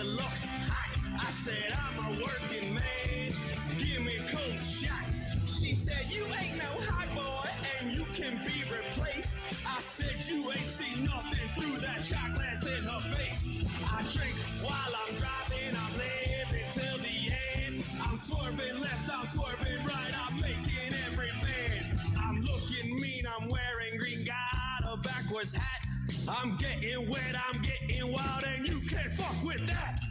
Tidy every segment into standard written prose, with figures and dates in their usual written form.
you look hot. I said, I'm a working man. Give me a cold shot. She said, you ain't no hot boy, and you can be replaced. I said, you ain't seen nothing through that shot glass in her face. I drink while I'm driving, I'm living till the end. I'm swerving left, I'm swerving right, I'm making every bend. I'm looking mean, I'm wearing green, got a backwards hat. I'm getting wet, I'm getting wild, and you can't fuck with that.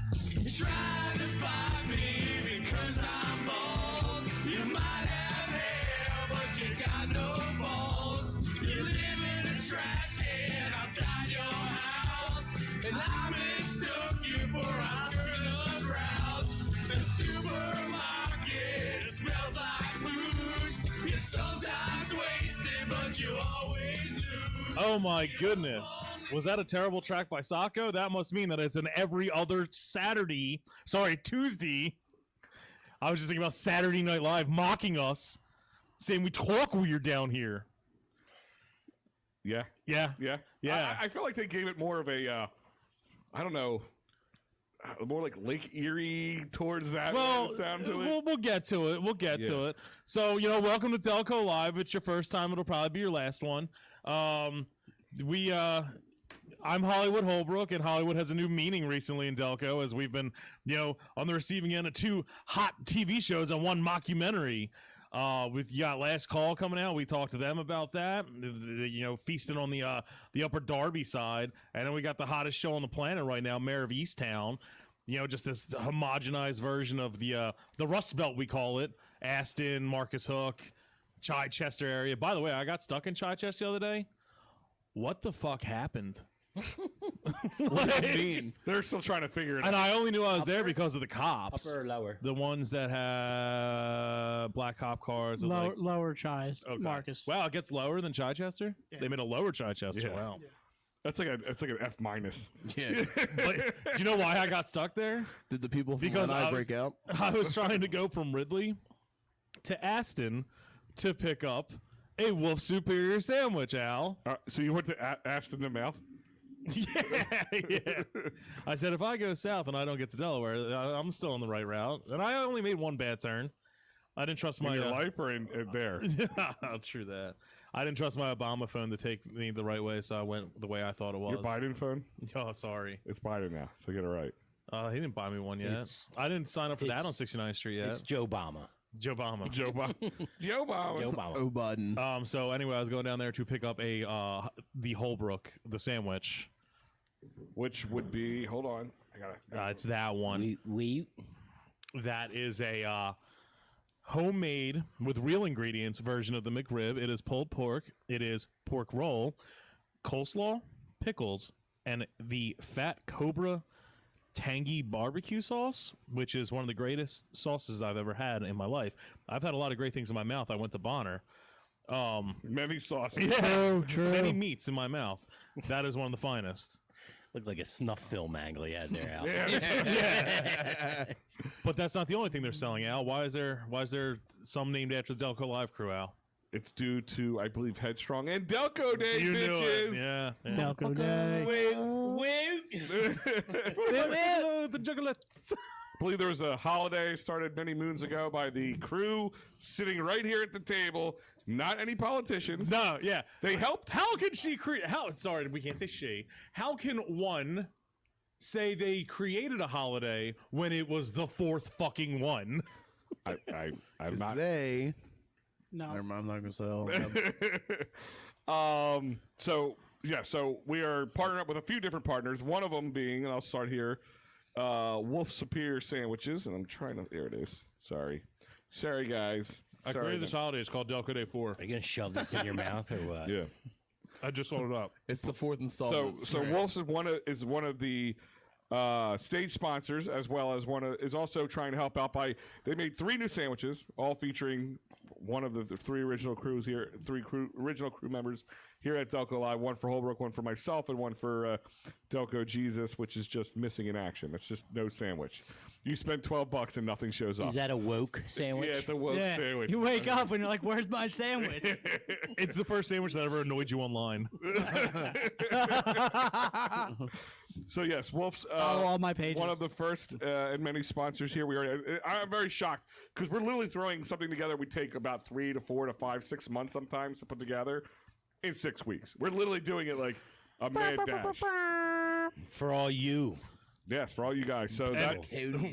Try to find me because I'm bald. You might have hair, but you got no balls. You live in a trash can outside your house, and I mistook you for Oscar the Grouch. The supermarket smells like booze. You're sometimes wasted, but you always lose. Oh my goodness. Was that a terrible track by Sacco? That must mean that it's an every other Tuesday. I was just thinking about Saturday Night Live mocking us, saying we talk weird down here. Yeah. I feel like they gave it more of a, I don't know, more like Lake Erie towards that sound to it. We'll get to it. We'll get to it. So, welcome to Delco Live. It's your first time. It'll probably be your last one. I'm Hollywood Holbrook, and Hollywood has a new meaning recently in Delco, as we've been, on the receiving end of 2 hot TV shows and 1 mockumentary. You got Last Call coming out. We talked to them about that. Feasting on the Upper Darby side, and then we got the hottest show on the planet right now, Mayor of Easttown. Just this homogenized version of the Rust Belt, we call it. Aston, Marcus Hook, Chichester area. By the way, I got stuck in Chichester the other day. What the fuck happened? What do you mean? They're still trying to figure it out. And I only knew I was there because of the cops. Upper or lower? The ones that have black cop cars. Lower Chis, okay. Marcus. Wow, it gets lower than Chichester? Yeah. They made a lower Chichester. Yeah. Wow. Yeah. That's like an F-. Yeah. But do you know why I got stuck there? Did the people from I break out? I was trying to go from Ridley to Aston to pick up a Wolf Superior sandwich, Al. So you went to Aston to Mouth? Yeah. I said, if I go south and I don't get to Delaware, I'm still on the right route. And I only made 1 bad turn. I didn't trust my... In your life or in there? I'll true that. I didn't trust my Obama phone to take me the right way, so I went the way I thought it was. Your Biden phone? Oh, sorry. It's Biden now, so get it right. He didn't buy me one yet. I didn't sign up for that on 69th Street yet. It's Joe Obama. Joe Obama. Joe Biden. Oh, Biden. So anyway, I was going down there to pick up the Holbrook, the sandwich. Which would be, hold on. I gotta. It's that one. That is a homemade with real ingredients version of the McRib. It is pulled pork. It is pork roll, coleslaw, pickles, and the Fat Cobra tangy barbecue sauce, which is one of the greatest sauces I've ever had in my life. I've had a lot of great things in my mouth. I went to Bonner. Many sauces. Yeah, true. Many meats in my mouth. That is one of the finest. Looked like a snuff film angle he had there, Al. Yeah. But that's not the only thing they're selling, Al. Why is there some named after the Delco Live crew, Al? It's due to, I believe, Headstrong and Delco Day, you bitches. Yeah. Delco Day. The juggalettes. I believe there was a holiday started many moons ago by the crew sitting right here at the table. Not any politicians. No, yeah. They helped. How can she create? Sorry, we can't say she. How can one say they created a holiday when it was the 4th fucking one? I'm not. They. No. I'm not going to say all. So we are partnering up with a few different partners. One of them being, and I'll start here, Wolf Superior Sandwiches. And I'm trying to, there it is. Sorry, guys. I created this holiday. It's called Delco Day 4. Are you going to shove this in your mouth or what? Yeah. I just loaded it up. It's the 4th installment. So Wolf's is one of the stage sponsors, as well as is also trying to help out by, they made 3 new sandwiches, all featuring one of the 3 original crews here, original crew members here at Delco Live, one for Holbrook, one for myself, and one for Delco Jesus, which is just missing in action. It's just no sandwich. You spend $12 and nothing shows up. Is that a woke sandwich? Yeah, it's a woke sandwich. You wake up and you're like, where's my sandwich? It's the first sandwich that ever annoyed you online. So yes, Wolf's Follow all my pages. one of the first and many sponsors here. I'm very shocked because we're literally throwing something together. We take about 3 to 4 to 5, 6 months sometimes to put together in 6 weeks. We're literally doing it like a mad dash. For all you. Yes, for all you guys. So that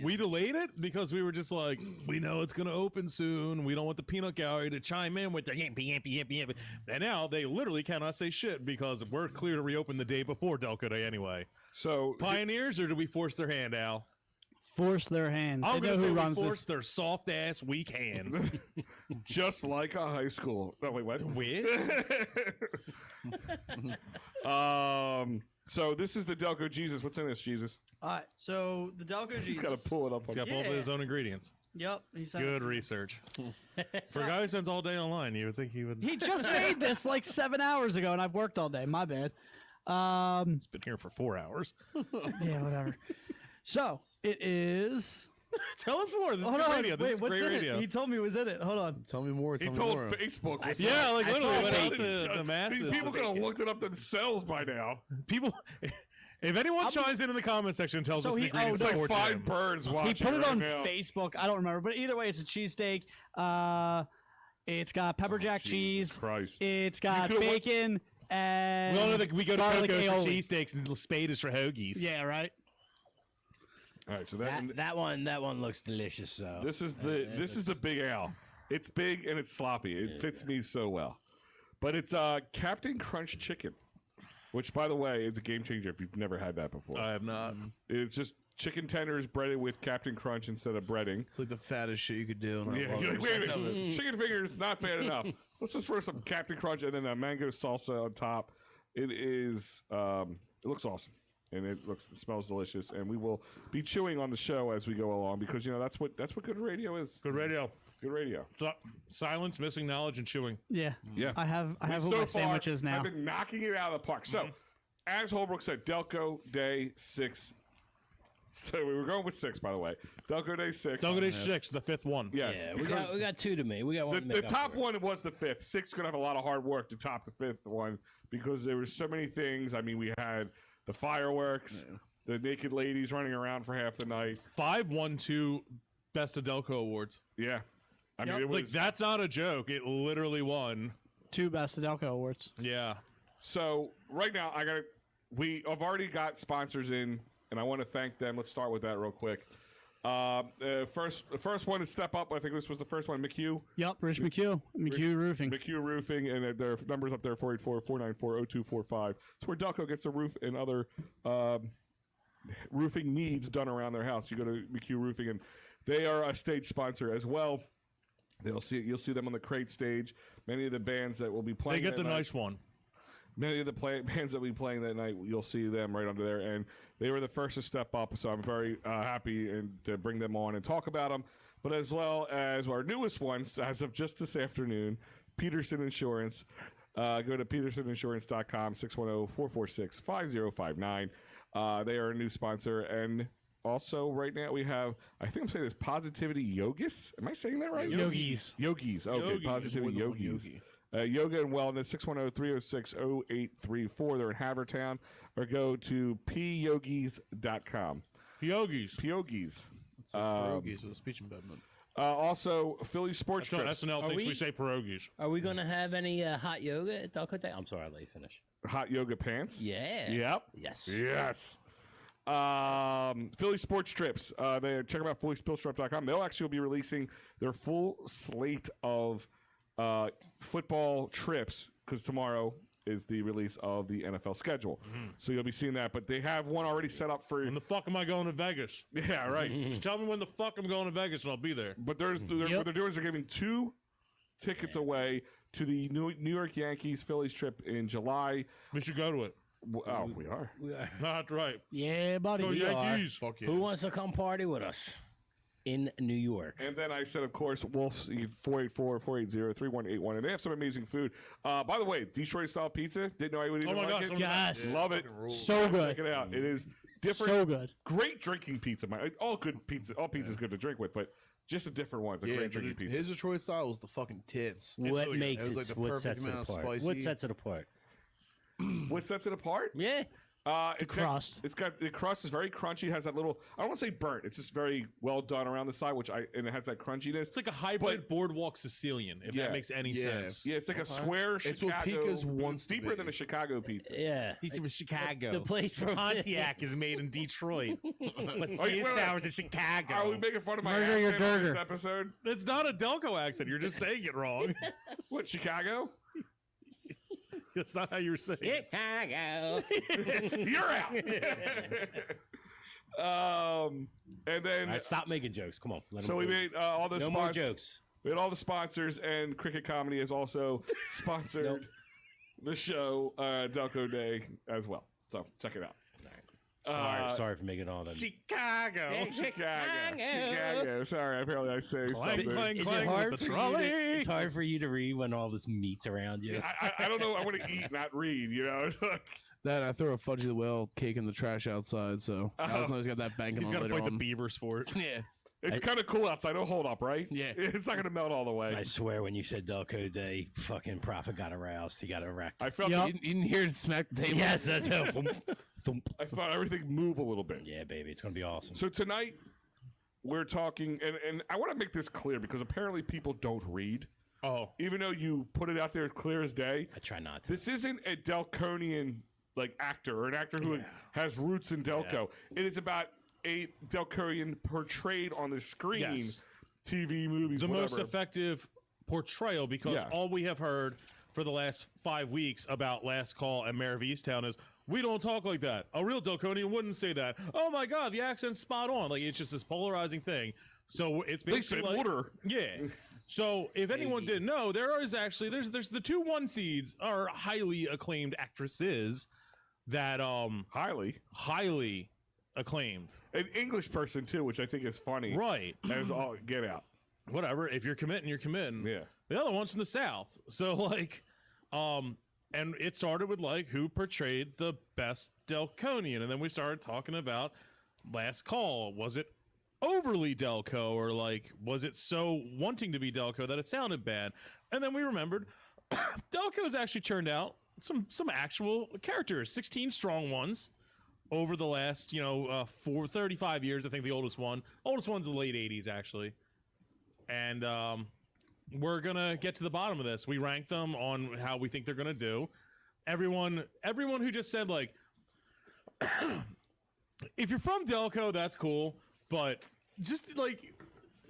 We delayed it because we were just like, we know it's going to open soon. We don't want the peanut gallery to chime in with their yampy. And now they literally cannot say shit because we're clear to reopen the day before Delco Day anyway. so Pioneers, or do we force their hand, Al? Force their hands. I'm They going know to who say we runs force this. their soft-ass, weak hands. just like a high school. No, wait, what? Weird. So this is the Delco Jesus. What's in this, Jesus? All right, so the Delco Jesus. He's got to pull it up. He's got both of his own ingredients. Yep. He said Good research. For a guy who spends all day online, you would think he would. He just made this like 7 hours ago, and I've worked all day. My bad. He's been here for 4 hours. Yeah, whatever. So it is. Tell us more. This is Hold good on. radio. This Wait, is what's great in radio. it? He told me it was in it. Hold on. Tell me more. He Tell me told more. Facebook. what's Yeah, like I literally saw went out bacon. to the masses. These people could have looked it up themselves by now. People, if anyone chimes in the comment section and tells So us the he- ingredients It's before like 5 Jim. birds watching. He put it right on now. Facebook. I don't remember, but either way, it's a cheesesteak. It's got pepper jack cheese. Christ. It's got could've went- bacon and. We all know that we go to garlic Coco's for aioli. cheesesteaks and Spade is for hoagies. Yeah, right. All right, so That one looks delicious. So this is the Big Al. It's big and it's sloppy. It fits me so well. But it's Captain Crunch chicken, which, by the way, is a game changer if you've never had that before. I have not. It's just chicken tenders breaded with Captain Crunch instead of breading. It's like the fattest shit you could do. And I Yeah, love you're it. like, wait a minute. Chicken fingers, not bad enough. Let's just throw some Captain Crunch and then a mango salsa on top. It is, it looks awesome. And it smells delicious. And we will be chewing on the show as we go along because, you know, that's what good radio is. Good radio. Good radio. Silence, missing knowledge, and chewing. Yeah. Yeah. I have So my far, sandwiches now. I've been knocking it out of the park. So, as Holbrook said, Delco Day 6. So we were going with 6, by the way. Delco Day 6. Delco Day 6, the 5th one. Yes. yeah, because we got 2 to me. We got one. to the make up top for it. one was the 5th. 6 is going to have a lot of hard work to top the 5th one because there were so many things. I mean, we had the fireworks, the naked ladies running around for half the night. 5 won 2 Best of Delco awards. Yeah. I mean, Yep. it was. Like, that's not a joke. It literally won. 2 Best of Delco awards. Yeah. So right now, we have already got sponsors in, and I want to thank them. Let's start with that real quick. The first one is Step Up. I think this was the first one. McHugh. Yep, Rich McHugh. McHugh Roofing. McHugh Roofing, and their numbers up there, 484-494-0245. It's where Delco gets the roof and other roofing needs done around their house. You go to McHugh Roofing, and they are a stage sponsor as well. You'll see them on the crate stage. Many of the bands that will be They playing get the that night, nice one. many of the bands that will be playing that night, you'll see them right under there. And they were the first to step up, so I'm very happy to bring them on and talk about them. But as well as our newest one, as of just this afternoon, Peterson Insurance. Go to petersoninsurance.com, 610-446-5059. They are a new sponsor. And also, right now, we have, I think I'm saying this, Positivity Yogis. Am I saying that right? Yogis. Yogis. Okay, Yogis. Positivity More than one Yogis. yogi. Yoga and Wellness, 610-306-0834. They're in Havertown. Or go to pyogis.com. Yogis. Pyogis. It's like pierogies with a speech impediment. Also, Philly Sports That's what Trips. SNL thinks we we- say pierogies. Are we gonna have any hot yoga at Delco Day? I'm sorry, I'll let you finish. Hot yoga pants. Yeah. Yep. Yes. Yes. Philly Sports Trips. Check them out, phillysportstrip.com. They'll actually be releasing their full slate of football trips because tomorrow is the release of the NFL schedule. So you'll be seeing that. But they have one already set up for When the fuck am I going to Vegas? yeah, right. Just tell me when the fuck I'm going to Vegas and I'll be there. But what they're doing is they're giving 2 tickets away to the New York Yankees Phillies trip in July. We should go to it. Oh, we are. That's right. Yeah, buddy. Go Yankees. Fuck yeah. Who wants to come party with us in New York? And then I said, of course, Wolf's 484-480-3181. And they have some amazing food. By the way, Detroit-style pizza. Didn't know I would even Oh my like gosh, it. some of the Yes. best. Love it. So good. Check it out. It is different. So good. Great drinking pizza. All good pizza. All pizza is good to drink with, but just a different one. It's a Yeah, great but drinking pizza. his Detroit style was the fucking tits. What really good. makes It it? was like the What perfect sets it amount of apart? spicy. What sets it apart? What sets it apart? Yeah. The crust. The crust is very crunchy. Has that little. I don't want to say burnt. It's just very well done around the side, and it has that crunchiness. It's like a hybrid boardwalk Sicilian, if that makes any sense. Yeah, it's like a square It's Chicago. what Pika's wants to deeper be. than a Chicago pizza. Yeah. These from Chicago. The place from Pontiac is made in Detroit, but wait, Sears wait. Tower's in Chicago. Are we making fun of my Murder your accent on this Durger. episode? It's not a Delco accent. You're just saying it wrong. What, Chicago? That's not how you were saying it. Chicago. You're out. And then All right, stop making jokes. Come on. Let 'em so we go. made all the No more jokes. We had all the sponsors, and Cricket Comedy has also sponsored the show Delco Day as well. So check it out. Sorry for making all that. Chicago. Chicago. Sorry, apparently I say Clang, something. clang, Is it clang hard with the for you trolley. it's hard for you to read when all this meat's around you. I don't know. I want to eat, not read. You know. It's like, That I throw a Fudgy the Whale cake in the trash outside, so I was always got that banking He's on got to later fight the on. beavers for it. Yeah. it's kind of cool outside. It'll hold up, right? Yeah. It's not going to melt all the way. I swear, when you said Delco Day, fucking Prophet got aroused. He got erect. I felt. Yup. You didn't hear it smack the table. Yes, that's helpful. Thump. I felt everything move a little bit. Yeah, baby, it's gonna be awesome. So tonight we're talking, and I want to make this clear because apparently people don't read, Oh, even though you put it out there clear as day. I try not to. This isn't a Delconian like actor or an actor who has roots in Delco. It is about a Delconian portrayed on the screen, Yes. TV, movies, the whatever. most effective portrayal, because Yeah. all we have heard for the last 5 weeks about Last Call and Mayor of Easttown is, we don't talk like that. A real Delconian wouldn't say that. Oh my God, the accent's spot on. Like, it's just this polarizing thing. So it's They basically said like, water. yeah. So if anyone didn't know, there is actually there's the 2 one seeds are highly acclaimed actresses that highly acclaimed. An English person too, which I think is funny. Right. As all get out. Whatever. If you're committing, you're committing. Yeah. The other one's from the South. So like, and it started with like who portrayed the best Delconian, and then we started talking about Last Call. Was it overly Delco, or like was it so wanting to be Delco that it sounded bad? And then we remembered Delco's actually churned out some actual characters, 16 strong ones over the last 35 years. I think the oldest one's the late 80s actually, and we're gonna get to the bottom of this. We rank them on how we think they're gonna do. Everyone who just said like, if you're from Delco, that's cool, but just like,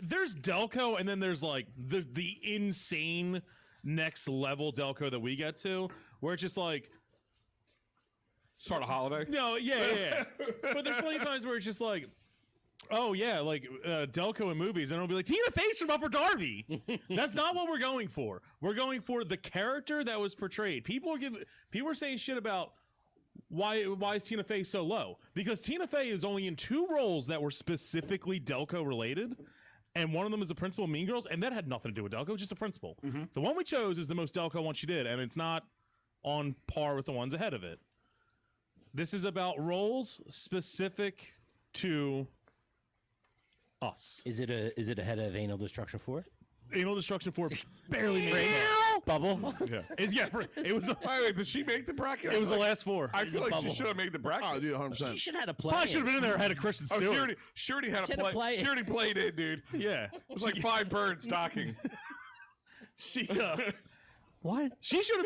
there's Delco, and then there's like the insane next level Delco that we get to, where it's just like, Start a holiday. no, yeah. But there's plenty of times where it's just like, oh yeah, like Delco in movies, and it'll be like Tina Fey from Upper Darby. That's not what we're going for. We're going for the character that was portrayed. People are saying shit about why is Tina Fey so low? Because Tina Fey is only in 2 roles that were specifically Delco related, and one of them is the principal of Mean Girls, and that had nothing to do with Delco, just a principal. The one we chose is the most Delco one she did, and it's not on par with the ones ahead of it. This is about roles specific to us. Is it ahead of Anal Destruction 4? Anal Destruction 4 barely made it. Bubble? Yeah, it was. Wait, did she make the bracket? It was the last 4. I feel like she should have made the bracket. Oh, dude, 100%. She should have had a play. Probably should have been in there ahead of Kristen Oh, Stewart. she already had She a had a play. play. She already played it, dude. Yeah, It was like 5 birds talking. she What? she should have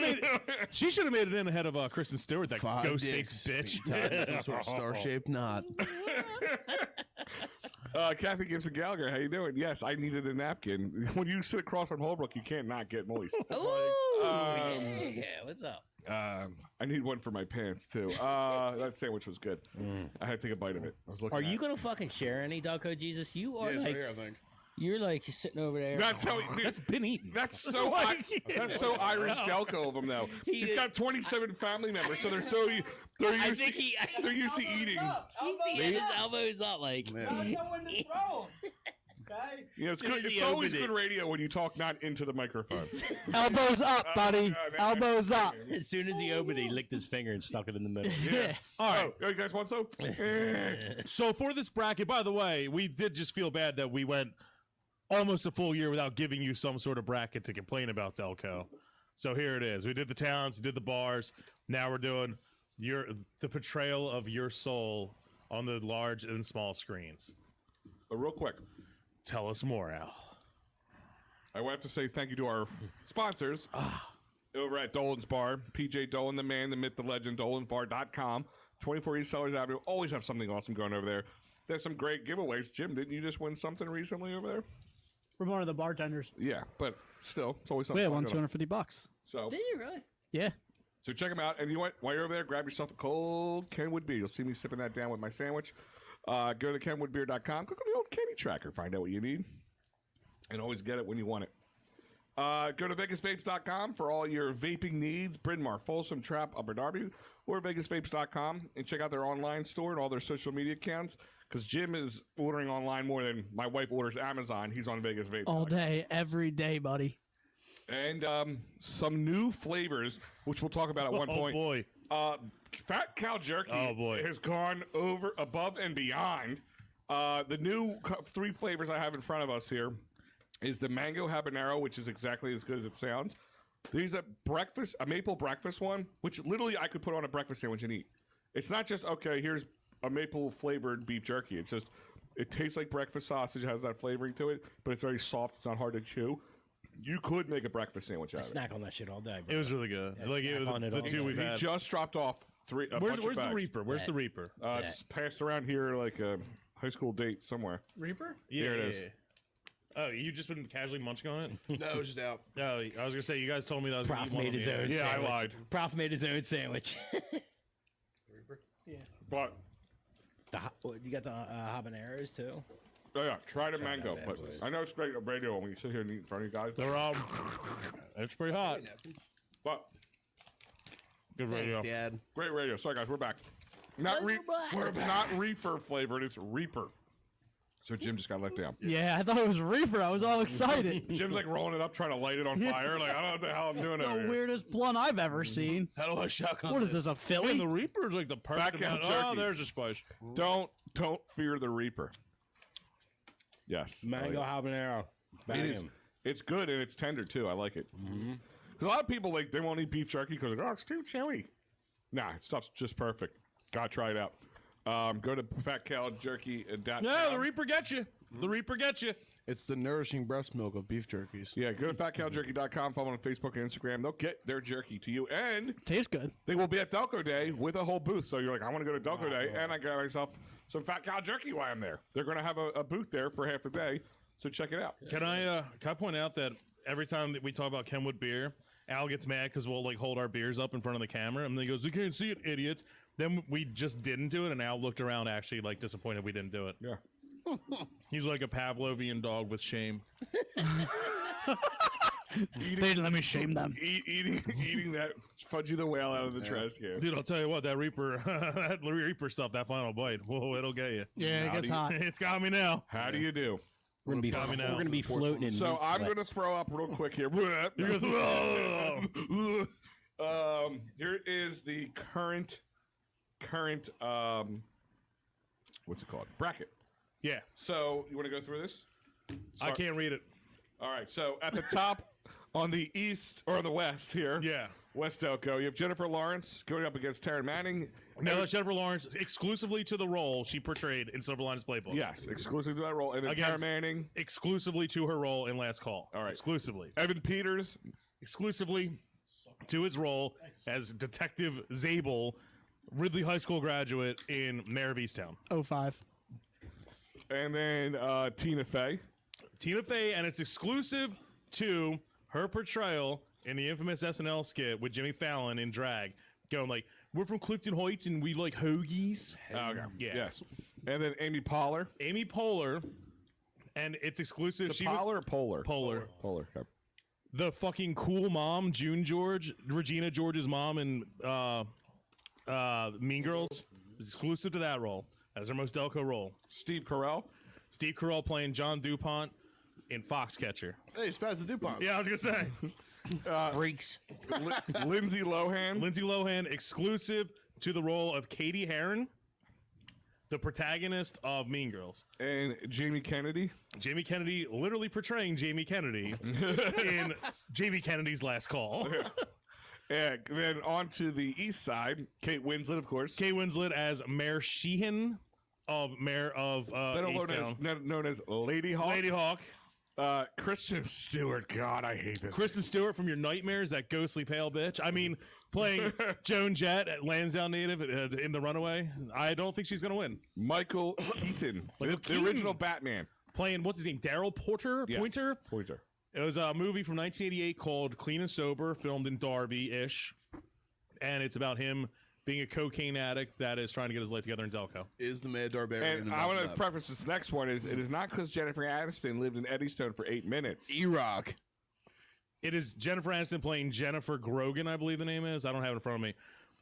made it in ahead of Kristen Stewart, that 5 ghost dicks bitch. being tied in some sort of star-shaped knot. Kathy Gibson Gallagher, how you doing? Yes, I needed a napkin. When you sit across from Holbrook, you can't not get moist. Ooh, yeah. What's up? I need one for my pants too. That sandwich was good. I had to take a bite of it. I was looking. Are at you it. gonna fucking share any Delco, Jesus? You are Yeah, it's right like here, I think. you're like sitting over there. That's how. Dude, That's been eaten. That's so. That's so Irish Delco of him, though. He's got 27 family members, so they're I used think to, they're used to eating. he had his elbows up, like. You know, it's Soon good. as he It's always opened good it. radio when you talk not into the microphone. Elbows up, buddy. yeah, Elbows up. As soon as he opened it, he licked his finger and stuck it in the middle. Yeah. All right. Oh, you guys want some? So for this bracket, by the way, we did just feel bad that we went almost a full year without giving you some sort of bracket to complain about Delco. So here it is. We did the towns, we did the bars. Now we're doing the portrayal of your soul on the large and small screens. Real quick, Tell us more, Al. I want to say thank you to our sponsors over at Dolan's Bar. PJ Dolan, the man, the myth, the legend, dolansbar.com. 24 East Sellers Avenue. Always have something awesome going over there. There's some great giveaways. Jim, didn't you just win something recently over there? From one of the bartenders. Yeah, but still, it's always We something. had won fun going on. $250. So, Did you really? Yeah. so check them out. And you know what? While you're over there, grab yourself a cold Kenwood beer. You'll see me sipping that down with my sandwich. Go to kenwoodbeer.com. Click on the old Kenny tracker. Find out what you need. And always get it when you want it. Go to vegasvapes.com for all your vaping needs. Bryn Mawr, Folsom, Trap, Upper Darby, or vegasvapes.com, and check out their online store and all their social media accounts. Because Jim is ordering online more than my wife orders Amazon. He's on Vegas Vapes. All day, every day, buddy. And some new flavors, which we'll talk about at one point. Boy. Fat Cow Jerky Boy. has gone above and beyond. The new 3 flavors I have in front of us here is the mango habanero, which is exactly as good as it sounds. These are a maple breakfast one, which literally I could put on a breakfast sandwich and eat. It's not just, okay, here's a maple flavored beef jerky. It's just, it tastes like breakfast sausage. It has that flavoring to it, but it's very soft. It's not hard to chew. You could make a breakfast sandwich out of it. Snack on that shit all day, bro. It was really good. Like it was on it the all two day. we've He had. just dropped off a bunch Where's of the bags. Reaper? Where's the Reaper? It's passed around here like a high school date somewhere. Reaper? There it is. Oh, you just been casually munching on it? No, it's just out. Oh, I was gonna say you guys told me that I was gonna Prof eat one made on his the air. own Yeah, I sandwich. lied. Prof made his own sandwich. But You got the habaneros too? oh yeah, try the Try that mango. bad But boys. I know it's great on radio when you sit here and eat in front of you guys. They're it's pretty hot. But Good radio. Thanks, Dad. great radio. Sorry guys, we're back. Not not reefer flavored. It's Reaper. So Jim just got let down. Yeah, I thought it was Reaper. I was all excited. Jim's like rolling it up, trying to light it on fire. Like I don't know what the hell I'm doing over The here. weirdest blunt I've ever seen. How do I shotgun? What is this, a Man, Philly? the Reaper is like the perfect Back out amount. Oh, jerky. there's a spice. Don't fear the Reaper. Yes, I Mango like habanero. it. Bang It is. him. It's good and it's tender too. I like it. Because a lot of people they won't eat beef jerky because it's too chewy. Nah, stuff's just perfect. Gotta try it out. Go to fatcowjerky.com. No, the Reaper gets you. The Reaper gets you. It's the nourishing breast milk of beef jerkies. Yeah, go to fatcowjerky.com. Follow them on Facebook and Instagram. They'll get their jerky to you, and Tastes good. they will be at Delco Day with a whole booth. So you're like, I want to go to Delco Day, and I got myself some Fat Cow Jerky while I'm there. They're going to have a booth there for half the day, so check it out. Can I point out that every time that we talk about Kenwood beer, Al gets mad because we'll like hold our beers up in front of the camera, and then he goes, "You can't see it, idiots." Then we just didn't do it, and Al looked around actually like disappointed we didn't do it. Yeah. He's like a Pavlovian dog with shame. They didn't let me shame them. Eating that Fudgy the Whale out of the trash can. Dude, I'll tell you what, that Reaper, that Reaper stuff, that final bite, whoa, it'll get you. Yeah, it gets hot. It's got me now. How do you do? We're gonna be floating in So meat I'm going to sweats. throw up real quick here. Here is the current what's it called? Bracket. Yeah, So you want to go through this? I can't read it. All right. So at the top on the east or on the west here. Yeah. West Delco. You have Jennifer Lawrence going up against Taryn Manning. No, it's Jennifer Lawrence exclusively to the role she portrayed in Silver Linings Playbook. Yes, exclusive to that role. And then Taryn Against- Manning. Exclusively to her role in Last Call. All right. Exclusively. Evan Peters. Exclusively to his role as Detective Zabel, Ridley High School graduate in Mayor of Easttown. 05. And then Tina Fey. Tina Fey, and it's exclusive to her portrayal in the infamous SNL skit with Jimmy Fallon in drag, going like, "We're from Clifton Heights and we like hoagies." Okay. Yeah. Yes. And then Amy Poehler. Amy Poehler, and it's exclusive. Is it Poehler or Polar? Poehler. Polar. Okay. The fucking cool mom, June George, Regina George's mom in Mean Girls, is exclusive to that role as her most Delco role. Steve Carell. Steve Carell playing John DuPont in Foxcatcher. Hey, Spaz the DuPont. Yeah, I was gonna say. freaks. Lindsay Lohan. Lindsay Lohan exclusive to the role of Katie Heron, the protagonist of Mean Girls. And Jamie Kennedy. Jamie Kennedy literally portraying Jamie Kennedy in Jamie Kennedy's Last Call. And then on to the east side, Kate Winslet, of course. Kate Winslet as Mayor Sheehan Mayor of known as Lady Hawk. Lady Hawk. Kristen Stewart. God, I hate this. Kristen Stewart from Your Nightmares, that ghostly pale bitch. I mean, playing Joan Jett at Lansdowne Native in The Runaway. I don't think she's going to win. Michael Keaton, the original Batman. Playing, what's his name, Daryl Pointer? Pointer. It was a movie from 1988 called Clean and Sober, filmed in Derby-ish. And it's about him being a cocaine addict that is trying to get his life together in Delco. Is the Mad Darbarian? And I want to preface this next one is it is not because Jennifer Aniston lived in Eddystone for 8 minutes. E-Rock. It is Jennifer Aniston playing Jennifer Grogan, I believe the name is. I don't have it in front of me.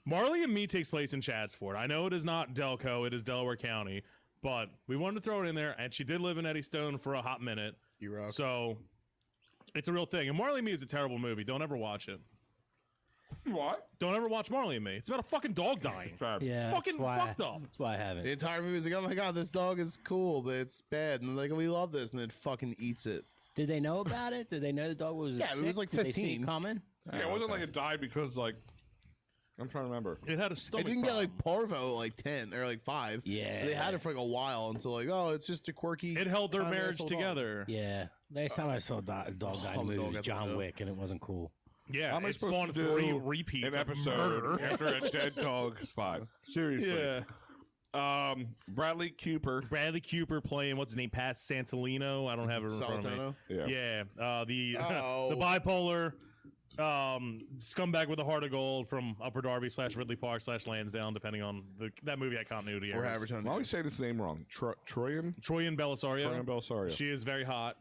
Marley and Me takes place in Chadsford. I know it is not Delco, it is Delaware County, but we wanted to throw it in there, and she did live in Eddystone for a hot minute. E-Rock. So it's a real thing. And Marley and Me is a terrible movie. Don't ever watch it. What? Don't ever watch Marley and Me. It's about a fucking dog dying. Yeah, It's fucking fucked up. That's why I haven't. The entire movie is like, oh my god, this dog is cool, but it's bad. And they're like, we love this. And then it fucking eats it. Did they know about it? Did they know the dog was Yeah, it was sick? like Did they see 15. it coming? Yeah, it wasn't like it died because, like, I'm trying to remember. It had a It stomach didn't get like problem. parvo at like 10 or like 5. Yeah. They had it for like a while until like, oh, it's just a quirky. It held their kind of marriage asshole dog. together. Yeah. Last time I saw a dog die in the movie dog was at the John window. Wick, and it wasn't cool. Yeah, How am I it supposed spawned to 3 do repeats an of episode murder. after a dead dog spot? Seriously. Yeah. Bradley Cooper. Bradley Cooper playing, what's his name, Pat Santolino. I don't have it in front of me. Saltano? Yeah. Yeah, the Oh. the bipolar scumbag with a heart of gold from Upper Darby / Ridley Park / Lansdowne, depending on that movie had continuity Or errors. Haverton. I always say this name wrong. Troyan Belisario. Troyan Belisario. She is very hot.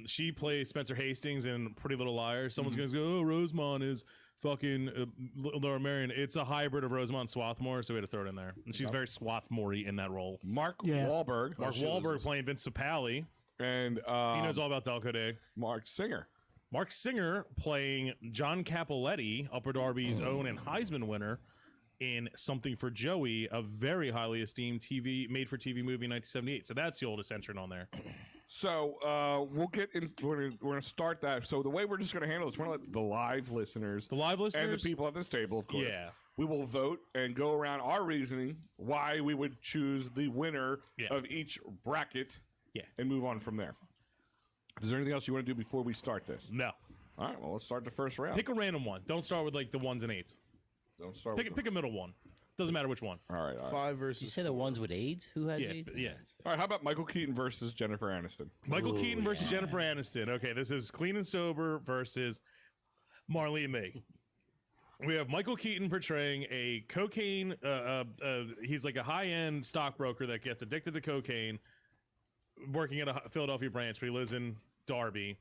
She plays Spencer Hastings in Pretty Little Liars. Someone's going to go, oh, Rosemont is fucking Laura Marion. It's a hybrid of Rosemont and Swarthmore, so we had to throw it in there. And she's very Swarthmore-y in that role. Mark Yeah. Wahlberg. Mark Wahlberg playing Vince Papali. And He knows all about Delco Day. Mark Singer. Mark Singer playing John Capoletti, Upper Darby's own and Heisman winner, in Something for Joey, a very highly esteemed made-for-TV movie in 1978. So that's the oldest entrant on there. So we'll get in. We're gonna start that. So the way we're just gonna handle this, we're gonna let the live listeners, and the people at this table, of course, Yeah. we will vote and go around our reasoning why we would choose the winner of each bracket, and move on from there. Is there anything else you want to do before we start this? No. All right. Well, let's start the first round. Pick a random one. Don't start with like the 1s and 8s. Don't start. Pick a middle one. Doesn't matter which one. All right. 5 Did you versus. say the ones with AIDS? Who has Yeah, AIDS? yeah. All right. How about Michael Keaton versus Jennifer Aniston? Michael Ooh, Keaton versus Jennifer Aniston. Okay, this is Clean and Sober versus Marley and Me. We have Michael Keaton portraying a cocaine. He's like a high-end stockbroker that gets addicted to cocaine, working at a Philadelphia branch, but he lives in Derby.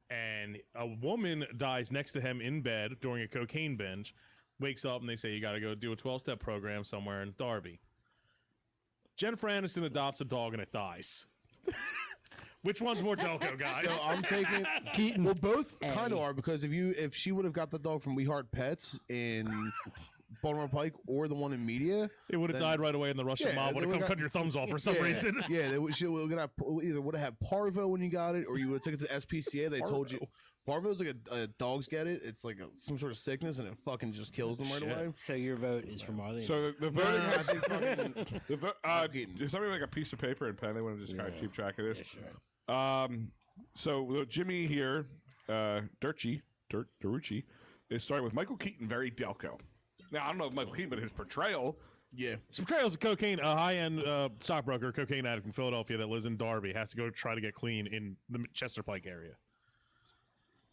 And a woman dies next to him in bed during a cocaine binge. Wakes up and they say, you got to go do a 12-step program somewhere in Derby. Jennifer Aniston adopts a dog and it dies. Which one's more Delco, guys? So I'm taking Keaton. Well, both kind of are, because if she would have got the dog from We Heart Pets in Baltimore Pike or the one in Media, It would have then- died right away, and the Russian Yeah, mob they would have come would've cutting your thumbs off for some reason. Yeah, she would have either would have had parvo when you got it, or you would have taken it to SPCA. They told you parvo is like a dogs get it. It's like some sort of sickness, and it fucking just kills them right away. So your vote is for Marley. So the voting I has. think fucking The does somebody make a piece of paper and pen? They want to just kind of keep track of this. Yeah, sure. So Jimmy here, Durucci, is starting with Michael Keaton, very Delco. Now I don't know if Michael Keaton, but his portrayal. yeah. So Portrayal's a high-end stockbroker, cocaine addict from Philadelphia that lives in Derby, has to go try to get clean in the Chester Pike area.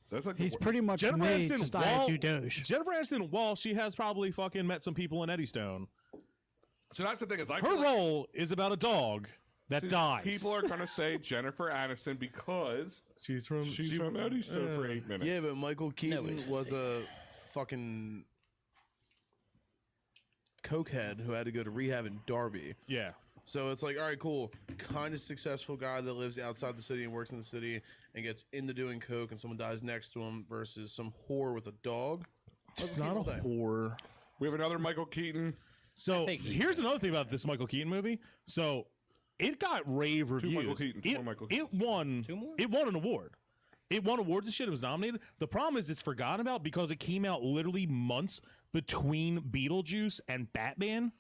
So that's like He's the, pretty much Jennifer me, Aniston, just I while, do Doge. Jennifer Aniston, while she has probably fucking met some people in Eddystone, so that's the thing is I her feel like role is about a dog that dies. people are going to say Jennifer Aniston because she's from Eddystone for 8 minutes. Yeah, but Michael Keaton Nobody's was gonna a fucking cokehead who had to go to rehab in Derby. Yeah. So it's like, all right, cool. Kind of successful guy that lives outside the city and works in the city and gets into doing coke, and someone dies next to him versus some whore with a dog. It's not a horror. We have another Michael Keaton. So think he- here's another thing about this Michael Keaton movie. So it got rave reviews. Michael Keaton, two more Michael It won. Two more? It won an award. It won awards and shit. It was nominated. The problem is it's forgotten about because it came out literally months between Beetlejuice and Batman.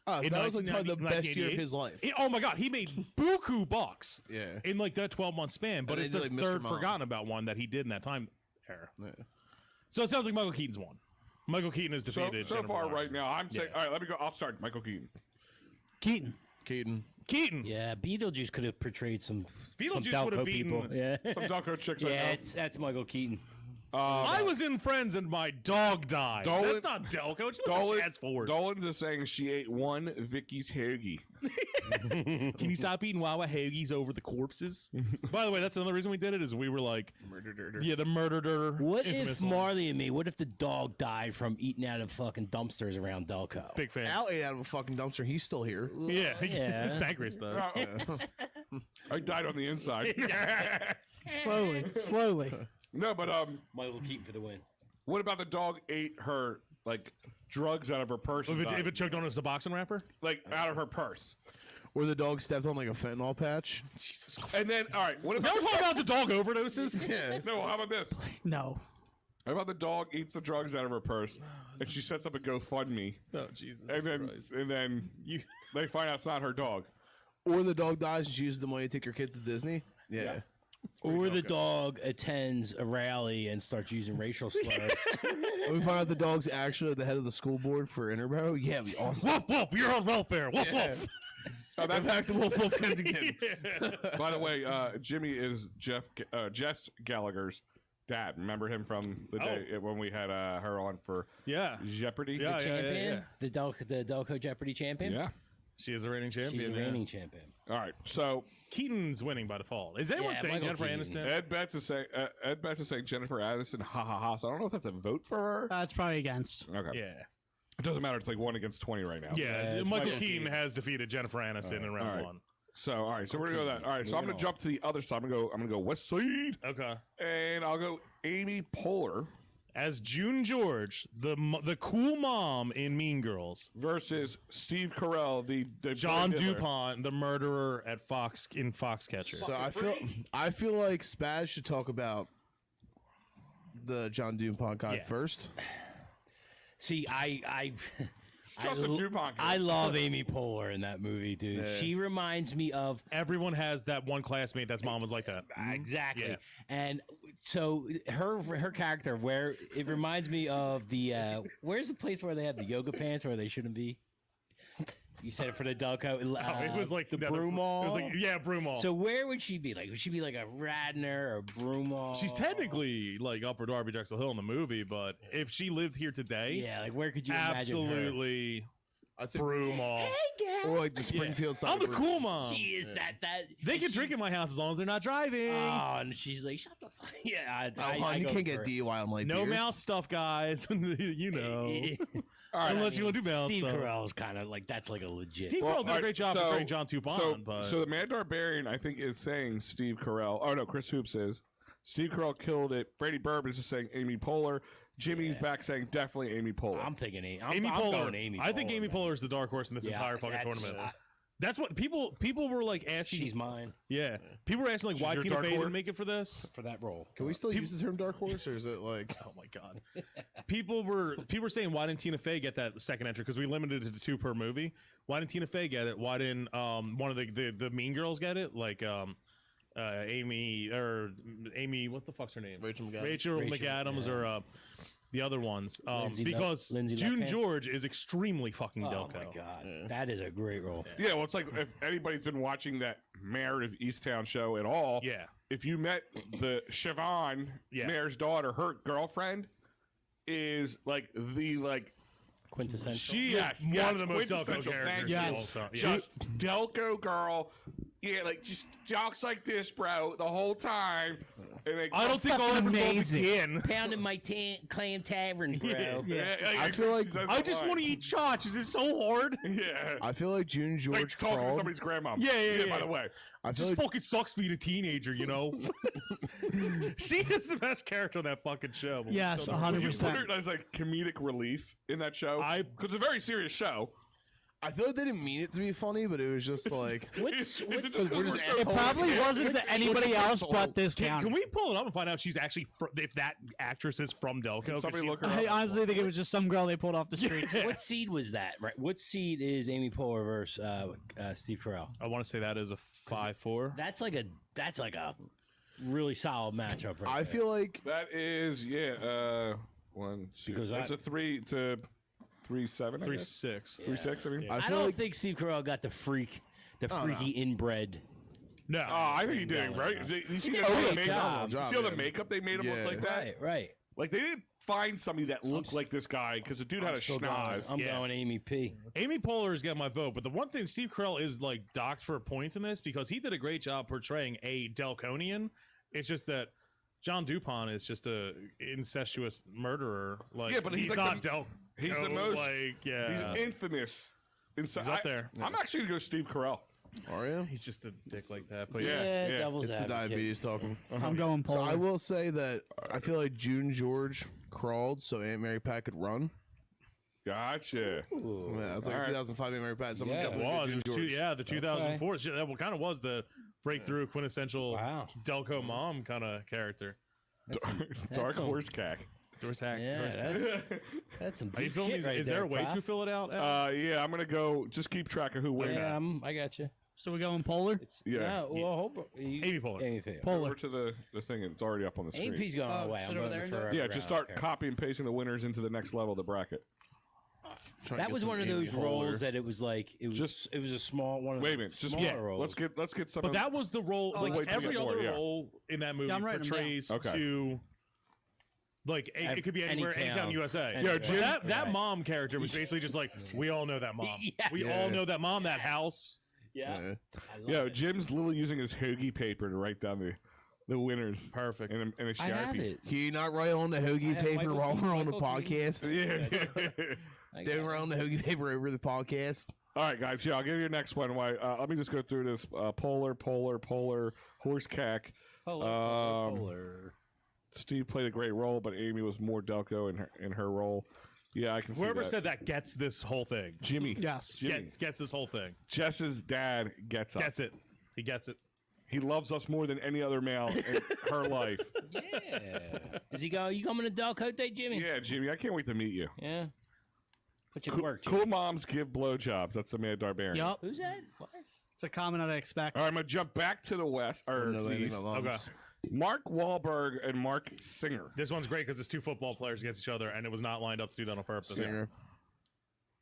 Oh, so in that was like probably the best year of 1988. his life. Oh my god, he made buku bucks. Yeah. In like that 12-month span, but And it's they the did, like, Mr. third Mom. forgotten about one that he did in that time era. Yeah. So it sounds like Michael Keaton's won. Michael Keaton is So, defeated. so Jennifer far, Lawrence. right now, I'm saying. Yeah. All right, let me go. I'll start. Michael Keaton. Keaton. Keaton. Keaton. Yeah, Beetlejuice could have portrayed some Beetlejuice some would have Delco beaten- people. Yeah, Some Delco chicks. I yeah, know. that's Michael Keaton. I was in Friends and my dog died. Dolan- That's not Delco. It's just chance forward. Dolan's is saying she ate one Vicky's hoagie. Can you stop eating Wawa hoagies over the corpses? By the way, that's another reason we did it. Is we were like, yeah, the murderer. What infamous if one. Marley and me? What if the dog died from eating out of fucking dumpsters around Delco? Big fan. Al ate out of a fucking dumpster. He's still here. Yeah, Yeah. his pancreas though. I died on the inside. Slowly. No, but Michael Keaton for the win. what about the dog ate her like drugs out of her purse? and If died? it choked on us, a boxing wrapper. Like out of her purse. Or the dog stepped on like a fentanyl patch. Jesus. And then, all right, what Now about we're talking about the dog overdoses. Yeah. no? How about this? No. How about the dog eats the drugs out of her purse, and she sets up a GoFundMe, Oh Jesus. and then they find out it's not her dog. Or the dog dies and she uses the money to take your kids to Disney. Yeah. Or the dog attends a rally and starts using racial slurs. And we find out the dog's actually the head of the school board for Interborough. Yeah, it'd be awesome. Woof woof. You're on welfare. Woof woof. Oh, Back that, to Wolf Wolf Kensington. by the way, Jimmy is Jess Gallagher's dad. Remember him from the day when we had her on for Yeah. Jeopardy? Yeah. Champion? The Delco Jeopardy champion? Yeah. She is the reigning She's champion. the yeah. reigning champion. All right. So Keaton's winning by default. Is anyone Yeah, saying Michael Jennifer Keaton. Aniston? Ed Betts is saying Jennifer Aniston. Ha ha ha. So I don't know if that's a vote for her. That's probably against. Okay. Yeah. It doesn't matter. It's like 1 against 20 right now. Yeah. it's Michael Michael Keaton has defeated Jennifer Aniston in round All right. one. So all right. So we're gonna go that. All right. So I'm Moving gonna jump to the other side. I'm gonna go West Side, Okay. and I'll go Amy Poehler As June George, the cool mom in Mean Girls. versus Steve Carell, the John boy Diddler. DuPont, the murderer at Foxcatcher. So I feel like Spaz should talk about the John DuPont guy Yeah. first. See, Justin DuPont. I love Amy Poehler in that movie, dude. She reminds me of Everyone has that one classmate that's mom was like that. exactly, Yeah. and so her character, where it reminds me of the where's the place where they have the yoga pants where they shouldn't be. You said it for the Delco. It was like the no, Broomall. It was like Broomall. So where would she be? Like, would she be like a Radner or Broomall? She's technically like Upper Darby Drexel Hill in the movie, but if she lived here today, yeah. Like, where could you imagine her? absolutely I'd say Broomall. or like the Springfield side. I'm the of cool mom. She is that. They can she- drink in my house as long as they're not driving. Oh, and she's like, shut the fuck. Yeah, I you go can't get for it. DUI on light No beers. mouth stuff, guys. you know. All right. Unless you want to do mouth Steve stuff. Carell's kind of like that's like a legit. Steve Well, Carell did a all great right, job so- portraying John DuPont, but So the Mad Barbarian, I think, is saying Steve Carell. Oh no, Chris Hoops is. Steve Carell killed it. Brady Bourbon is just saying Amy Poehler. Jimmy's back saying definitely Amy Poehler. I'm thinking Amy I'm Poehler. going Amy. I think Poehler, Amy man. Poehler is the dark horse in this Yeah, entire fucking that's- tournament. That's what people were like asking. She's mine Yeah, people were asking like, why your Tina dark Fey horse? didn't make it for this. for that role. Can we still use the term dark horse, or is it like Oh my god, people were saying, why didn't Tina Fey get that second entry? Because we limited it to 2 per movie. Why didn't Tina Fey get it? Why didn't one of the Mean Girls get it? Like Amy, what the fuck's her name? Rachel McAdams? Rachel McAdams, yeah. or the other ones. Lindsay Because Lindsay June Lohan? George is extremely fucking Oh Delco. my god, that is a great role. yeah, well, it's like if anybody's been watching that Mayor of Easttown show at all. Yeah. If you met the Siobhan, Yeah. Mayor's daughter, her girlfriend is like the Quintessential. She yes, is one yes, of the most Delco quintessential, characters. thank of you. all time. Yeah. Just Delco girl. Yeah, like just jokes like this, bro, the whole time. And they, I don't think I'll ever go again. Pounding my clam tavern, bro. I feel like- I just want to eat chotch. Is it so hard? Yeah. I feel like June Like George talking to crawled. somebody's grandma. Yeah. By the way. I It feel just like fucking sucks being a teenager, you know? She is the best character on that fucking show. Yes, Would you 100%. put her as like comedic relief in that show? Because it's a very serious show. I feel like they didn't mean it to be funny, but it was just like What's Is it just we're 'cause we're just so assholes? Probably Yeah. wasn't to anybody else but this county. Can we pull it up and find out she's actually if that actress is from Delco? 'Cause somebody she's- look her I up? honestly think it was just some girl they pulled off the streets. what seed was that? Right. What seed is Amy Poehler versus Steve Carell? I want to say that is a 5-4. That's like a really solid matchup. Right I there. feel like That is one, two. Because It's a 3-7. 3-6. 3-6. I mean. I I feel don't like think Steve Carell got the freaky inbred. No. Oh, I think he did, right? You see did all a the great makeup? job. You see all the makeup they made him look Yeah. like that? Right. Like they didn't find somebody that looked like this guy because the dude had a schnoz. I'm going Amy P. Amy Poehler is getting my vote, but the one thing Steve Carell is like docked for points in this because he did a great job portraying a Delconian. It's just that John Dupont is just a incestuous murderer. Like, Yeah, but he's like not the- Delco. He's the most. Like, yeah, He's infamous. He's up there. I'm actually gonna go Steve Carell. are you? He's just a dick like that. But Yeah, yeah, yeah. Devil's It's the advocate. diabetes talking. I'm going So I polar. will say that I feel like June George crawled so Aunt Mary Pat could run. Gotcha. Yeah, it's like All right. 2005 Aunt Mary Pat. Someone Yeah. got it believe was. June It was George. the 2004. That kind of was the breakthrough quintessential Wow. Delco mom kind of character. Dark some- horse cack. Doris Hack. Yeah, Doris Hack. that's some Are you deep feeling? shit right Is there a way Prof. to fill it out? Yeah, I'm gonna go. Just keep track of who wins. Yeah, I got you. So we're going polar. Yeah. Well, hope Amy Poehler. Amy P. Over Polar. to the thing. It's already up on the screen. AP's going all the way. sit I'm over voting there for and Yeah, just start copy and pasting the winners into the next level of the bracket. Trying to That get was some one of Amy those Poehler. roles that it was like it was Just- it was a small one. Of Wait a the minute. Just smaller yeah. roles. Let's get some. But of, that was the role. wait Like till we every get more, other yeah. role in that movie Yeah, I'm writing them down. portrays Okay. to. Like it could be anywhere, Any anytime town. USA. Anywhere. But that Right. mom character was basically just like we all know that mom. Yeah. We all know that mom. That house. Yeah. Yeah. I love Yo, it. Jim's literally using his hoagie paper to write down the winners. Perfect. And a I have Sharpie. it. Can you not write on the I hoagie have paper Michael- while we're on the Michael Keaton. podcast? Yeah. I Don't got write it. on the hoagie paper over the podcast. All right, guys. Yeah, I'll give you your next one. Why? Let me just go through this. Polar, horse cack. Polar. Steve played a great role, but Amy was more Delco in her role. Yeah, I can see Whoever that. said that gets this whole thing. Jimmy. Yes. Jimmy. Gets this whole thing. Jess's dad gets us. Gets it. He gets it. He loves us more than any other male in her life. Yeah. Does he go? You coming to Delco Day, Jimmy? Yeah, Jimmy, I can't wait to meet you. Yeah. Put you to work. Cool moms give blowjobs. That's the Mad Barbarian. Yup. Who's that? What? It's a comment I'd expect. All right, I'm gonna jump back to the west or No, to the anything east. along Okay. this- Mark Wahlberg and Mark Singer. This one's great because it's two football players against each other, and it was not lined up to do that on purpose. Singer.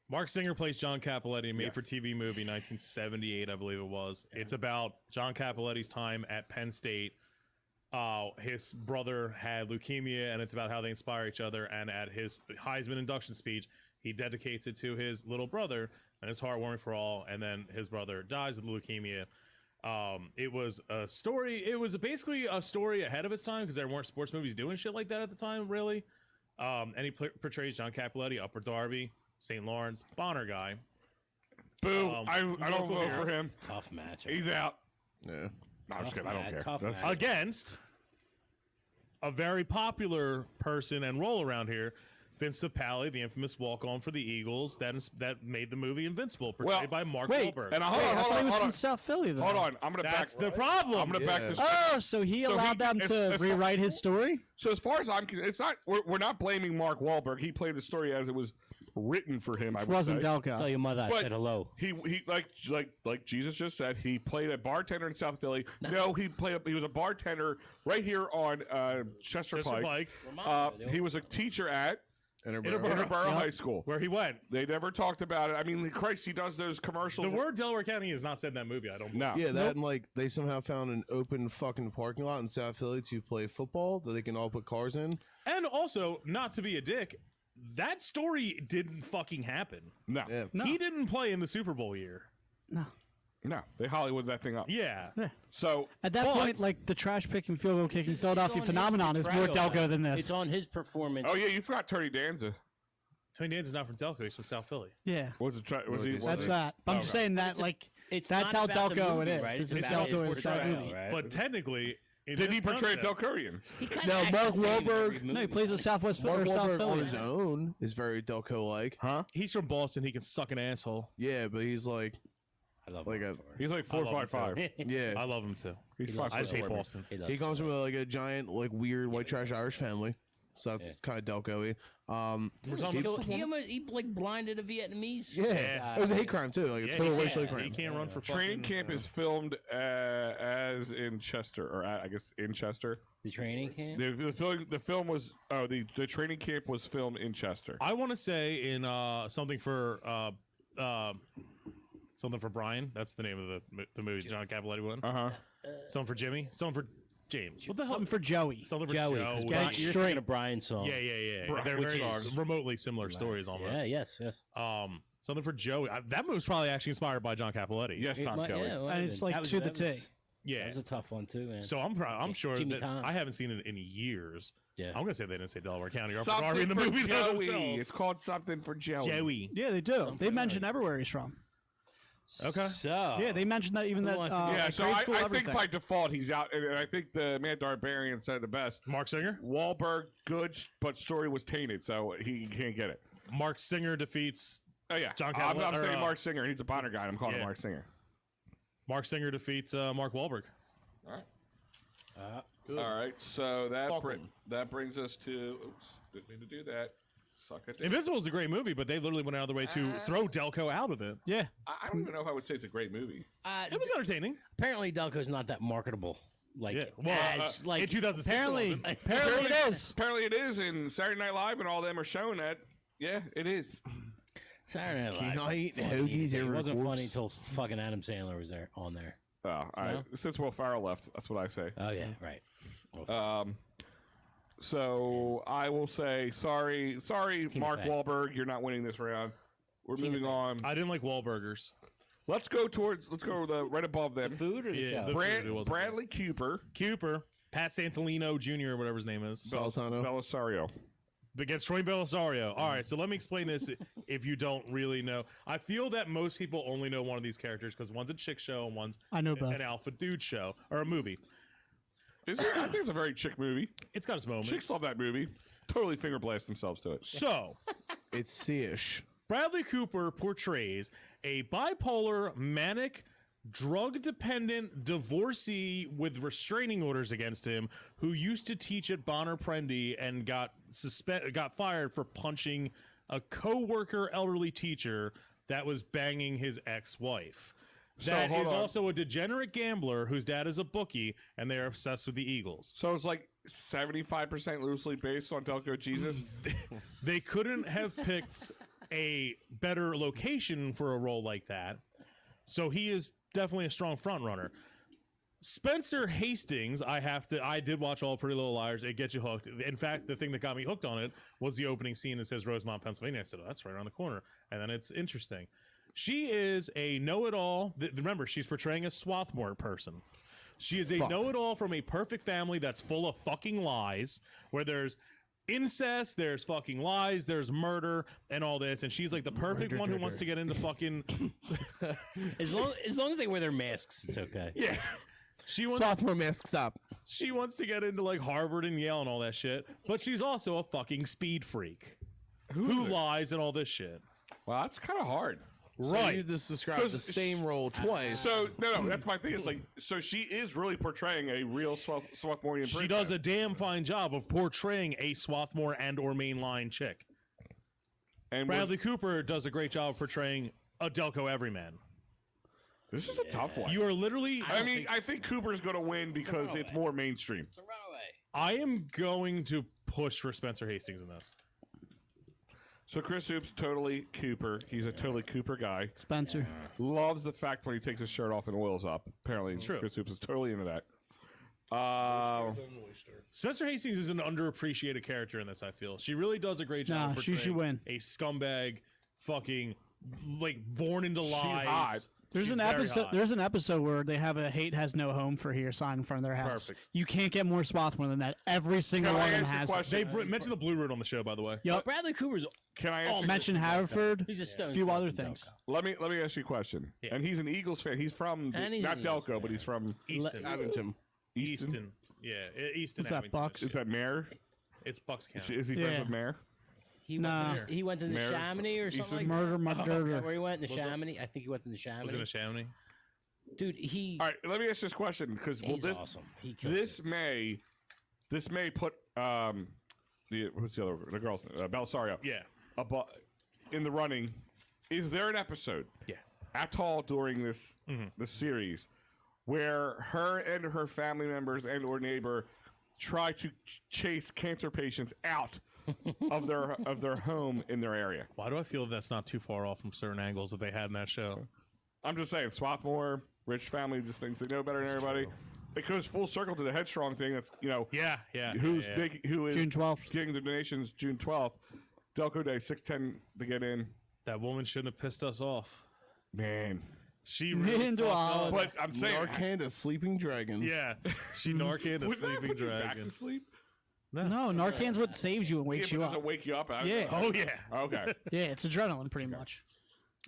Mark Singer plays John Capoletti, made-for-TV movie, 1978, I believe it was. It's about John Capoletti's time at Penn State. His brother had leukemia, and it's about how they inspire each other. And at his Heisman induction speech, he dedicates it to his little brother, and it's heartwarming for all. And then his brother dies of leukemia. It was a story. It was basically a story ahead of its time because there weren't sports movies doing shit like that at the time, really. And he portrays John Capoletti, Upper Darby, St. Lawrence, Bonner guy. Boo! Um, I don't local vote hero. for him. Tough matchup. He's out. Yeah. No, I'm just kidding. I don't care. Tough That's- matchup. Against a very popular person and role around here, Vince Papale, the infamous walk-on for the Eagles, that made the movie Invincible, portrayed Well, by Mark wait, Wahlberg. And Wait, I hold thought he on, was hold from on. South Philly, though. Hold on. I'm gonna That's back. the problem. I'm gonna back this. Oh, so he So allowed them to as rewrite his story? So as far as I'm concerned, it's not. We're not blaming Mark Wahlberg. He played the story as it was written for him. I It would wasn't say. Delco. Tell your mother I But said hello. He like Jesus just said. He played a bartender in South Philly. No, he was a bartender right here on Chester Chester Pike. Pike, He was a teacher at Interborough. Interborough High School. where he went. They never talked about it. I mean, Christ, he does those commercials. The word Delaware County is not said in that movie, I don't no. Yeah, that and like they somehow found an open fucking parking lot in South Philly to play football that they can all put cars in. And also, not to be a dick, that story didn't fucking happen. No. Yeah. No. He didn't play in the Super Bowl year. No. No. They Hollywood that thing up. Yeah. So At that But- point, like the trash picking, field goal kicking Philadelphia It's on his phenomenon is more portrayal. Delco than this. It's on his performance. oh yeah, you forgot Tony Danza. Tony Danza's not from Delco, he's from South Philly. Yeah, Was it? Was he? that's was that. I'm just saying that, It's a- like, It's that's not how about the Delco movie, it is. right? It's It's just about his Delco is that portrayal, movie. right? But technically, Did he portray a Delconian? Now, Mark Wahlberg. No, he plays a Southwest Mark or South Wahlberg on Philly. his own is very Delco-like. Huh? He's from Boston. He can suck an asshole. Yeah, but he's like, I love like Mark a- Wahlberg. He's like I love him 4'5". yeah. I love him too. He's He loves 5'5". I just hate Women. Boston. He comes from like a giant, like weird white trash Irish family, so that's kind of Delco-y. We're talking about He like blinded a Vietnamese. Yeah, it was a hate crime too, like a total racial hate He crime. can't run for Training fucking, camp is filmed as in Chester, or I guess in Chester. The training camp. The film was the training camp was filmed in Chester. I want to say in something for Brian. That's the name of the movie. John Capoletti one. Something for Jimmy. Something for James. What the hell? Something for Joey. Something for Joey. Joe. 'Cause Get Brian- it you're straight. thinking of Brian's song. Yeah. Brian, They're which very song? remotely similar stories almost. Yeah. Yes. Something for Joey. That movie's probably actually inspired by John Capoletti. Yes, Tom Kelly. And it's like to the T. That Yeah. was a tough one too, man. So I'm sure Jimmy that Kahn. I haven't seen it in years. Yeah. I'm gonna say they didn't say Delaware County or Something in the for movie Joey. themselves. It's called something for Joey. Joey. Yeah, they do. They mention everywhere he's from. Okay. So Yeah, they mentioned that even Who that. wants to do Yeah, like so grade I school, think everything. by default he's out, and I think the Matt Darbarian said it the best. Mark Singer. Wahlberg, good, but story was tainted, so he can't get it. Mark Singer defeats. Oh yeah, John I'm Capoletti- saying or, Mark Singer. He's a Bonner guy. I'm calling him yeah. Mark Singer. Mark Singer defeats Mark Wahlberg. All right, so Fuck that brings us to. Oops, didn't mean to do that. Suck it. Invincible is a great movie, but they literally went out of their way to throw Delco out of it. Yeah. I don't even know if I would say it's a great movie. It was entertaining. apparently Delco's not that marketable. Like, Yeah. Well, as, like in 2006, Apparently, it wasn't. apparently it is. Apparently it is, and Saturday Night Live and all them are showing that. Yeah, it is. Saturday Night Can Live I eat wasn't funny. hoagies It every wasn't funny corpse? until fucking Adam Sandler was there on there. Oh, all right. No? Since Will Ferrell left, that's what I say. Oh yeah, right. So I will say sorry, Mark Fat. Wahlberg, you're not winning this round. We're moving on. I didn't like Wahlburgers. Let's go right above them. Food or the Yeah, show? the- Brad, It wasn't Bradley Cooper, Pat Santolino Jr., whatever his name is. Saltano. Belisario. Against Troy Belisario. All right, so let me explain this if you don't really know. I feel that most people only know one of these characters because one's a chick show and one's I know both. an alpha dude show or a movie. I think it's a very chick movie. It's got its moments. Chicks love that movie. Totally finger blast themselves to it. So, It's C-ish. Bradley Cooper portrays a bipolar, manic, drug-dependent divorcee with restraining orders against him who used to teach at Bonner Prendy and got fired for punching a co-worker elderly teacher that was banging his ex-wife. That hold is on. also a degenerate gambler whose dad is a bookie, and they are obsessed with the Eagles. So it's like 75% loosely based on Delco Jesus. They couldn't have picked a better location for a role like that. So he is definitely a strong front runner. Spencer Hastings, I did watch all Pretty Little Liars. It gets you hooked. In fact, the thing that got me hooked on it was the opening scene that says Rosemont, Pennsylvania. I said, oh, that's right around the corner. And then it's interesting. She is a know-it-all. Remember, she's portraying a Swarthmore person. She is a know-it-all from a perfect family that's full of fucking lies, where there's incest, there's fucking lies, there's murder, and all this. And she's like the perfect one who wants to get into fucking... As long as they wear their masks, it's okay. Yeah. She wants Swarthmore masks up. She wants to get into like Harvard and Yale and all that shit, but she's also a fucking speed freak who lies and all this shit. Wow, that's kind of hard. So you just described the same role twice. So no, that's my thing. It's like, so she is really portraying a real Swarthmorean. She does a damn fine job of portraying a Swarthmore and or mainline chick. And Bradley Cooper does a great job of portraying a Delco everyman. this is a tough one. You are literally. I think Cooper's going to win because it's more mainstream. It's a runaway. I am going to push for Spencer Hastings in this. So Chris Hoops, totally Cooper. He's a totally Cooper guy. Spencer. Loves the fact when he takes his shirt off and oils up. Apparently, It's true. Chris Hoops is totally into that. Spencer Hastings is an underappreciated character in this, I feel. She really does a great job. Nah, of she should portraying win. A scumbag, fucking, like, born into lies. hot. There's She's an very episode. hot. There's an episode where they have a "Hate Has No Home for Here" sign in front of their house. Perfect. You can't get more Swarthmore than that. Every single Can I one of them ask a has. question? They mentioned the Blue Route on the show, by the way. Yep. Bradley Cooper's. Can I ask? Mention Haverford. He's a stone. A few throw other from things. Delco. Let me ask you a question. Yeah. And he's an Eagles fan. He's from And he's not an Eagles Delco, but he's from Easton. Abington. Easton. Easton. What's that, Abington Bucks? Is that Mayor? It's Bucks County. Is he friends with Mayor? He went to the Mayor- Chamonix or something like Murder, that. my Is dirter. that where he went? The What's up? Chamonix? I think he went to the Chamonix. Was it a Chamonix? Dude, he All right, let me ask this question because he's awesome. He kills this it. may put who's the other the girl's Belisario Yeah. in the running. Is there an episode Yeah. at all during this series where her and her family members and or neighbor try to chase cancer patients out of their home in their area? Why do I feel that's not too far off from certain angles that they had in that show? I'm just saying, Swarthmore, rich family just thinks they know better than everybody. It goes full circle to the Headstrong thing. That's who is June 12th. getting the donations June 12th. Delco Day 610 to get in. That woman shouldn't have pissed us off. Man, She really Into a fucked up. holiday. but I'm saying, Narcan, a sleeping dragon. Yeah, she Narcan a would that sleeping put you back dragon. to sleep? No, Narcan's what saves you and wakes Yeah, you but up. does it wake you up? Yeah. Oh yeah, Okay. Yeah, it's adrenaline pretty much.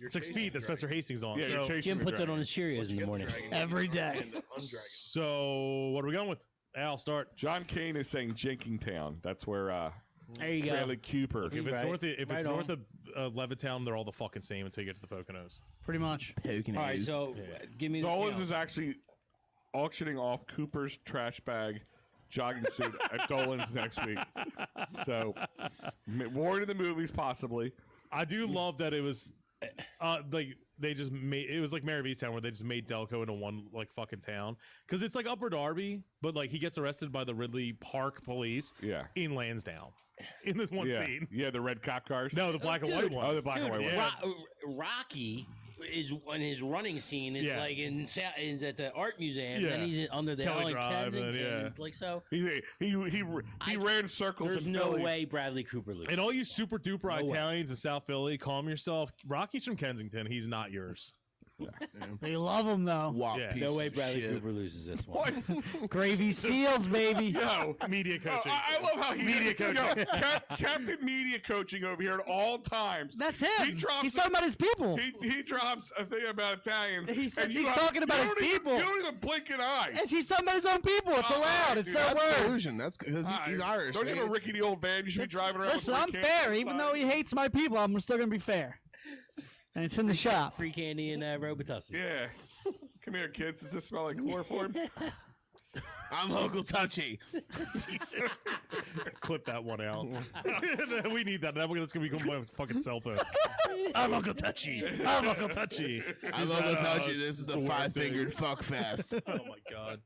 6 feet that Spencer Hastings on. Yeah, you're so, chasing Jim the puts it dragon. on his Cheerios in the morning. Every day. so what are we going with? Al, start. John Kane is saying Jenkintown. That's where There you go. Bradley Cooper. If it's Right. north, if Right it's on. north of Levittown, they're all the fucking same until you get to the Poconos. Pretty much. Poking All right, A's. so give me Dolan's is actually auctioning off Cooper's trash bag jogging suit at Dolan's next week. So more into the movies, possibly. I do love that it was like they just made it was like Mare of Easttown where they just made Delco into one like fucking town because it's like Upper Darby, but like he gets arrested by the Ridley Park police Yeah. in Lansdowne in this one Yeah, scene. yeah, the red cop cars. No, the black and white ones. Oh, the black and white Dude, ones. yeah. Rocky is on his running scene is Yeah. like is at the art museum. Yeah. And then he's under the Kelly L in Drive, and Kensington. yeah. Like so, He ran circles. there's in no Philly. way Bradley Cooper loses. And all you super duper No way. Italians in South Philly, calm yourself. Rocky's from Kensington. He's not yours. They love him though. Wop Yeah. piece No way of Bradley shit. Cooper loses this one. Gravy seals, baby. Yo, Media coaching. I love how he Media coaching. Yo, Captain Media coaching over here at all times. That's him. He drops He's talking about his people. He drops a thing about Italians. He says and he's you talking about you his don't even- people. You don't even blink an eye. And he's talking about his own people. It's Oh, allowed. It's dude, their That's word. collusion. That's because he's Irish. Don't man. give a Ricky the old man. You should be driving around. Listen, with I'm Rick fair. Cannon Even inside. though he hates my people, I'm still gonna be fair. And it's in the shop. Free candy and Robitussin. Yeah. Come here, kids. Does this smell like chloroform? I'm Uncle Touchy. Jesus. Clip that one out. We need that. That's gonna become my fucking cell phone. I'm Uncle Touchy. I'm Uncle Touchy. I'm Uncle Touchy. This is the weird five-fingered fuck fest. Oh my god.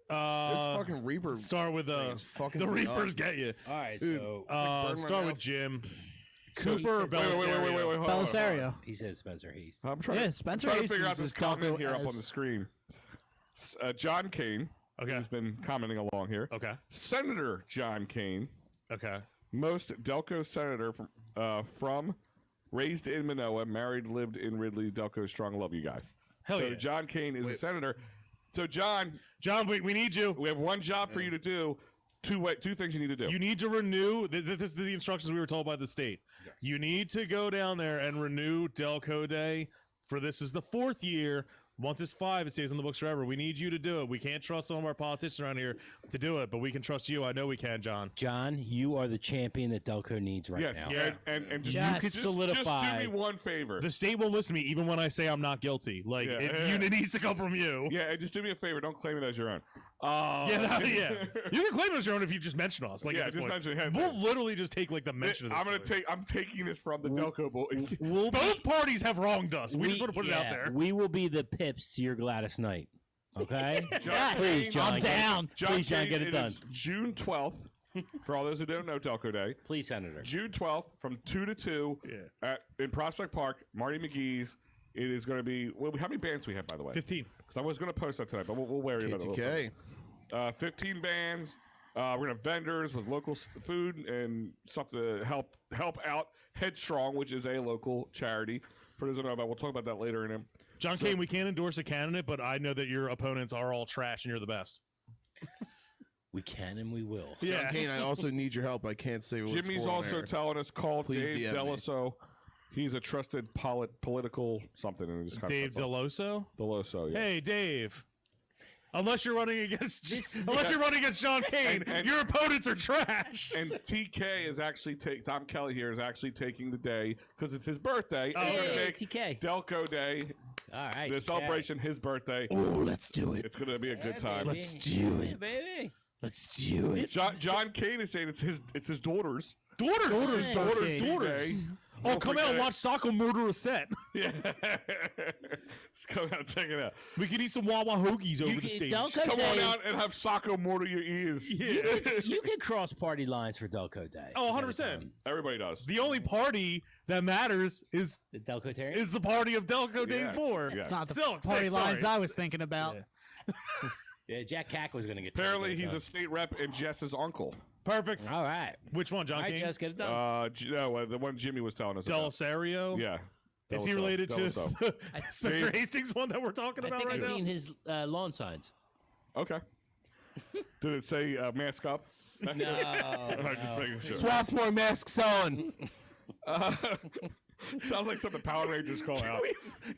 This fucking Reaper. Start with is fucking the me Reapers up. get you. All right, Dude. so burn my Start with mouth. Jim. So he Cooper or says- Belisario? Hold on, hold on. Belisario. he says Spencer Hayes. I'm trying, Yeah, Spencer trying to figure out Hastings this is comment Delco here up as- on the screen. John Kane, Okay. who's been commenting along here. Okay. Senator John Kane, Okay. most Delco senator from raised in Manoa, married, lived in Ridley. Delco strong. Love you guys. Hell so yeah. John Kane is a senator. So John, We need you. we have one job for you to do. Two things you need to do. You need to renew. This is the instructions we were told by the state. You need to go down there and renew Delco Day. For this is the 4th year. Once it's 5, it stays in the books forever. We need you to do it. We can't trust some of our politicians around here to do it, but we can trust you. I know we can, John. John, you are the champion that Delco needs right yes, now. Yeah. and just, Yes. You could just solidify. do me one favor. The state won't listen to me even when I say I'm not guilty. Like Yeah. it needs to come from you. Yeah, and just do me a favor. Don't claim it as your own. Yeah. You can claim it as your own if you just mention us. Like Yeah, at this just point. mention him. We'll literally just take like the mention of this. I'm taking this from the Delco boys. We'll be- Both parties have wronged us. We just want to put it out yeah, there. We will be the pips to your Gladys Knight. Okay? Yes. Please, John. I'm get it- down. Please, John, Kane, get it done. is June 12th. For all those who don't know Delco Day, Please, Senator. June 12th from 2 to 2 in Prospect Park, Marty McGee's. It is going to be. Well, how many bands we have, by the way? 15. Because I was going to post that tonight, but we'll worry about it. a little KTK. bit. 15 bands. We're going to have vendors with local food and stuff to help out Headstrong, which is a local charity. For those who don't know about, we'll talk about that later. John Kane, we can't endorse a candidate, but I know that your opponents are all trash and you're the best. We can and we will. John Kane, I also need your help. I can't say what's Jimmy's for on also air. telling us call Please Dave DM me. Deloso. He's a trusted political something. And it just kind Dave of Deloso? Deloso, yeah. Hey, Dave. Unless you're running against Sean Kane, and- your opponents are trash. And TK is actually Tom Kelly here is actually taking the day because it's his birthday. Oh, and we're gonna Hey, make TK. Delco Day, All right. the TK. celebration, his birthday. Oh, let's do it. It's gonna be a good time. Baby. Let's do it. Yeah, baby. Let's do it. John Kane is saying it's his daughter's. Daughters. Day. Oh, Don't come out and forget. watch Soccer Murder a set. Yeah. Just come out and check it out. We can eat some Wawa hoagies over the stage. Delco Come on Day, out and have Soccer mortar your ears. Yeah. you can cross party lines for Delco Day. Oh, At a 100%. time. Everybody does. The only party that matters is The Delco Terry? the party of Delco Day Yeah. 4. Yeah. It's not the Silk, party sorry. lines I was thinking about. Yeah. Yeah, Jack Cack was going to get Apparently, Delco he's done. a state rep and Jess's uncle. Perfect. All right. Which one, John All right, King? Jess, get it done. No, the one Jimmy was telling us about. Delasario? Yeah. Is he Delaso. related to Delaso. the Spencer Hastings one that we're talking I about think right I've now? seen his lawn signs. Okay. Did it say mask up? No. I'm just making sure. Swathmore masks on. Sounds like something Power Rangers call out.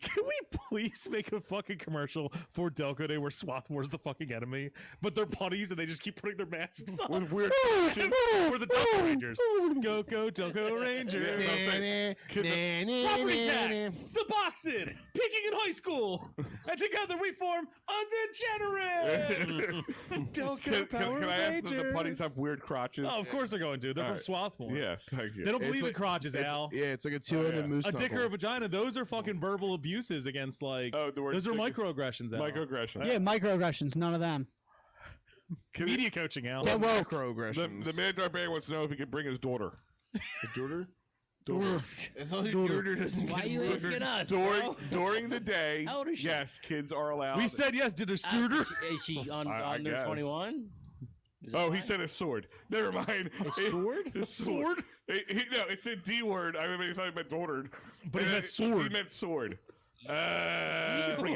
Can we please make a fucking commercial for Delco Day where Swathmore's the fucking enemy, but they're putties and they just keep putting their masks on? With weird Just- We're the Delco Rangers. Go, Delco Rangers. Property tax, Suboxone, peaking in high school, and together we form Undegenerate. Delco Power Can I ask that the Rangers. putties have weird crotches? Oh, of course they're going to. They're All from right. Swarthmore. Yes, thank you. They don't It's believe in like- crotches, Al. Yeah, it's like a two-headed moose A dick knuckle. or a vagina, those are fucking verbal abuses against, like, Oh, the word those are dick- microaggressions, Al. Microaggression. Yeah, microaggressions, none of them. Media coaching, Al. Get woke. The Microaggressions. Mandar Bear wants to know if he can bring his daughter. daughter? Daughter. As long as your daughter doesn't Why get you murdered. asking us, During, bro? during the day, How old is she? yes, kids are allowed. We said yes. Did a scooter? Is she on I under guess. 21? Oh, he said his sword. Never mind. His sword? His sword? No, it said D word. I mean, he thought he meant daughter. But he And meant it- sword. He meant sword. bring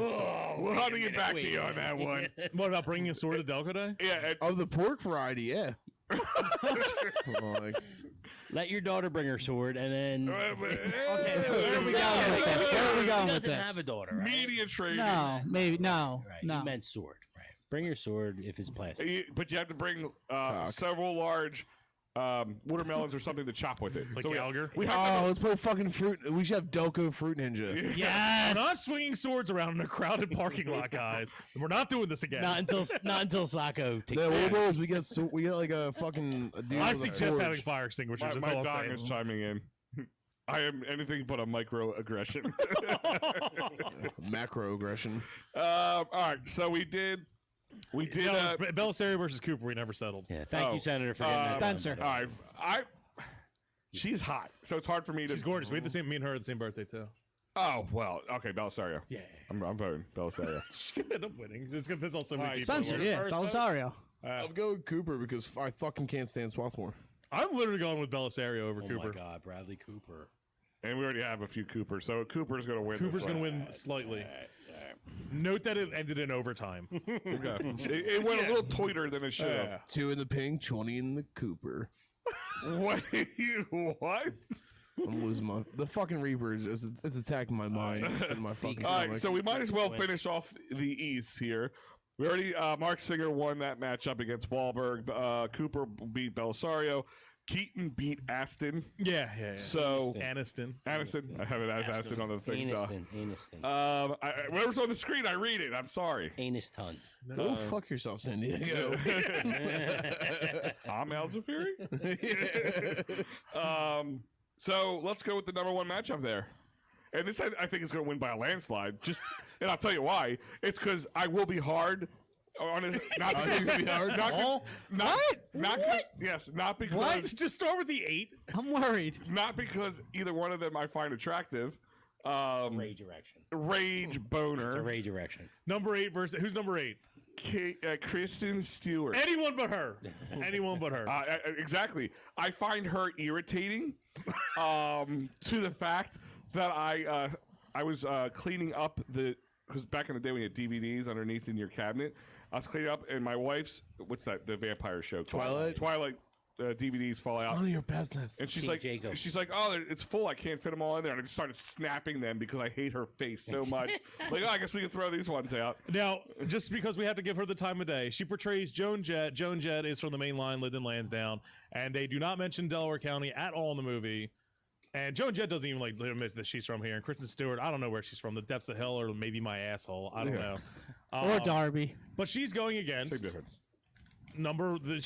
a sword. We'll have to get back to you on that one. What about bringing a sword to Delco Day? Yeah, Of the pork variety, yeah. Like, Let your daughter bring her sword, and then. Where are we okay. going with this? Where are we He going with doesn't this? have a daughter, right? Media training. No, maybe no, Right. no. He meant sword. Right. Bring your sword if it's plastic. But you have to bring several large watermelons or something to chop with it. Like we- Gallagher? We have oh, let's play fucking fruit. We should have Delco Fruit Ninja. We're not swinging swords around in a crowded parking lot, guys. We're not doing this again. Not until Sacco takes. No, it. what it is, we get like a fucking. A dude I with a suggest torch. having fire extinguishers. my, That's my all dog I'm is saying. chiming in. I am anything but a microaggression. Macro aggression. All right, so we did. Belisario versus Cooper. We never settled. Yeah. Thank Oh, you, Senator, for getting that done. Spencer. All right, she's hot, so it's hard for me to. She's gorgeous. We had the same. Me and her had the same birthday too. Oh well, okay, Belisario. Yeah. I'm voting Belisario. She's gonna end up winning. It's gonna piss off so many Alright, people. Spencer, yeah, First vote? Belisario. I'll go with Cooper because I fucking can't stand Swarthmore. I'm literally going with Belisario over Oh Cooper. my God, Bradley Cooper. And we already have a few Coopers, so Cooper's going to win. Cooper's this gonna one. win slightly. Note that it ended in overtime. Okay. It went a little toiter than it should have. 2 in the pink, 20 in the Cooper. Wait, what? I'm losing my. The fucking Reaper is just, it's attacking my mind instead of my fucking All right, stomach. so we might as well finish off the East here. We already, Mark Singer won that matchup against Wahlberg. Cooper beat Belisario. Keaton beat Aston. Yeah. So, Aniston. Aniston. I have it as Aston on the thing. Aniston. Whatever's on the screen, I read it. I'm sorry. Anus ton. Go fuck yourself, San Diego. I'm Al Zafiri. So let's go with the number one matchup there. And this, I think, is going to win by a landslide. And I'll tell you why. It's because I will be hard on his. Not because you're gonna be hard? not because. What? Just start with the 8. I'm worried. Not because either one of them I find attractive. Rage erection. Rage boner. It's a rage erection. Number 8 versus who's number 8? Kristen Stewart. Anyone but her. Anyone but her. Exactly. I find her irritating to the fact that I was cleaning up because back in the day when you had DVDs underneath in your cabinet, I was cleaning up and my wife's, what's that, the vampire show? Twilight? Twilight DVDs fall out. None of your business. And she's King like, Jacob. oh, it's full. I can't fit them all in there. And I just started snapping them because I hate her face so much. Like, oh, I guess we can throw these ones out. Now, just because we have to give her the time of day, she portrays Joan Jett. Joan Jett is from the main line, lived in Lansdowne, and they do not mention Delaware County at all in the movie. And Joan Jett doesn't even like admit that she's from here. And Kristen Stewart, I don't know where she's from, the depths of hell or maybe my asshole. I don't know. Or Darby. But she's going Same against difference.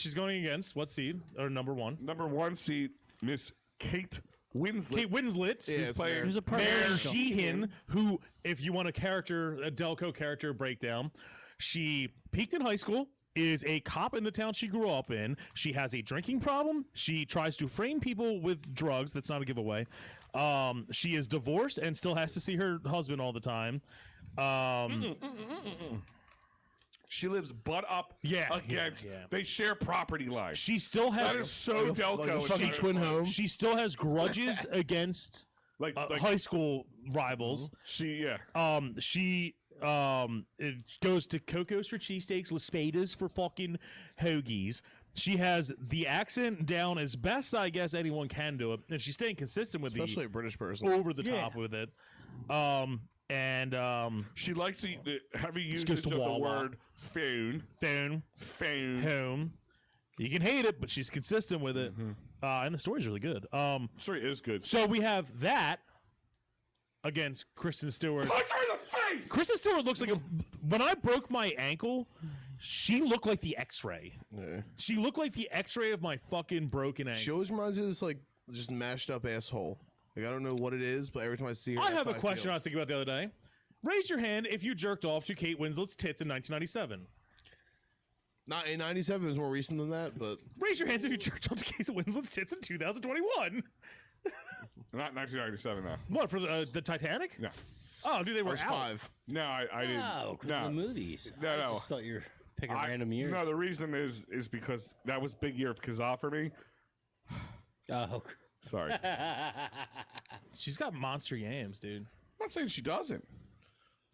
she's going against what seed or number one? Number 1 seat, Miss Kate Winslet. Kate Winslet. Yeah, who's playing Who's a Mare presidential. Sheehan, who, if you want a Delco character breakdown, she peaked in high school, is a cop in the town she grew up in. She has a drinking problem. She tries to frame people with drugs. That's not a giveaway. She is divorced and still has to see her husband all the time. She lives butt up Yeah, against. yeah. They share property lines. She still has That is so Delco. Like a It's fucking not twin funny. home. she still has grudges against Like high school rivals. she It goes to Coco's for cheesesteaks, Las Spadas for fucking hoagies. She has the accent down as best I guess anyone can do it, and she's staying consistent with Especially a British person. over the top with it. She likes the heavy goes usage to of the Wawa. word phone. phone home. You can hate it, but she's consistent with it, and the story's really good. Story is good. So we have that against Kristen Stewart. Punch her in the face! Kristen Stewart looks like when I broke my ankle, she looked like the X-ray. Yeah. She looked like the X-ray of my fucking broken ankle. She always reminds me of this like just mashed up asshole. Like I don't know what it is, but every time I see her, I that's have a how question I feel. was thinking about the other day. Raise your hand if you jerked off to Kate Winslet's tits in 1997. Not in '97. It was more recent than that, but Raise your hands if you jerked off to Kate Winslet's tits in 2021. Not 1997, no. What, for the Titanic? No. Oh, dude, they I were was out. 5. No, I didn't. Oh, because no. of the movies. No, I no. just thought you were picking I- random years. No, the reason is because that was big year of Kazaa for me. Oh, Sorry. I'm She's got monster yams, dude. not saying she doesn't.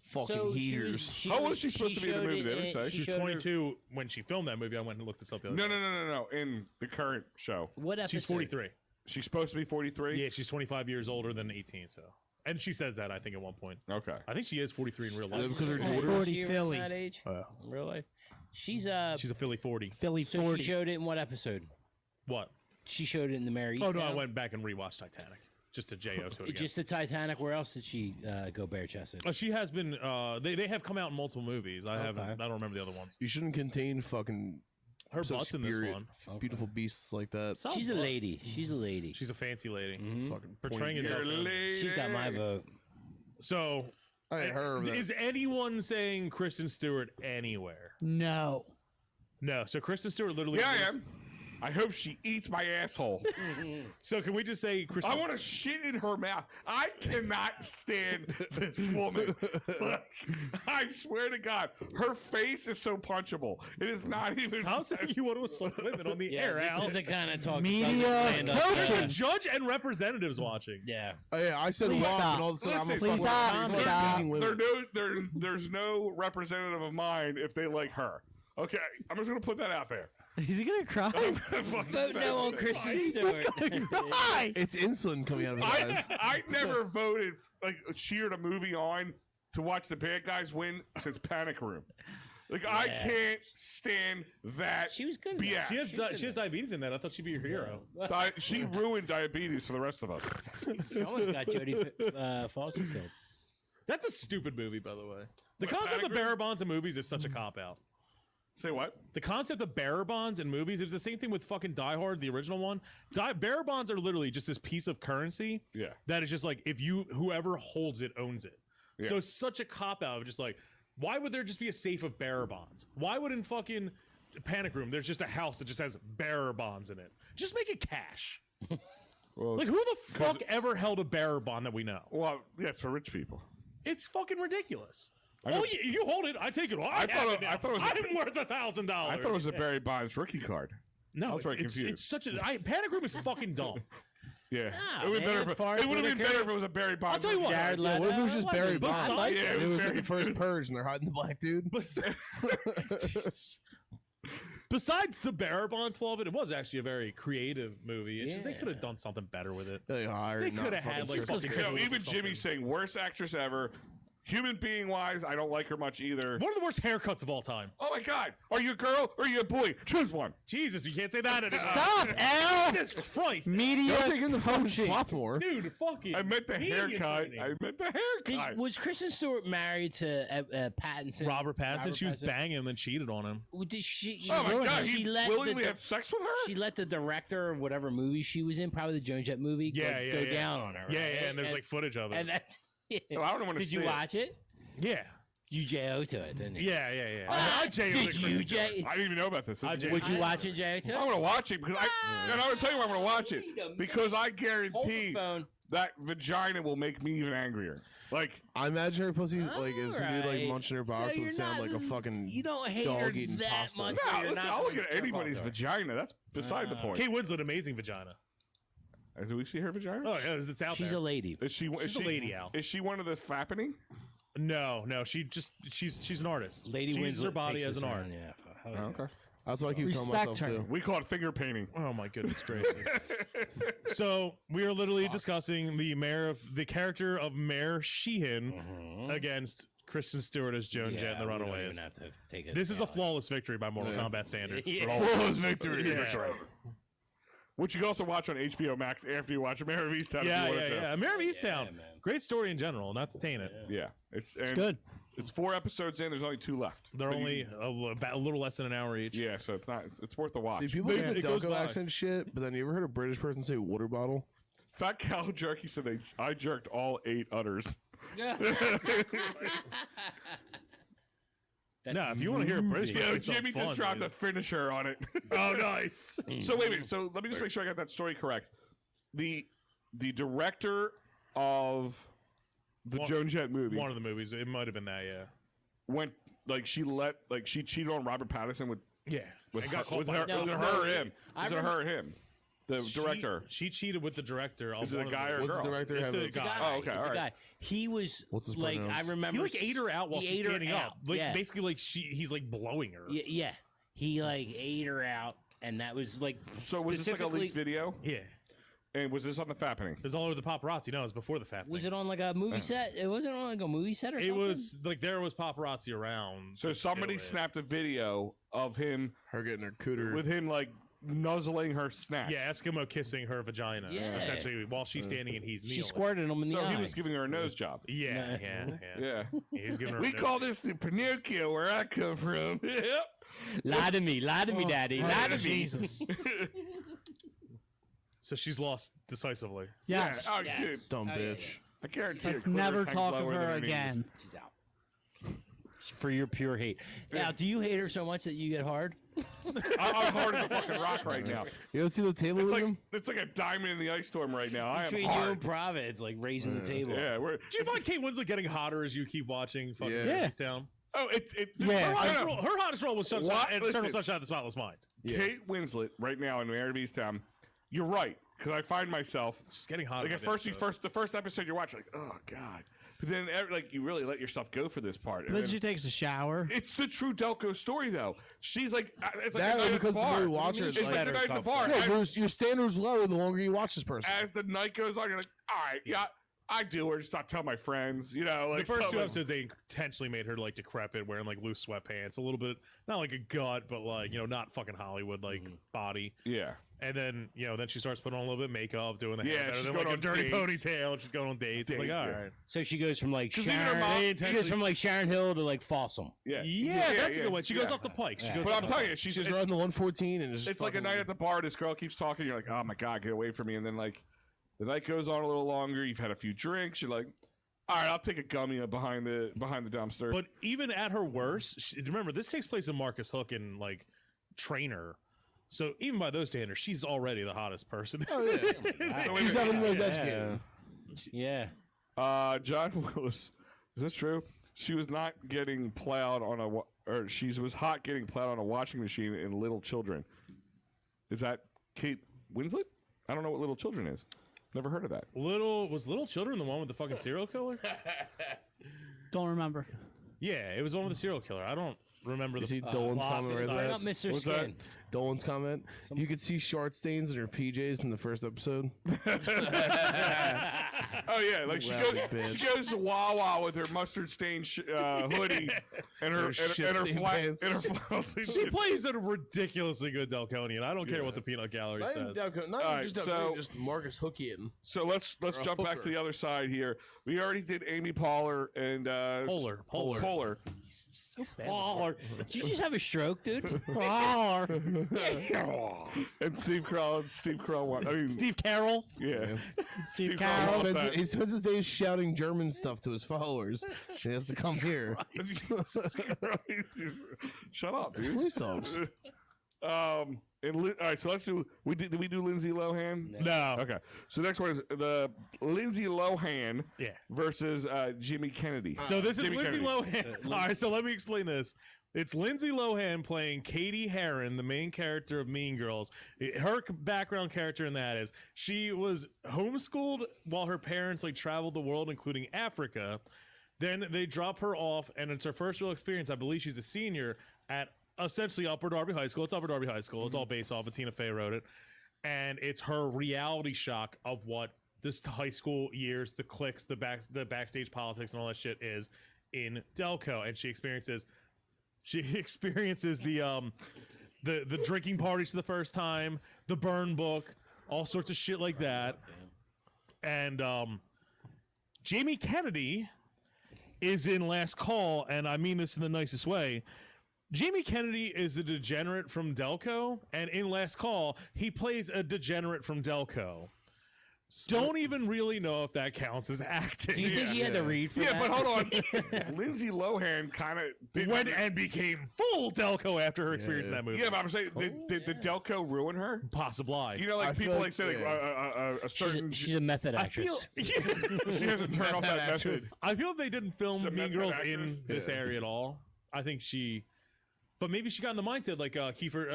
Fucking heaters. How old is she supposed to be in the movie? They didn't say. She's 22 when she filmed that movie. I went and looked this up the other No, day. no. In the current show, What episode? She's 43. she's supposed to be 43. Yeah, she's 25 years older than 18, so. And she says that, I think, at one point. Okay. I think she is 43 in real life. Because her Oh, daughter. 40 She around Philly. that age? Yeah. In real life? She's She's a Philly 40. Philly so 40. she showed it in what episode? What? She showed it in the Mary. Oh, no, I went back and rewatched Titanic. Just to J.O. to it again. Just the Titanic. Where else did she go bare chested? She has been, they have come out in multiple movies. I Okay. don't remember the other ones. You shouldn't contain fucking Her such butt's in this spirit, one. beautiful beasts like that. She's a lady. She's a lady. She's a fancy lady. Fucking Portraying pointy it tits. does- She's got my vote. So, I ain't heard of that. is anyone saying Kristen Stewart anywhere? No. No. So Kristen Stewart literally. Yeah, I am. I hope she eats my asshole. So can we just say Kristen? I want to shit in her mouth. I cannot stand this woman. Like, I swear to God, her face is so punchable. It is not even. Tom said you want to assault women on the air, this Al. is the kind of talk. Media that doesn't land up There's there. a judge and representatives watching. Yeah. Oh, yeah, I said Please rock, stop. and all of a sudden I'm a Listen, fucking please stop. I'm Stop. fucking women. There's no representative of mine if they like her. Okay, I'm just gonna put that out there. Is he gonna cry? Vote no on Kristen Stewart. Cry. It's insulin coming out of his eyes. I never voted cheered a movie on to watch the bad guys win since Panic Room. Like I can't stand that. She was good. BS. She has diabetes in that. I thought she'd be your hero. She ruined diabetes for the rest of us. She almost got Jodie Foster killed. That's a stupid movie, by the way. The What, concept of Panic bearer bonds in movies is such a cop out. Say what? The concept of bearer bonds in movies, it's the same thing with fucking Die Hard, the original one. Bearer bonds are literally just this piece of currency Yeah. that is just like, if whoever holds it owns it. Yeah. So it's such a cop out of just like, why would there just be a safe of bearer bonds? Why would in fucking Panic Room there's just a house that just has bearer bonds in it? Just make it cash. Well, Like, who the fuck ever held a bearer bond that we know? well, yeah, it's for rich people. It's fucking ridiculous. know- Oh, you hold it. I take it. Well, I thought thought it was a- I'm worth $1,000. I thought it was a Barry Bonds rookie card. No, I was very it's confused. such a Panic Room is fucking dumb. Yeah, Nah, it would man, have been Forrest better Whitaker. if it was a Barry Bonds. I'll tell you rookie what. card. Jared Yeah, what if it was just Barry Leto. Bonds? Besides- Yeah, And it was like very the first good. purge, and they're hiding the black dude. besides the bare bones flaw of it, it was actually a very creative movie. It's just they could have done something better with it. They could have had like fucking Even Jimmy's saying worst actress ever. Human being wise, I don't like her much either. One of the worst haircuts of all time. Oh my God! Are you a girl or are you a boy? Choose one. Jesus, you can't say that anymore. Stop, Al. Jesus Christ. Media. Don't think in the fucking Swarthmore. Dude, fucking. I meant the media haircut. training. I meant the haircut. Was Kristen Stewart married to Pattinson? Robert Pattinson, she was Pattinson? banging him and cheated on him. Did she? Oh my God! She He let willingly the, had sex with her. She let the director of whatever movie she was in, probably the Joan Jett movie, go down on her. Yeah, right? yeah, and there's like footage of it. And that's. Oh, I don't want to Did see you it. watch it? Yeah. You JO to it, didn't you? Yeah. Ah, I J-O did the you Kristen Stewart. J? I didn't even know about this. Would you watch it, JO to I'm it? gonna watch it because and I'm gonna tell you why I'm gonna watch it because I guarantee phone. that vagina will make me even angrier. Like I imagine her pussy's like if some dude like Alright. munching her box So would you're sound not- like a fucking You don't hate her dog eating that pasta. much. no, You're listen, not I'll look gonna at anybody's jerk off to her. vagina. That's beside the point. Kate Winslet, amazing vagina. Do we see her vagina? Oh, yeah, it's out She's there. a lady. Is she? She's is a she, lady, Al. Is she one of the fappening? No, she's an artist. Lady she uses Winslet her body takes as us an art. around, Yeah. Oh, okay. That's what I keep telling Respect myself her. too. We call it finger painting. Oh my goodness gracious! So we are literally discussing the character of Mayor Sheehan against Kristen Stewart as Joan Jett in The we don't Runaways. even have to take it This is a down. flawless victory by Mortal Kombat standards. Flawless victory. Yeah. Which you can also watch on HBO Max after you watch Mayor of Easttown. if Yeah, you wanted to. yeah. Mayor of Easttown, man. great story in general. Not to taint it. Yeah, it's good. It's 4 episodes in. There's only 2 left. They're But only about a little less than an hour each. yeah, so it's not. It's worth the watch. See, people They- get the it goes Delco by. accent shit, but then you ever heard a British person say water bottle? Fat Cow Jerky said I jerked all 8 udders. No, if you want to hear a British person Yo, say something Jimmy fun, just dropped dude. a finisher on it. Oh, nice. So wait a minute. So let me just make sure I got that story correct. The director of the Joan Jett movie One of the movies. It might have been that, yeah. went she cheated on Robert Pattinson with Yeah. with And her, got caught with by her, the- was it No, her or no, him? I Was it her or him? The director. She cheated with the director. Of Is it one a of guy the or a movies. What's the girl? director It's have? a It's a guy. guy. Oh, okay, It's a all right. guy. He was What's his like, pronouns? I remember. He like ate her out while he she's ate her standing out. up. Like Yeah. basically, like he's like blowing her. Yeah. He like ate her out, and that was like. So was this like a leaked specifically- video? Yeah. And was this on the Fappening? There's all over the paparazzi. No, it was before the fact. Was it on like a movie set? It wasn't on like a movie set or It something. was like there was paparazzi around. So to somebody do it. snapped a video of him Her getting her cooter. with him like nuzzling her snack. Yeah, Eskimo kissing her vagina. Yeah. Essentially, while she's standing and he's kneeling. She squirted him in the So eye. he was giving her a nose job. Yeah, Yeah. He was giving her. We a call this the Pinocchio where I come from. Yep. Lie to me, daddy, lie to me. Jesus. So she's lost decisively. Yes. Yeah. Oh, Yes. dude. Dumb Oh, yeah, bitch. I guarantee Let's her clitoris never hangs talk of lower than her knees. again. She's out. For your pure hate. Now, do you hate her so much that you get hard? I'm hard as a fucking rock right now. You don't see the table It's with like him? it's like a diamond in the ice storm right now. I am Between you hard. and Providence, like raising the table. Yeah, we're. Do you find Kate Winslet getting hotter as you keep watching fucking Yeah. Town? Oh, it's Yeah. Her hottest role was Sunshine, What? Eternal Listen. Sunshine of the Spotless Mind. Kate Winslet right now in Mayor of Easttown. You're right, because I find myself She's getting hotter. like at by first the first episode you're watching, like, oh god, but then like you really let yourself go for this part. And Then then- she takes a shower. it's the true Delco story though. She's like, it's like That a night or at the because the bar. more you watch her, It's it's like like- the night at the bar. Yeah, As, your standards lower the longer you watch this person. as the night goes on, you're like, all right, yeah, I do, or just not tell my friends, you know. Like The first two something. episodes, they intentionally made her like decrepit, wearing like loose sweatpants, a little bit, not like a gut, but like not fucking Hollywood like body. Yeah. And then then she starts putting on a little bit of makeup, doing the Yeah, hair better, she's then going like a on dirty dates. ponytail. She's going on dates. It's like, Dates, all yeah. right. So she goes from like 'Cause even her Sharon. mom- She goes from like Sharon Hill to like Folsom. Yeah. Yeah, that's a good one. She goes yeah. off the pike. She Yeah. goes But off I'm the telling pike. you, she's She's riding the 114 and just it's like a fucking- night at the bar. This girl keeps talking. You're like, oh my god, get away from me. And then like the night goes on a little longer. You've had a few drinks. You're like, all right, I'll take a gummy behind the dumpster. But even at her worst, remember this takes place in Marcus Hook and like Trainer. So even by those standards, she's already the hottest person. Oh, yeah. So wait a She's minute. having those educated. Yeah. John Willis, is this true? She was not getting plowed on or she was hot getting plowed on a washing machine in Little Children. Is that Kate Winslet? I don't know what Little Children is. Never heard of that. Little Children the one with the fucking serial killer? Don't remember. Yeah, it was the one with the serial killer. I don't. remember You the see Dolan's comment right process. there? Not Mr. What's that? Skin. Dolan's comment. You could see shart stains in her PJs in the first episode. Oh yeah, like Lousy bitch. she goes to Wawa with her mustard stained hoodie and her shit-stained pants. She plays a ridiculously good Delconian. I don't care what the peanut gallery Not says. even Delco, not All even right, just Delco, so- just Marcus Hookian. So let's Or a jump back hooker. to the other side here. We already did Amy Poehler and Poehler. So bad. Poehler. Did you just have a stroke, dude? and Steve Carell. I mean, Steve Carroll. yeah. Steve He Carell. spends, he spends his days shouting German stuff to his followers. He has to come here. Shut up, dude. Police dogs. All right, so let's do. Did we do Lindsay Lohan? No. Okay. So next one is the Lindsay Lohan Yeah. versus Jimmy Kennedy. So this is Jimmy Lindsay Kennedy. Lohan. All right, so let me explain this. It's Lindsay Lohan playing Katie Heron, the main character of Mean Girls. Her background character in that is she was homeschooled while her parents traveled the world, including Africa. Then they drop her off, and it's her first real experience. I believe she's a senior at essentially Upper Darby High School. It's Upper Darby High School. It's all based off of Tina Fey wrote it. And it's her reality shock of what this high school years, the cliques, the backstage politics and all that shit is in Delco. And she experiences the drinking parties for the first time, the burn book, all sorts of shit like that. And Jamie Kennedy is in Last Call, and I mean this in the nicest way. Jamie Kennedy is a degenerate from Delco, and in Last Call, he plays a degenerate from Delco. Don't even really know if that counts as acting. Do you think he had to read for Yeah, that? but hold on. Lindsay Lohan kind of Went and became full Delco after her experience in that movie. Yeah, but I'm saying, did Delco ruin her? Possibly. You know, like I feel people like- say a certain. She's a method I actress. feel she hasn't turned off that method. I feel they didn't film Some Mean method Girls actress? in this area at all. I think but maybe she got in the mindset like Kiefer,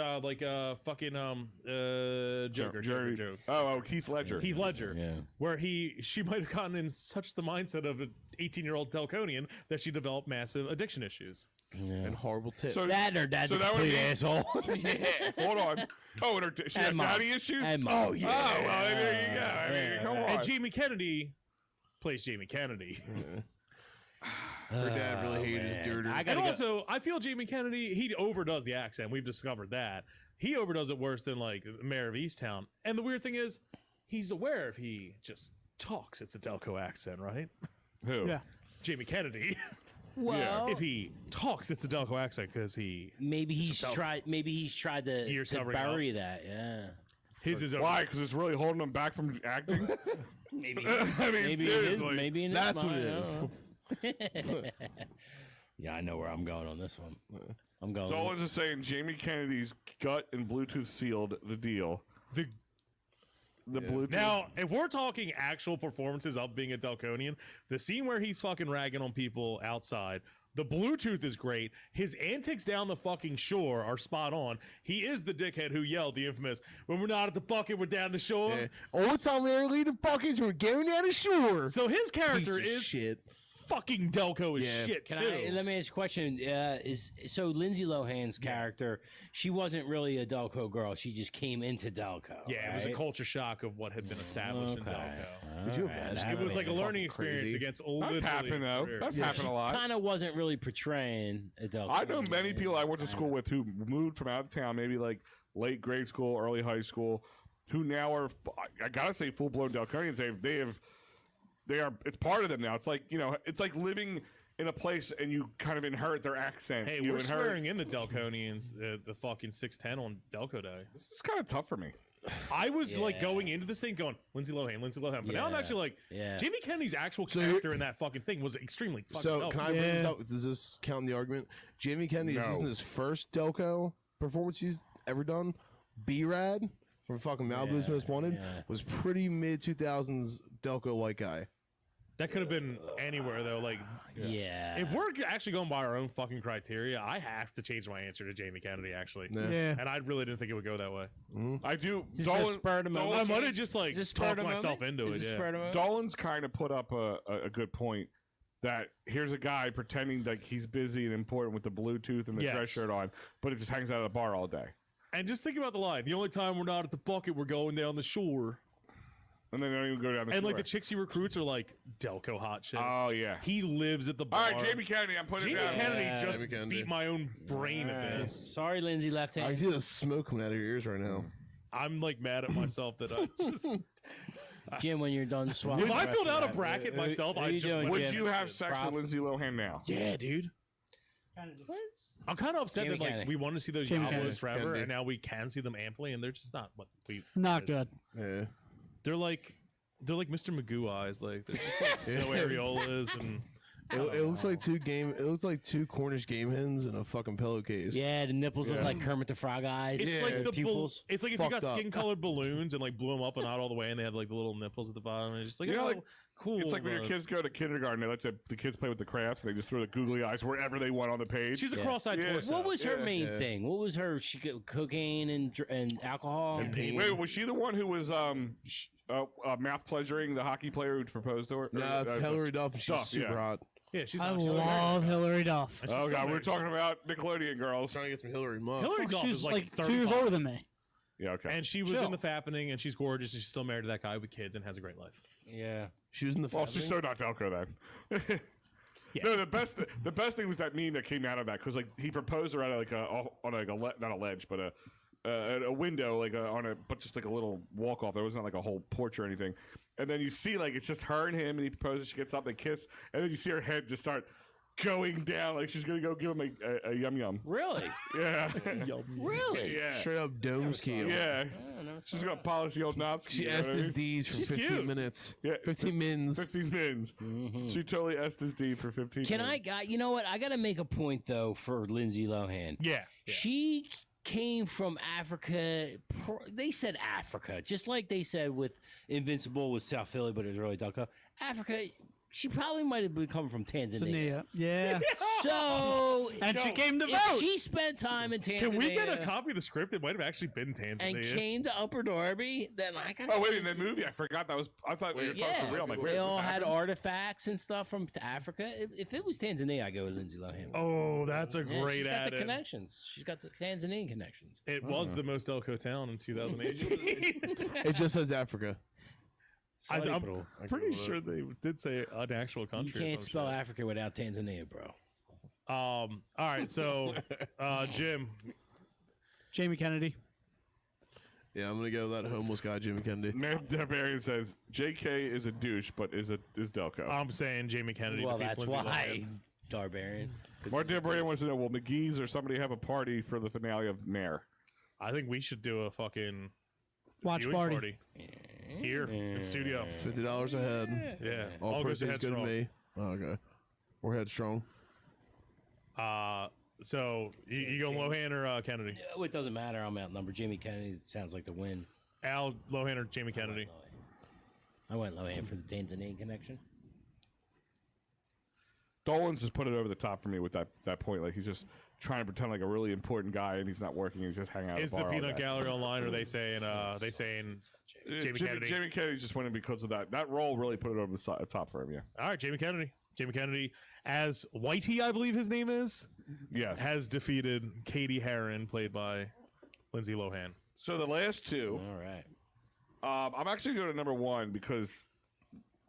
Joker. Oh, Keith Ledger. Heath Ledger, Yeah. where she might have gotten in such the mindset of an 18-year-old Delconian that she developed massive addiction issues. And horrible tips. So- That or dad's So a that would complete be- asshole. Yeah, hold on. Oh, and she had And mom. daddy issues? And mom. Oh, yeah. Oh, well, there you go. I mean, come on. And Jamie Kennedy plays Jamie Kennedy. Her dad really hated his dirter. And also, I feel Jamie Kennedy, he overdoes the accent. We've discovered that. He overdoes it worse than Mayor of Easttown. And the weird thing is, he's aware if he just talks, it's a Delco accent, right? Who? Yeah. Jamie Kennedy. Yeah. If he talks, it's a Delco accent because Maybe he's tried. Maybe he's tried to Ears covering bury that. Yeah. his is Why? Because it's really holding him back from acting? Maybe. I mean, Maybe. seriously. Maybe in his That's what mind, it I is. don't know. Yeah, I know where I'm going on this one. I'm going. Dolan's just saying Jamie Kennedy's gut and Bluetooth sealed the deal. The Bluetooth. Now, if we're talking actual performances of being a Delconian, the scene where he's fucking ragging on people outside, the Bluetooth is great. His antics down the fucking shore are spot on. He is the dickhead who yelled the infamous, "When we're not at the bucket, we're down the shore." Yeah. Old time Mary the buckets were going down the shore. So his character Piece of is shit. fucking Delco as Yeah. shit, Can too. let me ask you a question? So Lindsay Lohan's character, she wasn't really a Delco girl. She just came into Delco. Yeah, it was a right? culture shock of what had been established in Delco. Could you Alright, imagine? that It was would like a be learning fucking experience crazy. against That's literally happened, though. career. That's happened a lot. Kind of wasn't really portraying a Delco. I know many people I went to school with who moved from out of town, maybe like late grade school, early high school, who now are, I gotta say, full blown Delconians. They are. It's part of them now. It's like, you know, it's like living in a place and you kind of inherit their accent. Hey, you we're inherit. swearing in the Delconians the fucking 610 on Delco Day. This is kind of tough for me. I was like Yeah. going into this thing going, Lindsay Lohan. But now I'm Yeah. actually like, Yeah. Jamie Kennedy's actual So character in that fucking thing was extremely fucking So dope. can I bring this up? Does this count in the argument? Jamie Kennedy, No. this isn't his first Delco performance he's ever done. B-Rad from fucking Malibu's Most Wanted yeah. was pretty mid 2000s Delco white guy. That could have been anywhere though. Like, Yeah. if we're actually going by our own fucking criteria, I have to change my answer to Jamie Kennedy actually. Yeah. Yeah. And I really didn't think it would go that way. I do. Just a spur of the moment. I might have just like Is this spur talked of the myself moment? into Is it. this Yeah. spur of the moment? Dolan's kind of put up a good point that here's a guy pretending like he's busy and important with the Bluetooth and the dress shirt on, but it just hangs out at a bar all day. And just think about the line. The only time we're not at the bucket, we're going down the shore. And then they don't even go down the And shore. like the chicks he recruits are like Delco hot chicks. Oh, yeah. He lives at the bar. All right, Jamie Kennedy, I'm putting Jamie it down. Kennedy just Jamie Kennedy. beat my own brain at this. Sorry, Lindsay, left I hand. can see the smoke coming out of your ears right now. I'm like mad at myself that I just. Jim, when you're done swallowing. If I the rest filled of out a that, bracket what- myself, what are I you just doing, Would Jim? you have sex Prof? with Lindsay Lohan now? Yeah, dude. I'm kind of upset Jamie that like Kennedy. we want to see those Jamie Yablos Kennedy. forever, Kennedy. and now we can see them amply, and they're just not what we. Not good. Yeah. They're like Mr. Magoo eyes. Like they're just like no areolas and. It looks like two It looks like two Cornish game hens in a fucking pillowcase. Yeah, the nipples look like Kermit the Frog eyes. It's like the pupils. it's like if you got Fucked up. skin colored balloons and like blew them up and not all the way, and they had like the little nipples at the bottom, and it's just like, You know, oh, like, cool. It's like when your kids go to kindergarten, they let the kids play with the crafts, and they just throw the googly eyes wherever they want on the page. She's a cross-eyed Yeah. torso. What was her Yeah. main thing? What was her? She got cocaine and alcohol. And pain. Wait, was she the one who was mouth pleasuring the hockey player who proposed to her? No, it's Hillary Duff, and she's Duff, super yeah. hot. Yeah, she's. I not, she's love Hillary Duff. She's Oh still god, we were married. talking about Nickelodeon girls. Trying to get some Hillary muff. Hillary Duff She's is like 2 35. years older than me. Yeah, okay. And she was Chill. in the Fappening, and she's gorgeous, and she's still married to that guy with kids and has a great life. Yeah. She was in the. Well, she's so not Delco then. Yeah. No, the best thing was that meme that came out of that because like he proposed her at like not a ledge, but a window but just like a little walk off. There wasn't like a whole porch or anything. And then you see like it's just her and him, and he proposes. She gets up, they kiss, and then you see her head just start going down like she's gonna go give him a yum yum. Really? Yeah, Really? yeah, Straight up dome ski. yeah. She's gonna polish the old knobs. She asked his D's for She's 15 cute. minutes. Yeah. 15 mins. 15 mins. She totally asked his D for 15. Can I? mins. You know what? I got to make a point though for Lindsay Lohan. Yeah. She came from Africa. They said Africa, just like they said with Invincible with South Philly, but it was really Delco. Africa. She probably might have been coming from Tanzania. Yeah. So, And she came to if vote. she spent time in Tanzania Can we get a copy of the script? It might have actually been and Tanzania. came to Upper Darby, then I got. Oh wait, in that movie, I forgot that was. I thought we were talking Yeah, for real. I'm like, wait, they this all had happened? artifacts and stuff from Africa. If it was Tanzania, I go with Lindsay Lohan. Oh, that's a Yeah, great she's got add. the connections. She's got the Tanzanian connections. It was the most Delco town in 2018. It just says Africa. I'm I pretty can sure they did say an actual You country. or can't some spell shit. Africa without Tanzania, bro. All right, so Jim, Jamie Kennedy. Yeah, I'm gonna go with that homeless guy, Jimmy Kennedy. Man, Barbarian says JK is a douche, but is Delco. I'm saying Jamie Kennedy. Well, defeats that's Lindsay why. Lohan. Darbarian. Martin Barbarian wants to know: will McGee's or somebody have a party for the finale of Mayor? I think we should do a fucking Watch viewing party. here in studio. $50 a head. Yeah, All goes to proceeds go to Headstrong. me. Oh, okay. We're headstrong. So you going Lohan or Kennedy? Oh, it doesn't matter. I'm outnumbered. Jamie Kennedy sounds like the win. Al Lohan or Jamie Kennedy? I went Lohan for the Tanzanian connection. Dolan's just put it over the top for me with that point. Like he's just trying to pretend like a really important guy, and he's not working. He's just hanging out. Is at the a bar all peanut day. gallery online? Or they saying Jamie Kennedy? Jamie Kennedy's just winning because of that. That role really put it over the top for him. Yeah. All right, Jamie Kennedy. Jamie Kennedy, as Whitey, I believe his name is, Yes. has defeated Katie Heron, played by Lindsay Lohan. So the last two, All right. I'm actually going to number one because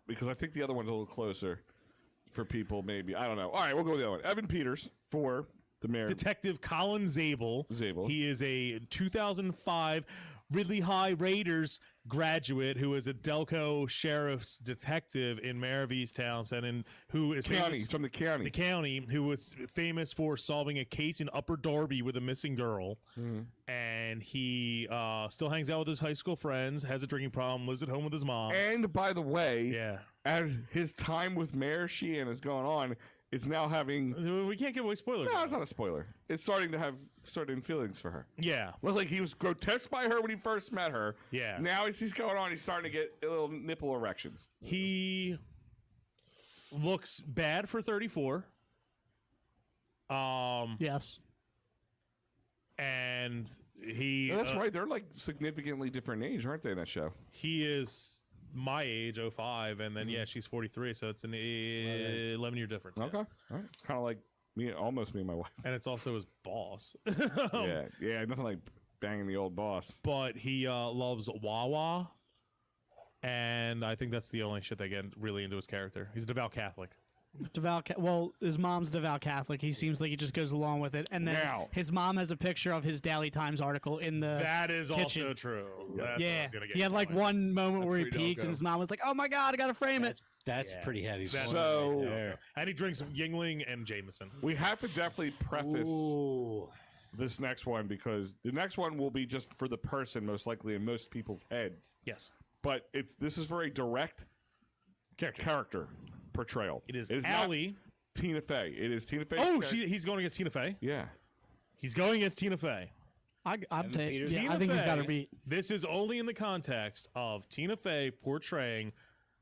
I think the other one's a little closer for people. Maybe I don't know. All right, we'll go with the other one. Evan Peters for the mayor. Detective Colin Zabel. Zabel. He is a 2005 Ridley High Raiders graduate who is a Delco sheriff's detective in Mayor of East Townsend, and who is County famous, from the county. the county, who was famous for solving a case in Upper Darby with a missing girl. And he still hangs out with his high school friends, has a drinking problem, lives at home with his mom. And by the way, Yeah. as his time with Mayor Sheehan is going on, is now having. We can't give away spoilers. No, it's not a spoiler. It's starting to have certain feelings for her. Yeah. Well, like he was grotesque by her when he first met her. Yeah. Now as he's going on, he's starting to get little nipple erections. He looks bad for 34. Yes. And he Yeah, that's right. They're like significantly different age, aren't they? In that show. he is my age, 05, and then she's 43, so it's an 11-year difference. Yeah. Okay. All right. It's kind of like me, almost me and my wife. And it's also his boss. Yeah, nothing like banging the old boss. But he loves Wawa, and I think that's the only shit they get really into his character. He's a devout Catholic. Well, his mom's devout Catholic. He seems like he just goes along with it. And then his mom has a picture of his Daily Times article in the That is kitchen. also true. That's what I was gonna get he had like going. one moment where he pretty peeked, Delco. and his mom was like, "Oh my god, I gotta frame it." That's pretty heavy. That's So- right there. And he drinks Yingling and Jameson. We have to definitely preface this next one because the next one will be just for the person, most likely in most people's heads. Yes. But this is very direct character portrayal. It is not Allie. Tina Fey. It is Tina Fey. Oh, he's going against Tina Fey. Yeah. He's going against Tina Fey. I'm taking. Peterson? Yeah, I think he's got to Fey, beat. This is only in the context of Tina Fey portraying.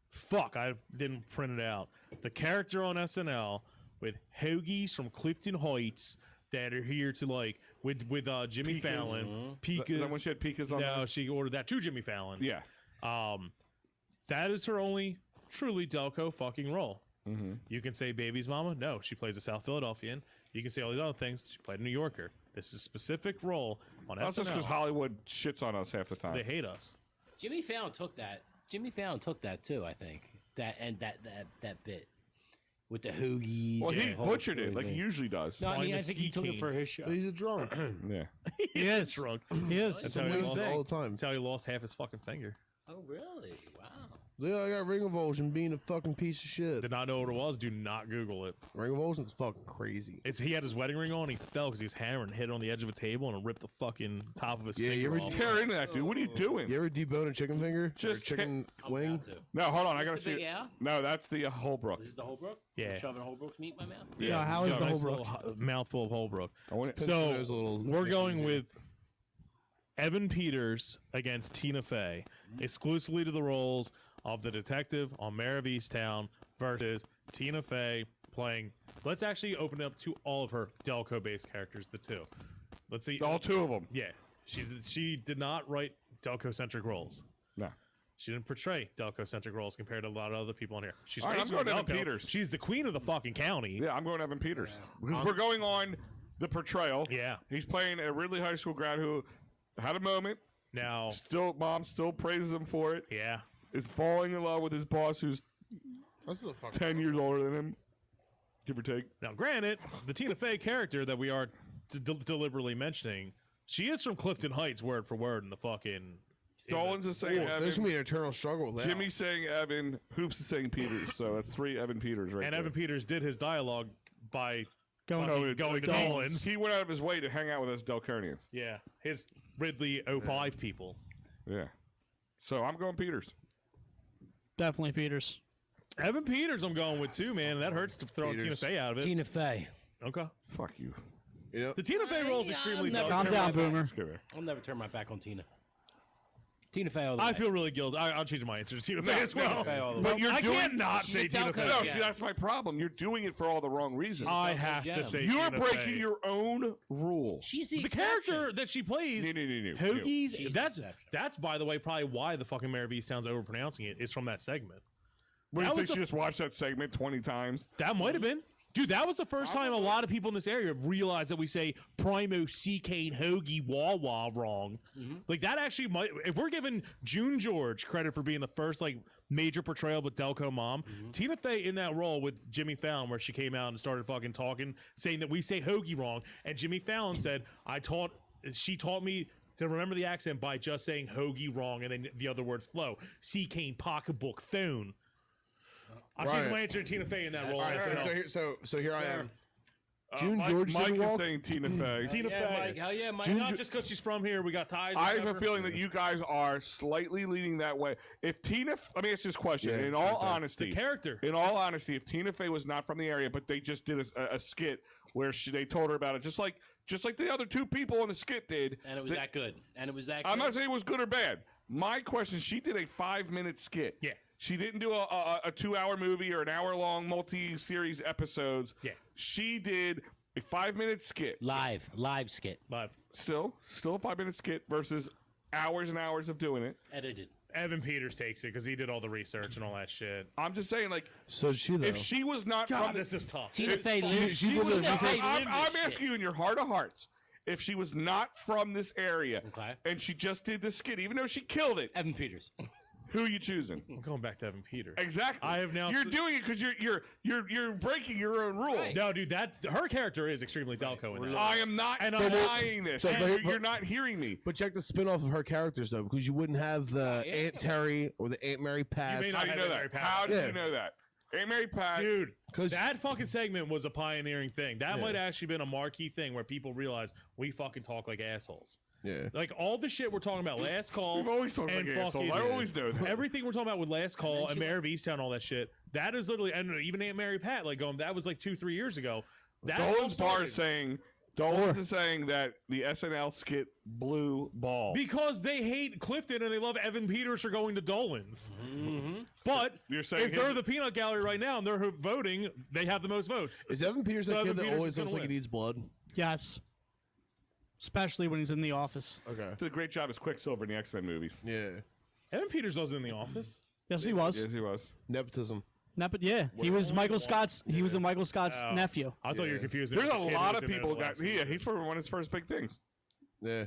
Fuck, I didn't print it out. The character on SNL with hoagies from Clifton Heights that are here to like with Jimmy Pikas. Fallon. Is Pikas. that when she had Pikas on No, there? she ordered that to Jimmy Fallon. Yeah. That is her only truly Delco fucking role. Mm-hmm. You can say Baby's Mama. No, she plays a South Philadelphian. You can say all these other things. She played a New Yorker. This is a specific role on That's just SNL. because Hollywood shits on us half the time. They hate us. Jimmy Fallon took that. Jimmy Fallon took that too. I think that bit with the hoagies. Well, he and the whole butchered it story like he thing. usually does. No, I mean, I Minus think he took it Keaton. for his show. But he's a drunk. Yeah. He is drunk. He is. That's how he Wasted lost. all the time. That's how he lost half his fucking finger. Oh, really? Wow. Yeah, I got ring avulsion being a fucking piece of shit. Did not know what it was. Do not Google it. Ring avulsion's fucking crazy. He had his wedding ring on. He fell because he was hammering, hit on the edge of a table, and ripped the fucking top of his Yeah, you finger ever off. Tear into that, dude. What are you doing? You ever debone a chicken finger? Just or chicken I'm wing? about to. No, hold on. I gotta the see. Big It. Al? No, that's the Holbrook. This is the Holbrook? Yeah. I'm shoving Holbrook's meat in my mouth? Yeah, how is the nice Holbrook? little mouthful of Holbrook. I want it. So those little we're going mixes, yeah. with Evan Peters against Tina Fey, exclusively to the roles of the detective on Mare of Easttown versus Tina Fey playing. Let's actually open it up to all of her Delco-based characters, the two. Let's see. All two of them. Yeah, she did not write Delco-centric roles. No. She didn't portray Delco-centric roles compared to a lot of other people on here. She's All right, I'm basically going Evan Delco. Peters. She's the queen of the fucking county. Yeah, I'm going Evan Peters because we're going on the portrayal. Yeah. He's playing a Ridley High School grad who had a moment. Now, Mom still praises him for it. yeah. Is falling in love with his boss, who's This is a fucking 10 years older than him, give or take. Now, granted, the Tina Fey character that we are deliberately mentioning, she is from Clifton Heights, word for word, in the fucking. Dolan's is saying There's gonna Evan. be an eternal struggle with that. Jimmy's saying Evan. Hoops is saying Peters. So that's 3 Evan Peters right And there. Evan Peters did his dialogue by Going going to Dolan's. He went out of his way to hang out with us Delconians. Yeah, his Ridley 05 people. Yeah. So I'm going Peters. definitely Peters. Evan Peters, I'm going with too, man. That hurts to throw Tina Peters. Fey out of it. Tina Fey. Okay. Fuck you. You know, The Tina Fey role is extremely never- dark. Calm down, Boomer. Come here. I'll never turn my back on Tina. Tina Fey all the I way. feel really guilty. I'll change my answer to Tina Fey as Tina well. Fey all the way. But you're I doing. can't not she's say a Tina Delco Fey. No, Yeah. see, that's my problem. You're doing it for all the wrong reasons. I Delco have to gem. say You're Tina breaking Fey. your own rule. She's the, The exception. character that she plays, No. Hoagies. She's That's the exception. that's by the way probably why the fucking Mayor of Easttown's overpronouncing it is from that segment. What do That you was think? She just watched that segment 20 times. That might have been. Dude, that was the first time a lot of people in this area have realized that we say Primo, CK, and Hoagie, Wawa wrong. Like, that actually might... If we're giving June George credit for being the first, like, major portrayal of a Delco mom, Tina Fey in that role with Jimmy Fallon, where she came out and started fucking talking, saying that we say Hoagie wrong, and Jimmy Fallon said, she taught me to remember the accent by just saying Hoagie wrong, and then the other words flow. CK, pocketbook, phone. I'll change Right. my answer to Tina Fey in that role. all right, SNL. so here I am. June Mike, George Mike didn't is walk. saying Tina Fey. Tina Yeah, Fey. Mike. Hell yeah, Mike. Not just because she's from here, we got ties. or I have a whatever. feeling that you guys are slightly leaning that way. If Tina, let me ask you this question. Yeah, in all okay. honesty, The character. In all honesty, if Tina Fey was not from the area, but they just did a skit where they told her about it, just like the other two people on the skit did. And it was that good. And it was that good. I'm not saying it was good or bad. My question: she did a 5-minute skit. Yeah. She didn't do a 2-hour movie or an hour-long multi-series episodes. Yeah. She did a 5-minute skit. Live skit. Live. Still a 5-minute skit versus hours and hours of doing it. Edited. Evan Peters takes it because he did all the research and all that shit. I'm just saying, like, So did she though. if she was not God, from this is tough. Tina Fey lives. she did the Tina Fey research. lived I'm this asking shit. you in your heart of hearts, if she was not from this area, Okay. and she just did the skit, even though she killed it, Evan Peters. who are you choosing? I'm going back to Evan Peters. Exactly. I have now. You're doing it because you're breaking your own rule. Right. No, dude, her character is extremely Delco in that. I am not And denying this. So, but- You're not hearing me. But check the spin-off of her characters though, because you wouldn't have the Aunt Terry or the Aunt Mary Pat. may How not do you have know Aunt Mary that? Pat. How do Yeah. you know that? Aunt Mary Pat. Dude, 'Cause- that fucking segment was a pioneering thing. That might actually been a marquee thing where people realize we fucking talk like assholes. Yeah. Like all the shit we're talking about, last call. We've always talked and like assholes. fucking- I always know that. Everything we're talking about with last call and Mayor of Easttown, all that shit. That is literally, and even Aunt Mary Pat, like going, that was like 2-3 years ago. That all Dolan's bar started is saying. Dolan's is saying that the SNL skit blew ball. because they hate Clifton and they love Evan Peters for going to Dolan's. But You're saying if they're him- the peanut gallery right now and they're voting, they have the most votes. Is Evan Peters So that Evan kid that Peters always is gonna looks like he win. needs blood? Yes. Especially when he's in the office. Okay. did a great job as Quicksilver in the X-Men movies. Yeah. Evan Peters wasn't in the office. Yes, he was. Yes, he was. Nepotism. Yeah, he was Michael Scott's. He was in Michael Scott's nephew. I thought you were confused. There's with a the kid lot who was of in there people the got. last Yeah, season. he's probably one of his first big things. Yeah.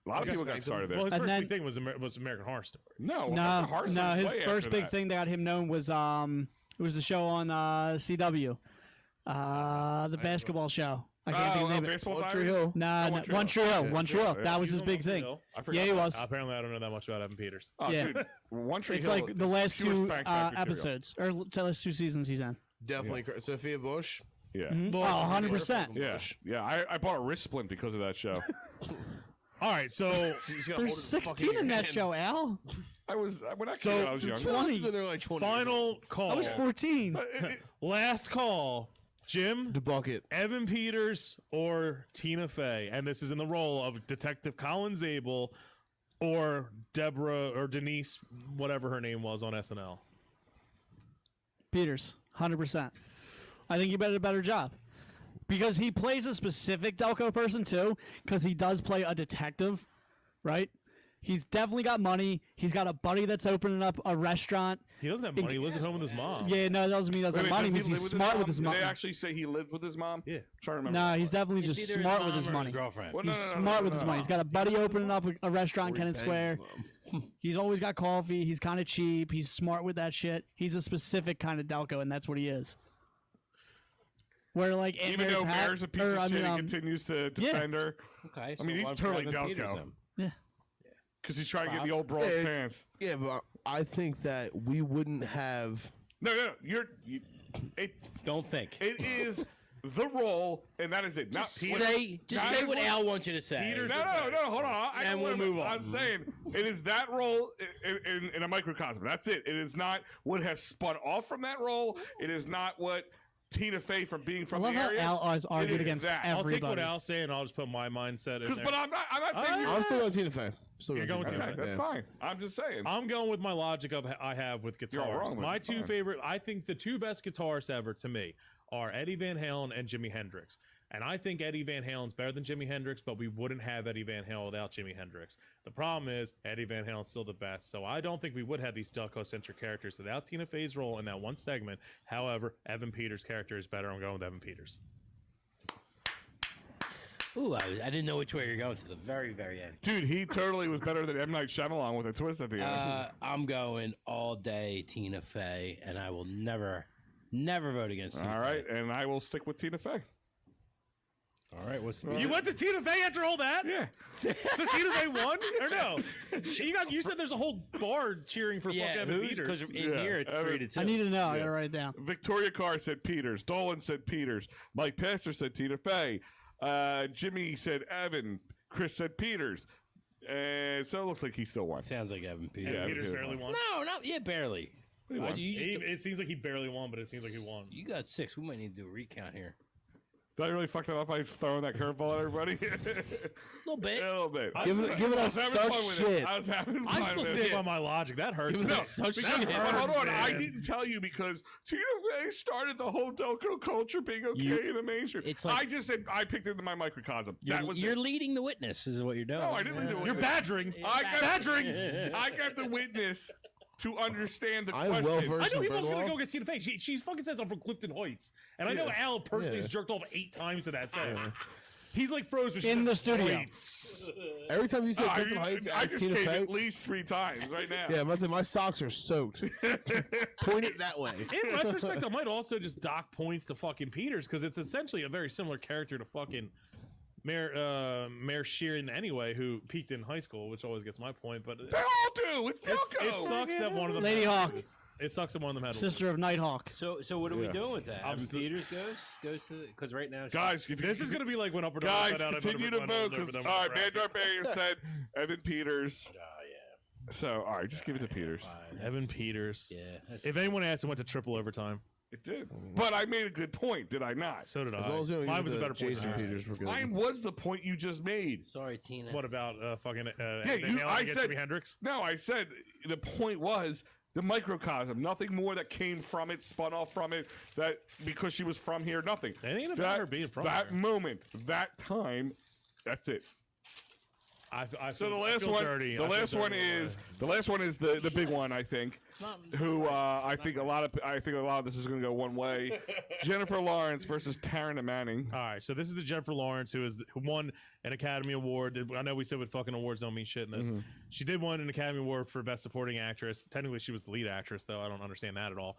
A lot of people got started there. Well, his And first then- big thing was American Horror Story. No, No, Harson no. was His way first after big that. thing that got him known was it was the show on CW, the basketball show. I can't think of the name of it. Baseball One Tree Diaries? Hill. Nah, One no, Tree One Hill. Tree Hill. Yeah, One Tree Hill. yeah. That was He his on big One Tree thing. Hill? I forgot Yeah, he about was. Apparently, I don't know that much about Evan Peters. Oh, Yeah. dude, One Tree It's Hill like the last pure two spank factory material. episodes, or the last 2 seasons he's in. Definitely. Sophia Bush. Yeah, Oh, 100%. yeah. I bought a wrist splint because of that show. All right, so There's 16 in that show, Al. I was when I So, came out, I was young. 20. They're like 20. final call. I was 14. Last call. Jim, The bucket. Evan Peters, or Tina Fey, and this is in the role of Detective Colin Zabel, or Deborah or Denise, whatever her name was on SNL. Peters, 100%. I think he did a better job. Because he plays a specific Delco person, too, because he does play a detective, right? He's definitely got money. He's got a buddy that's opening up a restaurant. He doesn't have money. He lives at home with his mom. Yeah, no, that doesn't mean he doesn't have money. It means he's smart with his mom. money. Did they actually say he lived with his mom? Yeah. Trying to remember. No, he's definitely It's just either smart mom with his or money. girlfriend. Well, He's smart with his money. He's got a buddy opening up a restaurant, Ken and Square. He's always got coffee. He's kind of cheap. He's smart with that shit. He's a specific kind of Delco, and that's what he is. Where like Aunt Even Mary though Pat- Bear's a piece or, of I shit, mean, he continues to defend her Okay, I mean, he's one for totally Evan Delco. Peters then. yeah. because he's trying to get the old broad Yeah, it's- pants. Yeah, but I think that we wouldn't have. No, it Don't think. is the role, and that is it. Not Just say that what is Al wants you to say. No, hold on. And we'll move on. I'm saying it is that role in a microcosm. That's it. It is not what has spun off from that role. It is not what Tina Fey from being I from love the how area. Al has argued It is against that. I'll take what everybody. Al's saying, and I'll just put my mindset in there. But I'm not saying I'm still going Tina Fey. Still You're going okay, Tina Fey. that's fine. I'm just saying. I'm going with my logic of I have with You're all guitars. wrong with My it. two Fine. favorite, I think the two best guitarists ever to me are Eddie Van Halen and Jimi Hendrix. And I think Eddie Van Halen's better than Jimi Hendrix, but we wouldn't have Eddie Van Halen without Jimi Hendrix. The problem is Eddie Van Halen's still the best, so I don't think we would have these Delco-centric characters without Tina Fey's role in that one segment. However, Evan Peters' character is better. I'm going with Evan Peters. Ooh, I didn't know which way you're going to the very, very end. Dude, he totally was better than M. Night Shyamalan with a twist at the end. I'm going all day Tina Fey, and I will never vote against Tina All right, and I will stick with Tina Fey. All right, what's You went to Tina Fey after all that? Yeah. So Tina Fey won? Or no? You said there's a whole bar cheering for fucking Evan because Peters. in Yeah, here it's Evan- 3-2. I need to know. I gotta write it down. Victoria Carr said Peters. Dolan said Peters. Mike Pastor said Tina Fey. Jimmy said Evan. Chris said Peters. And so it looks like he still won. Sounds like Evan Peters. Yeah, Peters Peters barely won. No, barely. won. You, just- It seems like he barely won, but it seems like he won. you got 6. We might need to do a recount here. Did I really fuck that up by throwing that curveball at everybody? little bit. A little bit. Giving us having such fun with shit. it. I was having fun I still with stand it. by my logic. That hurts. No, such because, shit. but hold on, I Man. didn't tell you because Tina Fey started the whole Delco culture being okay in the mainstream. It's like- I just said I picked it in my microcosm. That was You're it. leading the witness, is what you're doing. No, I didn't lead the You're witness. badgering. I got the witness to understand the I'm question. well versed. I know he in was going to Benoit. go get Tina Fey. She fucking says I'm from Clifton Heights. And I know Al personally has jerked off 8 times to that sentence. He's like froze with In the studio. Heights. Every time you say I, Clifton Heights, I as just Tina came Fey. at least 3 times right now. Yeah, I'm about to say my socks are soaked. Point it that way. In retrospect, I might also just dock points to fucking Peters because it's essentially a very similar character to fucking Mayor Sheeran anyway, who peaked in high school, which always gets my point. But They all do. It's Delco. it sucks that one of them. Lady had to Hawk. lose. It sucks that one of them had to Sister of Nighthawk. So what are we Yeah. doing with that? I'm Evan still- Peters goes to because right now, Guys, if you, This is going to be like when Upper Dome guys, sat out. continue to vote. All right, Mandar Barian said Evan Peters. So, all right, just give it to Peters. Evan Peters. yeah. That's, If anyone asked, it went to triple overtime. It did. But I made a good point, did I not? So did As I. long as you don't Mine use was a the better point. Jason than yours. Peters, we're good. Mine was the point you just made. sorry, Tina. What about fucking I said Jimi Hendrix? No, I said the point was the microcosm. Nothing more that came from it, spun off from it. That because she was from here, nothing. It ain't about her being from that here. moment, that time. That's it. I So feel, the I last feel one, dirty. the I feel last one dirty. is the big one. I think. Who I think a lot of this is going to go one way. Jennifer Lawrence versus Tarana Manning. All right, so this is the Jennifer Lawrence who won an Academy Award. I know we said with fucking awards don't mean shit in this. She did win an Academy Award for Best Supporting Actress. Technically, she was the lead actress, though. I don't understand that at all.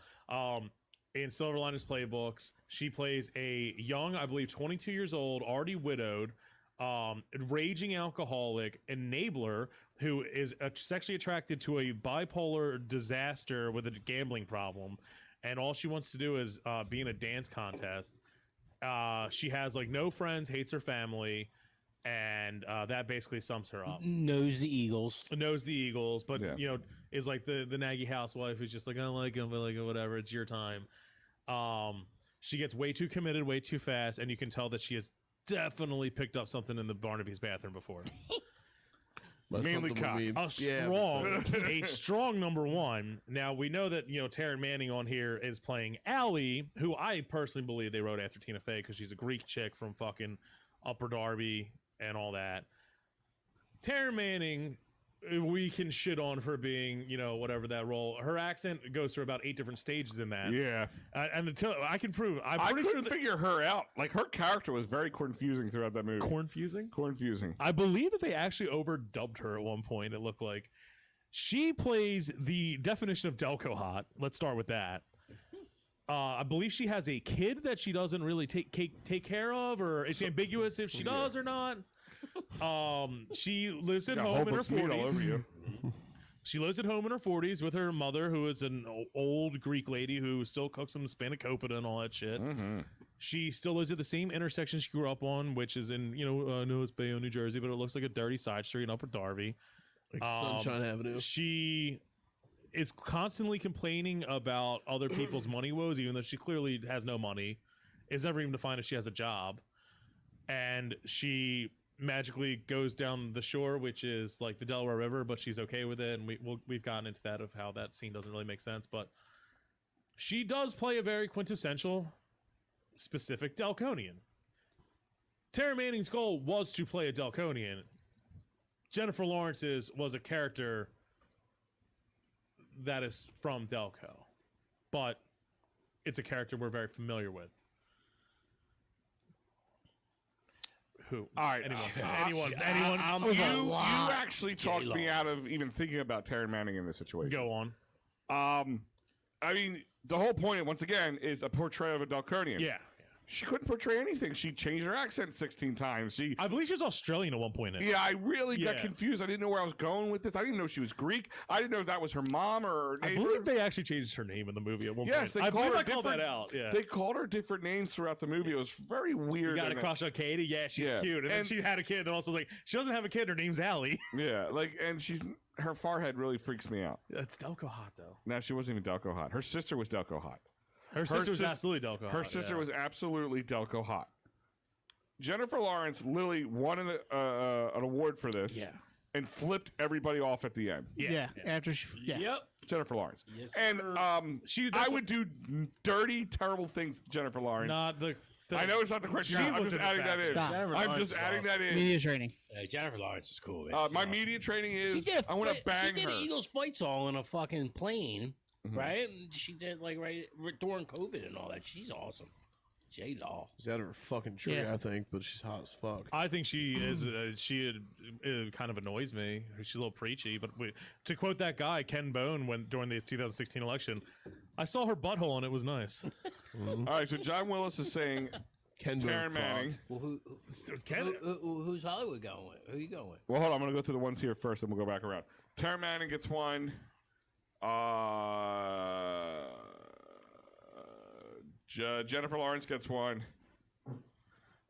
In Silver Linings Playbooks, she plays a young, I believe, 22 years old, already widowed, raging alcoholic enabler who is sexually attracted to a bipolar disaster with a gambling problem, and all she wants to do is be in a dance contest. She has like no friends, hates her family, and that basically sums her up. Knows the Eagles. Knows the Eagles, but Yeah. you know, is like the naggy housewife who's just like, I don't like him, but like whatever, it's your time. She gets way too committed, way too fast, and you can tell that she has definitely picked up something in the Barnaby's bathroom before. Mainly cock. A strong number one. Now we know that Taryn Manning on here is playing Allie, who I personally believe they wrote after Tina Fey because she's a Greek chick from fucking Upper Darby and all that. Taryn Manning, we can shit on for being whatever that role. Her accent goes through about 8 different stages in that. Yeah, and until I can prove, I'm I pretty couldn't sure that figure her out. Like her character was very confusing throughout that movie. confusing. Confusing. I believe that they actually overdubbed her at one point. It looked like she plays the definition of Delco hot. Let's start with that. I believe she has a kid that she doesn't really take care of, or it's ambiguous if she does or not. She lives at home in her 40s. She lives at home in her 40s with her mother, who is an old Greek lady who still cooks some spanakopita and all that shit. She still lives at the same intersection she grew up on, which is in, no, it's Bayonne, New Jersey, but it looks like a dirty side street in Upper Darby. Like Sunshine Avenue. She is constantly complaining about other people's money woes, even though she clearly has no money. It's never even defined if she has a job. And she magically goes down the shore, which is like the Delaware River, but she's okay with it. And we've gotten into that of how that scene doesn't really make sense. But she does play a very quintessential, specific Delconian. Taryn Manning's goal was to play a Delconian. Jennifer Lawrence's was a character that is from Delco, but it's a character we're very familiar with. Who? All right. Anyone? You actually talked me out of even thinking about Taryn Manning in this situation. Go on. I mean, the whole point, once again, is a portrayal of a Delconian. Yeah. She couldn't portray anything. She changed her accent 16 times. I believe she was Australian at one point. Yeah, I really got Yeah. confused. I didn't know where I was going with this. I didn't know she was Greek. I didn't know if that was her mom or her I neighbor. believe they actually changed her name in the movie at one Yes, they point. called her I called that different- out. Yeah. They called her different names throughout the movie. It was very weird. You got a and- crush on Katie? Yeah, she's Yeah. cute. And then And- she had a kid, and also like, she doesn't have a kid. Her name's Allie. Yeah, and her forehead really freaks me out. That's Delco hot, though. No, she wasn't even Delco hot. Her sister was Delco hot. Her sister was sis- absolutely Delco hot. Her sister yeah. was absolutely Delco hot. Jennifer Lawrence literally won an award for this. Yeah. And flipped everybody off at the end. Yeah. After she. Yeah. Yep. Jennifer Lawrence. Yes, and sir. I would do dirty, terrible things to Jennifer Lawrence. Not the. I know it's not the question. I'm just adding that in. Stop. I'm just adding that in. Media training. Jennifer Lawrence is cool, man. My media training She is did I want to bang She did her. an Eagles fight song on a fucking plane, right? And she did like right during COVID and all that. She's awesome. J Law. She's out of her fucking tree, Yeah. I think, but she's hot as fuck. I think she is. Kind of annoys me. She's a little preachy. But to quote that guy Ken Bone during the 2016 election, I saw her butthole and it was nice. All right, so John Willis is saying Ken Taryn Manning. Well, who's Hollywood going with? Who you going with? Well, hold on. I'm going to go through the ones here first, and we'll go back around. Taryn Manning gets one. Jennifer Lawrence gets one.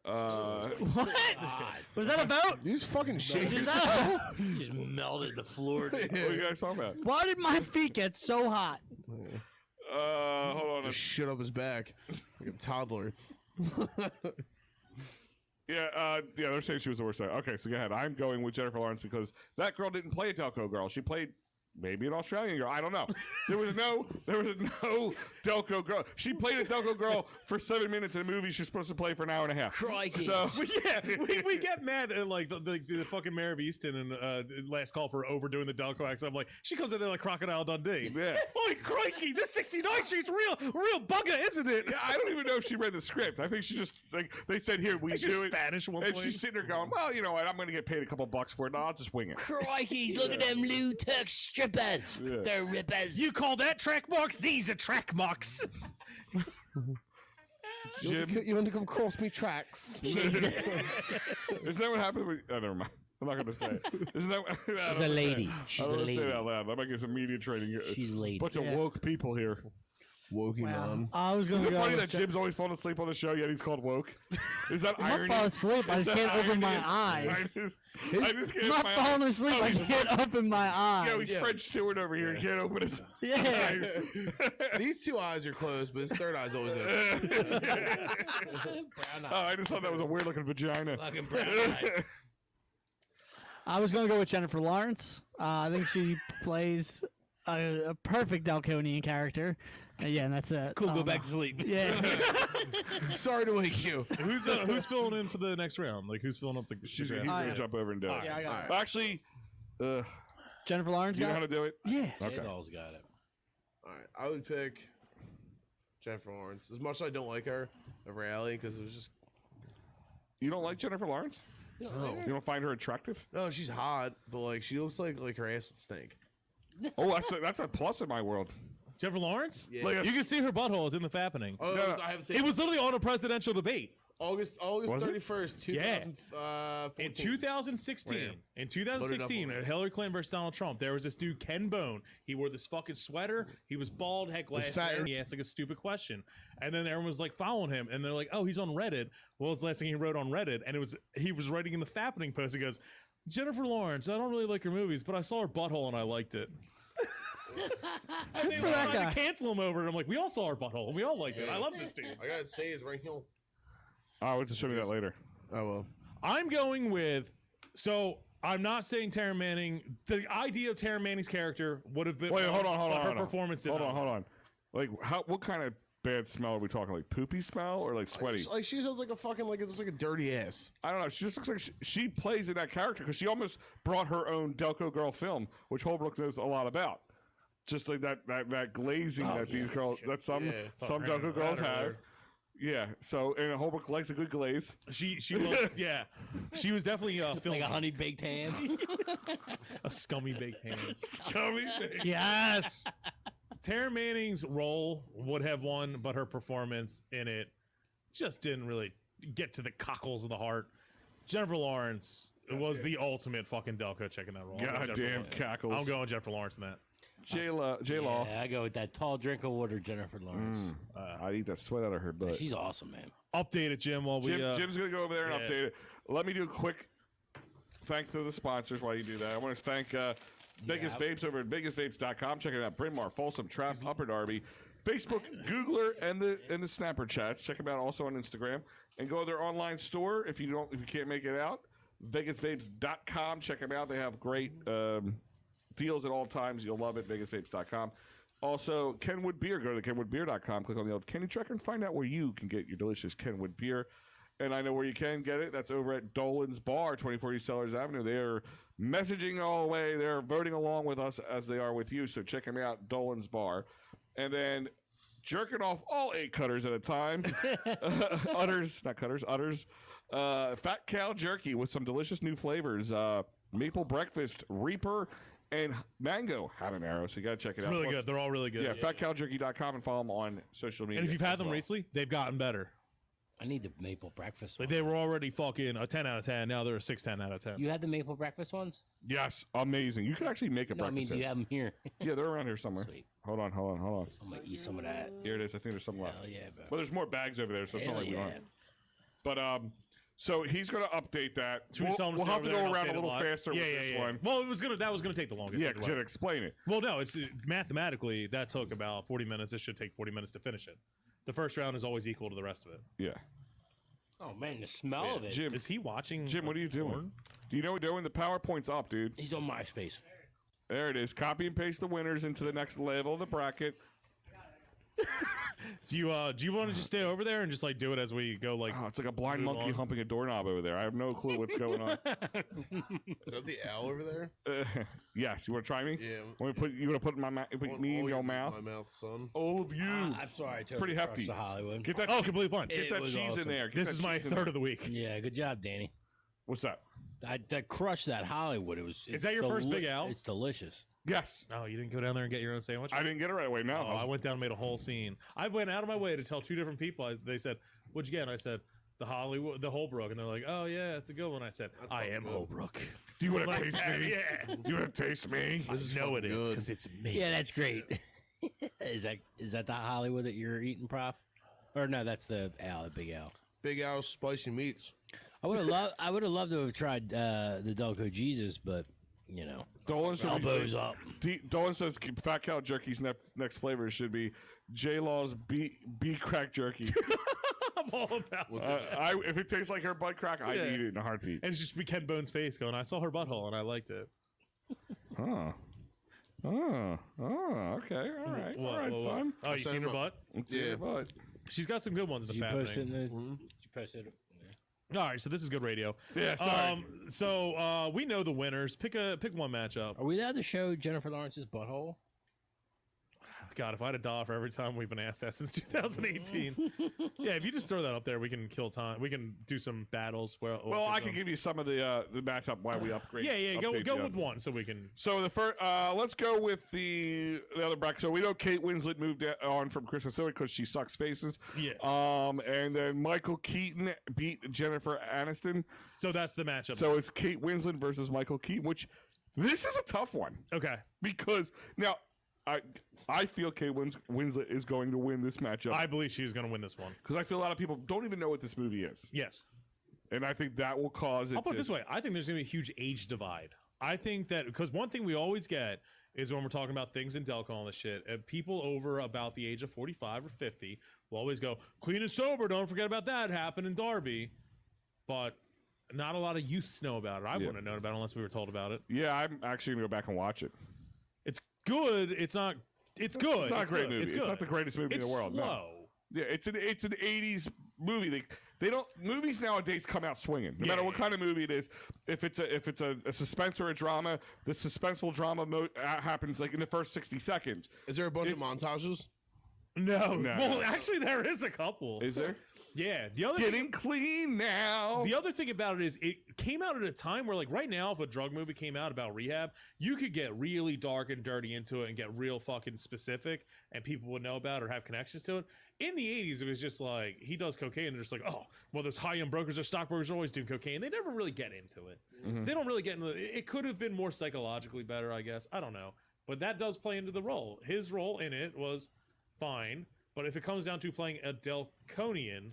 What? God, Was that a vote? These fucking shakers. Is that a vote? just melted the floor. What are you guys talking about? Why did my feet get so hot? Hold on. Just shit up his back like a toddler. Yeah, they're saying she was the worst. Okay, so go ahead. I'm going with Jennifer Lawrence because that girl didn't play a Delco girl. She played maybe an Australian girl. I don't know. There was no Delco girl. She played a Delco girl for 7 minutes in a movie she's supposed to play for an hour and a half. Crikey. So Yeah, we get mad at like the fucking mayor of Easton and Last Call for overdoing the Delco accent. I'm like, she comes in there like Crocodile Dundee. Yeah. Holy crikey, this 69th Street's real bugger, isn't it? Yeah, I don't even know if she read the script. I think she just like they said here we She's do it. Spanish at one And point. she's sitting there going, well, you know what? I'm going to get paid a couple bucks for it. No, I'll just wing it. Crikey, look at them Lou Turk strippers. Yeah. They're rippers. You call that track marks? These are track marks. Jim, You want to come cross me tracks? is that what happened? Oh, never mind. I'm not going to say it. Isn't that? She's a lady. She's I a don't want to say lady. that out loud. I might get some media training. She's a lady. Bunch of Yeah. woke people here. Wokey man. I was going Isn't to it go. funny with that Jim's always falling asleep on the show, yet he's called woke? Is that I'm not irony? falling asleep. I Is just that can't open my irony? eyes. I just can't. I'm not my falling eyes. asleep. Oh, I he's can't open my eyes. Yeah, he's French Stewart over here. He can't open his Yeah. These two eyes are closed, but his third eye's always open. Brown Oh, I just thought that was a weird looking vagina. Fucking brown eye. I was going to go with Jennifer Lawrence. I think she plays a perfect Delconian character. Yeah, and that's it. Cool, go back to sleep. Yeah. Sorry to wake you. Who's filling in for the next round? Like who's filling up the? He's round? going to yeah. jump over and do it. Yeah, I got it. Actually, Jennifer Lawrence you know got how to it? do it? Yeah. Okay. J-Law's got it. All right, I would pick Jennifer Lawrence. As much as I don't like her, in reality, because it was just You don't like Jennifer Lawrence? You don't find her attractive? no, she's hot, but like she looks like her ass would stink. Oh, that's a plus in my world. Jennifer Lawrence? Yeah. Like a- You can see her butthole. It's in the fappening. Oh, No, I haven't seen It was literally on a presidential debate. August Was it? 31st, Yeah. 2014. In 2016, Loaded up Hillary Clinton versus Donald Trump, there was this dude, Ken Bone. He wore this fucking sweater. He was bald, had glass fat. hair. He asked like a stupid question. And then everyone was like following him. And they're like, oh, he's on Reddit. Well, it's the last thing he wrote on Reddit. And he was writing in the fappening post. He goes, Jennifer Lawrence, I don't really like her movies, but I saw her butthole and I liked it. And they for that tried guy. to cancel him over it. I'm like, we all saw her butthole and we all liked it. I love this dude. I gotta say it's right here. I'll have to show me that later. Oh well. I'm going with. So I'm not saying Taryn Manning. The idea of Taryn Manning's character would have been. Wait, hold on. but her hold on. performance did Hold not. on, hold on. Like, what kind of bad smell are we talking? Like poopy smell or like sweaty? Like she's like a fucking it's like a dirty ass. I don't know. She just looks like she plays in that character because she almost brought her own Delco Girl film, which Holbrook knows a lot about. Just like that glazing that these girls, that some Delco girls have. Yeah. So and Holbrook likes a good glaze. She was yeah. She was definitely filming Like a honey baked ham. a scummy baked ham. Yes. Taryn Manning's role would have won, but her performance in it just didn't really get to the cockles of the heart. Jennifer Lawrence was the ultimate fucking Delco chick in that role. I'm going Jennifer Goddamn Lawrence. cackles. I'm going Jennifer Lawrence in that. J Law. Yeah, I go with that tall drink of water, Jennifer Lawrence. I'd eat that sweat out of her butt. She's awesome, man. Update it, Jim. While we Jim's gonna go over there and yeah. update it. Let me do a quick thanks to the sponsors while you do that. I want to thank Biggest Vapes over at BiggestVapes.com. Check it out. Bryn Mawr, Folsom, Trapp, Upper Darby. Facebook, Googler, and the Snapper chats. Check them out also on Instagram. And go to their online store if you can't make it out. VegasVapes.com. Check them out. They have great deals at all times. You'll love it. VegasVapes.com. Also, Kenwood Beer. Go to KenwoodBeer.com. Click on the old Kenny tracker and find out where you can get your delicious Kenwood Beer. And I know where you can get it. That's over at Dolan's Bar, 2040 Sellers Avenue. They are messaging all the way. They're voting along with us as they are with you. So check them out, Dolan's Bar. And then jerking off all 8 cutters at a time. Udders, not cutters, udders. Fat Cow Jerky with some delicious new flavors. Maple Breakfast, Reaper, and Mango Habanero. So you got to check it It's out. really Plus, good. They're all really good. Yeah, fatcowjerky.com and follow them on social media. And if you've had as them well. recently, they've gotten better. I need the maple breakfast. Like Ones. they were already fucking a 10 out of 10. Now they're a 6-10 out of 10. You had the maple breakfast ones? Yes, amazing. You can actually make a No, I mean, breakfast. do you have them here? Yeah, they're around here somewhere. Sweet. Hold on. I'm gonna eat some of that. Here it is. I think there's some left. Hell yeah, bro. Well, there's more bags over there, so it's not Hell like we don't. yeah. But so he's going to update that. Should we tell them We'll stay have over to there go and around update a it little live? faster with this one. Well, that was gonna take the longest. Yeah, either way. should explain it. Well, no, it's mathematically that took about 40 minutes. It should take 40 minutes to finish it. The first round is always equal to the rest of it. Yeah. Oh man, the smell of it. Jim, Is he watching? Jim, what are you doing? porn? Do you know what you're doing? The PowerPoint's up, dude. He's on MySpace. There it is. Copy and paste the winners into the next level of the bracket. Do you want to just stay over there and just like do it as we go? Like, Oh, it's like a blind Move monkey on. humping a doorknob over there. I have no clue what's going on. Is that the owl over there? Yes, you want to try me? Yeah. You want to put my put me in All your you- mouth? My mouth, son. All of you. I'm sorry, I totally pretty crushed hefty. the Hollywood. Get that. oh, completely fine. Get It that was cheese in awesome. there. Get This that is my cheese in third there. of the week. Yeah, good job, Danny. What's that? I crushed that Hollywood. It was. Is that your first Big Al? It's delicious. Yes. Oh, you didn't go down there and get your own sandwich? I didn't get it right away. No. Oh, I went down and made a whole scene. I went out of my way to tell 2 different people. They said, "What'd you get?" And I said, "The Holbrook," and they're like, "Oh yeah, it's a good one." I said, "I am Holbrook." Do you want to taste me? Yeah. You want to taste me? This is know it fucking is good. because it's me. Yeah, that's great. is that the Hollywood that you're eating, Prof? Or no, that's the Big Al. Big Al spicy meats. I would have loved to have tried the Delco Jesus, but you know, Dolan said elbows up. Dolan says Fat Cow Jerky's next flavor should be J Law's B crack jerky. I'm all about it. If it tastes like her butt crack, I'd Yeah. eat it in a heartbeat. And it's just be Ken Bone's face going, "I saw her butthole and I liked it." Oh, okay, all right, What, all right, what? son. Oh, you seen her butt? Yeah. But She's got some good ones in the Did you fat post it in thing. the? Did you post it? All right, so this is good radio. yeah, sorry. So we know the winners. Pick one matchup. Are we allowed to show Jennifer Lawrence's butthole? God, if I had $1 for every time we've been asked that since 2018. Yeah, if you just throw that up there, we can kill time. We can do some battles. Well, I can give you some of the matchup while we upgrade. Yeah, go update go you. with one so we can. So the first, let's go with the other bracket. So we know Kate Winslet moved on from Kristen Stewart because she sucks faces. Yeah. And then Michael Keaton beat Jennifer Aniston. So that's the matchup. So it's Kate Winslet versus Michael Keaton, which this is a tough one okay, because now I feel Kate Winslet is going to win this matchup I believe she's going to win this one. because I feel a lot of people don't even know what this movie is, Yes. and I think that will cause it. I'll put it to- this way. I think there's going to be a huge age divide. I think that because one thing we always get is when we're talking about things in Delco and all this shit, people over about the age of 45 or 50 will always go, "Clean and sober, don't forget about that. Happened in Derby." But not a lot of youths know about it. I wouldn't have known about it unless we were told about it. Yeah, I'm actually gonna go back and watch it. It's good. It's not. It's good. It's not a great good. movie. It's It's good. not the greatest movie It's in the world. No. slow. Yeah, it's an 80s movie. They don't movies nowadays come out swinging. No matter what kind of movie it is. If it's a suspense or a drama, the suspenseful drama happens like in the first 60 seconds. Is there a bunch of montages? No. No. Well, actually, there is a couple. Is there? Yeah. The other Getting clean now. The other thing about it is it came out at a time where, like, right now, if a drug movie came out about rehab, you could get really dark and dirty into it and get real fucking specific, and people would know about it or have connections to it. In the 80s, it was just like, he does cocaine, and they're just like, oh, well, those high-end brokers or stockbrokers are always doing cocaine. They never really get into it. They don't really get into it. It could have been more psychologically better, I guess. I don't know. But that does play into the role. His role in it was fine, but if it comes down to playing a Delconian,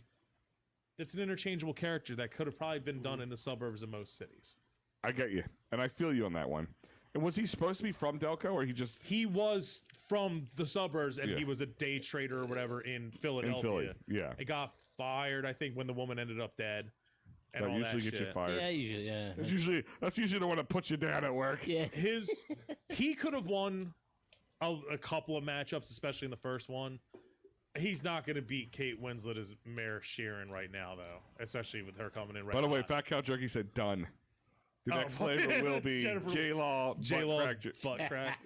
it's an interchangeable character that could have probably been done in the suburbs of most cities. I get you, and I feel you on that one. And was he supposed to be from Delco, or He was from the suburbs, and Yeah. he was a day trader or whatever in Philadelphia. Philly? Yeah, It got fired, I think, when the woman ended up dead. And that all usually that gets you shit. fired. Yeah, usually, yeah. That's usually the one that puts you down at work. Yeah. He could have won a couple of matchups, especially in the first one. He's not going to beat Kate Winslet as Mayor Sheeran right now, though, especially with her coming in right By the way, hot. Fat Cow Jerky said done. The Oh, next flavor will be Jennifer- J-Law J-Law's butt crack.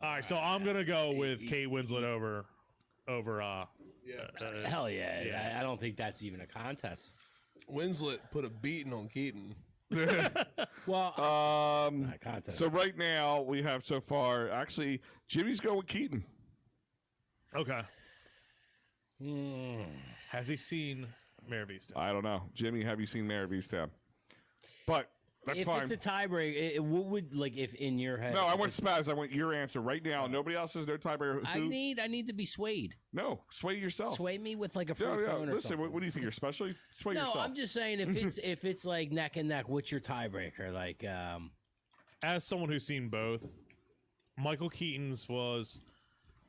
All right, so I'm going to go with Kate Winslet over Hell yeah. I don't think that's even a contest. Winslet put a beating on Keaton. Well, not a contest. So right now we have so far. Actually, Jimmy's going with Keaton. Okay. Has he seen Mayor of Easttown? I don't know, Jimmy. Have you seen Mayor of Easttown? But that's if fine. it's a tiebreak, what would like if in your head? No, I want Spaz. I want your answer right now. Nobody else has no tiebreaker. I need to be swayed. No, sway yourself. Sway me with like a free Yeah. phone or Listen, something. what do you think? You're special. Sway No, yourself. I'm just saying if it's like neck and neck, what's your tiebreaker? Like, As someone who's seen both, Michael Keaton's was,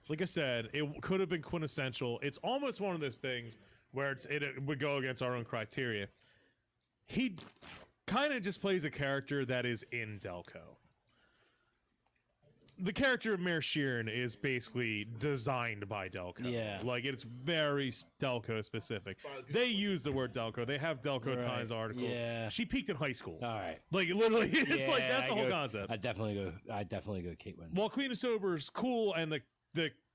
like I said, it could have been quintessential. It's almost one of those things where it would go against our own criteria. He kind of just plays a character that is in Delco. The character of Mayor Sheeran is basically designed by Delco. Yeah. Like, it's very Delco specific. They use the word Delco. They have Delco Right. Times articles. Yeah. She peaked in high school. all right. Like, literally, it's like, that's the I whole go- concept. I definitely go Kate Winslet. Well, Clean and Sober is cool, and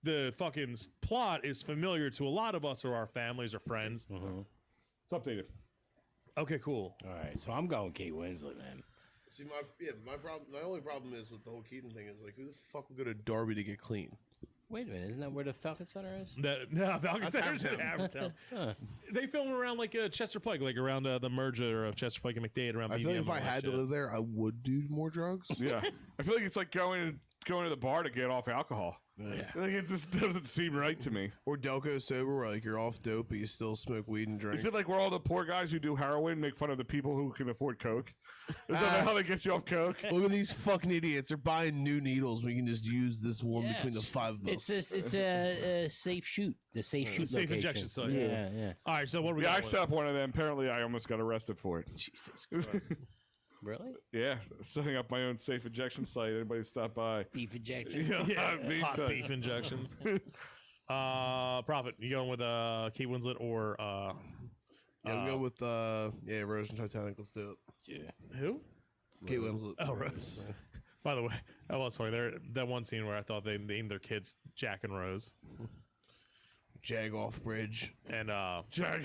the fucking plot is familiar to a lot of us or our families or friends. It's updated. Okay, cool. All right, so I'm going Kate Winslet, man. See, my only problem is with the whole Keaton thing is like, who the fuck would go to Derby to get clean? Wait a minute, isn't that where the Falcon Center is? No, Falcon Center's in Havertown. Havertown. They film around like Chester Pike, like around the merger of Chester Pike and McDade around. I feel like BBM if I and all had that to live there, I would do more drugs. Yeah, I feel like it's like going to the bar to get off alcohol. Like, it just doesn't seem right to me. Or Delco sober, where like you're off dope, but you still smoke weed and drink. Is it like where all the poor guys who do heroin make fun of the people who can afford coke? Is that how they get you off coke? Look at these fucking idiots. They're buying new needles. We can just use this one between the five of us. It's a safe shoot. The safe shoot safe location. injection site. Yeah. All right, so what are we? Yeah, I going with? set up one of them. Apparently, I almost got arrested for it. Jesus Christ. Really? Yeah, setting up my own safe injection site. Anybody stop by? Beef injection. Yeah, Beef hot time. beef injections. Prophet, you going with Kate Winslet or Yeah, we'll go with Rose and Titanic. Let's do it. Yeah. who? Kate Winslet. Oh, Rose. By the way, that was funny. That one scene where I thought they named their kids Jack and Rose, Jag off bridge. and Jack.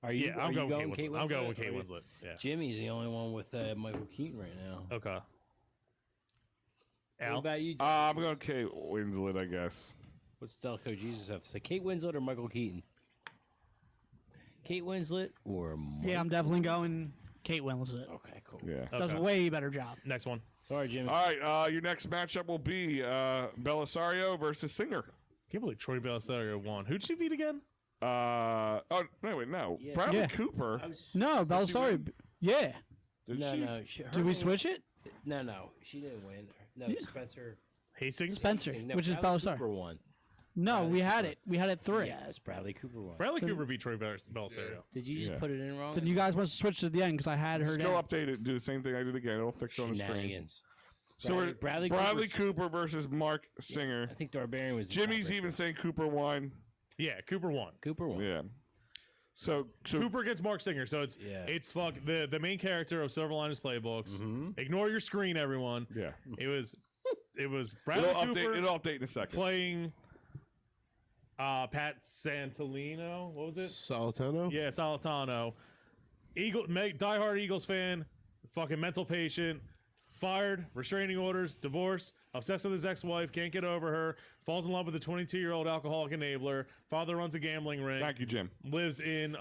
Are you? yeah, are I'm you going with Kate Winslet. I'm going with Or Kate are you- Winslet. Yeah. Jimmy's the only one with Michael Keaton right now. Okay. What Al. about you? I'm going Kate Winslet, I guess. What's Delco Jesus have to say? Kate Winslet or Michael Keaton? Kate Winslet or Yeah, I'm definitely going Kate Winslet. Okay, cool. Yeah. Does a Okay. way better job. Next one. Sorry, Jimmy. All right, your next matchup will be Belisario versus Singer. Can't believe Troy Belisario won. Who'd she beat again? No. Yeah. Bradley Yeah. Cooper. No, Belisari. Yeah. Did No, she? no. Did we switch it? No, she didn't win. No, Spencer. Hastings. Spencer, No, which is Bradley Belisari. Cooper won. No, Bradley we had Cooper. it. We had it 3. Yes, Bradley Cooper won. Bradley Cooper beat Troy Belisario. Did you just Yeah. put it in wrong? Then you guys must switch to the end because I had her Just down. go update it. Do the same thing I did again. It'll fix it on the screen. Shenanigans. So we're Bradley Bradley Cooper's- Cooper versus Mark Singer. I think Darbarian was. the Jimmy's tiebreaker. even saying Cooper won. Yeah, Cooper won. Cooper won. Yeah. So Cooper against Mark Singer. So it's Yeah. it's the main character of Silver Linings Playbooks. Mm-hmm. Ignore your screen, everyone. yeah. It was Bradley It'll Cooper update in a second. playing Pat Santolino. What was it? Solitano? Yeah, Solitano. Diehard Eagles fan, fucking mental patient, fired, restraining orders, divorced, obsessed with his ex-wife, can't get over her, falls in love with a 22-year-old alcoholic enabler, father runs a gambling ring, Thank you, Jim. lives in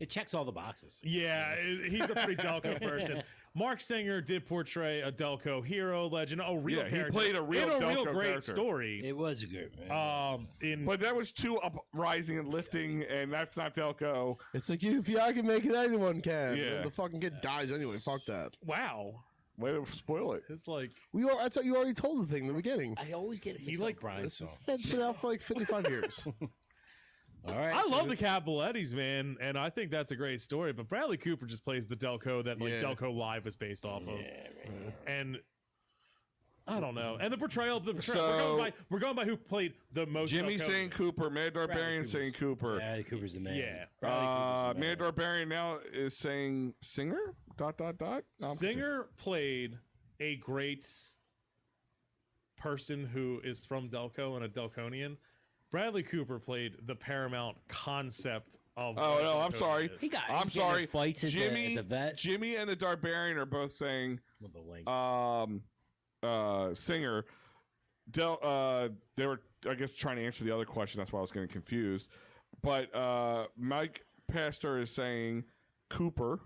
It checks all the boxes. yeah, he's a pretty Delco person. Mark Singer did portray a Delco hero, legend, real he character. played a real in a real Delco great character. story. It was a good man. But that was too uprising and lifting, and that's not Delco. It's like if I can make it, anyone can. Yeah. And the fucking kid dies anyway. Fuck that. Wow, Way to spoil it. it's like I thought you already told the thing in the beginning. I always get it he mixed like up, Brian. this So. is- It's been out for like 55 years. All right. I so love the Capolettis, man, and I think that's a great story. But Bradley Cooper just plays the Delco that Yeah. Delco Live is based off of, man. and I don't know. And the portrayal, So- we're going by who played the most. Jimmy Delco. saying Cooper, Mad Darbarian Cooper's- saying Cooper. Bradley Cooper's the man. Yeah. Bradley Cooper's the man. Mad Darbarian now is saying Singer? ... No, I'm Singer played a great person who is from Delco and a Delconian. Bradley Cooper played the paramount concept of. Oh no, I'm Delco sorry. is. He got. I'm he sorry. Get in fights at Jimmy, the vet. Jimmy and the Darbarian are both saying With the link. Singer. They were, I guess, trying to answer the other question. That's why I was getting confused. But Mike Pastor is saying Cooper.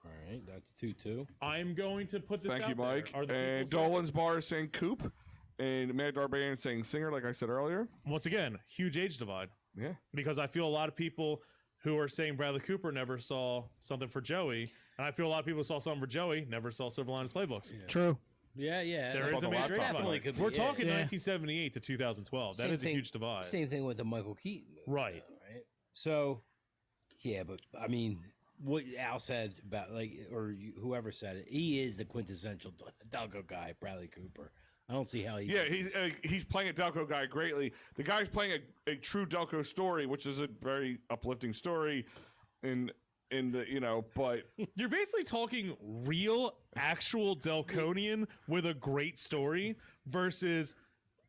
All right, that's 2-2. I'm going to put this Thank out you, Mike. there. Are the And people saying- Dolan's Bar is saying Coop. And Mad Darbarian is saying Singer, like I said earlier. Once again, huge age divide. Yeah. Because I feel a lot of people who are saying Bradley Cooper never saw something for Joey, and I feel a lot of people who saw something for Joey never saw Silver Linings Playbooks. True. Yeah. There is the a major age laptop Definitely divide. could be, We're yeah. talking Yeah. 1978 to 2012. That Same is a thing- huge divide. Same thing with the Michael Keaton movie. Right. Right. So, yeah, but I mean, what Al said about whoever said it, he is the quintessential Delco guy, Bradley Cooper. I don't see how he. Yeah, he's playing a Delco guy greatly. The guy's playing a true Delco story, which is a very uplifting story. In the but You're basically talking real, actual Delconian with a great story versus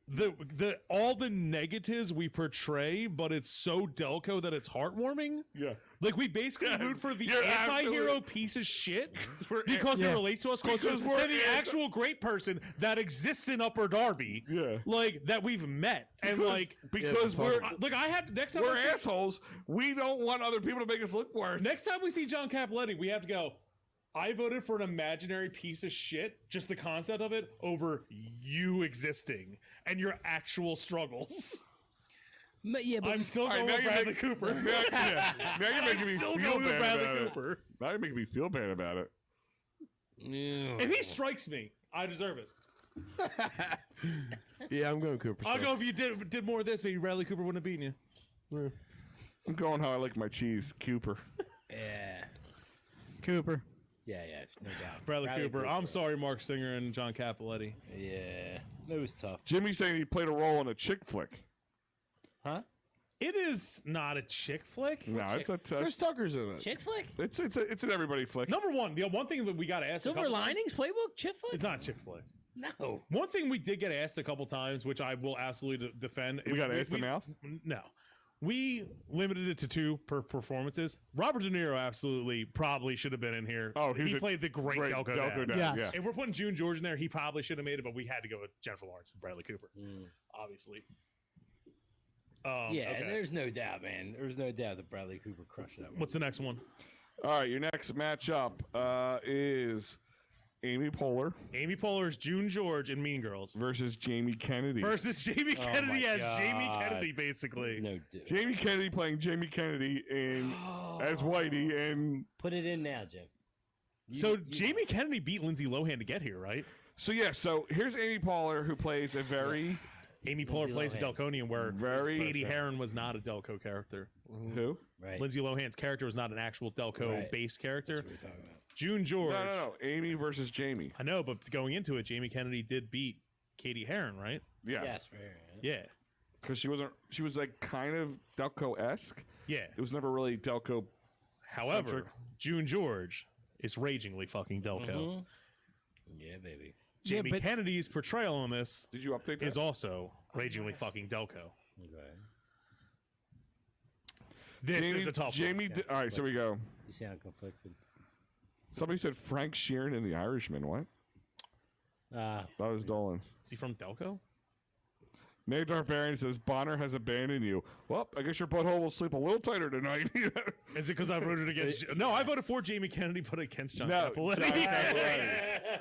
the all the negatives we portray, but it's so Delco that it's heartwarming. yeah, Like we basically root for the You're anti-hero absolutely- piece of shit We're- because Yeah. it relates to us closer Because than we're the actual great person that exists in Upper Darby. Yeah. like that we've met and because we're like I had next time we're I see- assholes. We don't want other people to make us look worse. Next time we see John Capoletti, we have to go. I voted for an imaginary piece of shit, just the concept of it, over you existing and your actual struggles. Yeah, but I'm still All right, going now with you're Bradley making- Cooper. Now you're making me Still feel going with bad Bradley about Cooper. it. Now you're making me feel bad about it. If he strikes me, I deserve it. Yeah, I'm going Cooper. I'll still. go if you did more of this, maybe Bradley Cooper wouldn't have beaten you. I'm going how I like my cheese, Cooper. yeah, Cooper. yeah, no doubt. Bradley Cooper. I'm sorry, Mark Singer and John Capoletti. Yeah, it was tough. Jimmy's saying he played a role in a chick flick. Huh? It is not a chick flick. No, it's a Chris Tucker's in it. Chick flick? it's an everybody flick. Number one, the one thing that we got to ask. a Silver couple times- Linings playbook? Chick flick? It's not a chick flick. No. One thing we did get asked a couple times, which I will absolutely defend. We got asked in the mouth? No. We limited it to 2 per performances. Robert De Niro absolutely probably should have been in here. Oh, he played the great Delco Dad. Dad. Yes. Yeah. If we're putting June George in there, he probably should have made it, but we had to go with Jennifer Lawrence and Bradley Cooper, obviously. Yeah, okay. there's no doubt, man. There's no doubt that Bradley Cooper crushed that one. What's the next one? All right, your next matchup is Amy Poehler Amy Poehler's June George in Mean Girls versus Jamie Kennedy. versus Jamie Kennedy my as Jamie God. Kennedy, basically. No doubt. Jamie Kennedy playing Jamie Kennedy as Whitey, and Put it in now, Jim. So Jamie Kennedy beat Lindsay Lohan to get here, right? so here's Amy Poehler, who plays a very Amy Poehler plays a Lohan. Delconian where Very- Katie Heron was not a Delco character. who? Right. Lindsay Lohan's character was not an actual Delco Right. base character. That's what we're talking about. June George. No. Amy versus Jamie. I know, but going into it, Jamie Kennedy did beat Katie Heron, right? Yeah, Yes, fair. Yeah. because she was like kind of Delco-esque. Yeah. It was never really Delco. However, Centric. June George is ragingly fucking Delco. Yeah, baby. Jamie but- Kennedy's portrayal on this Did you update that? is also ragingly fucking Delco. Okay. This Jamie, is a tough Jamie. one. All right, so we go. You sound conflicted. Somebody said Frank Sheeran in The Irishman. What? That was Dolan. Is he from Delco? Nate Barbarian says Bonner has abandoned you. Well, I guess your butthole will sleep a little tighter tonight. Is it because I voted against? No, I voted for Jamie Kennedy, but against John No, Capoletti. John Capoletti.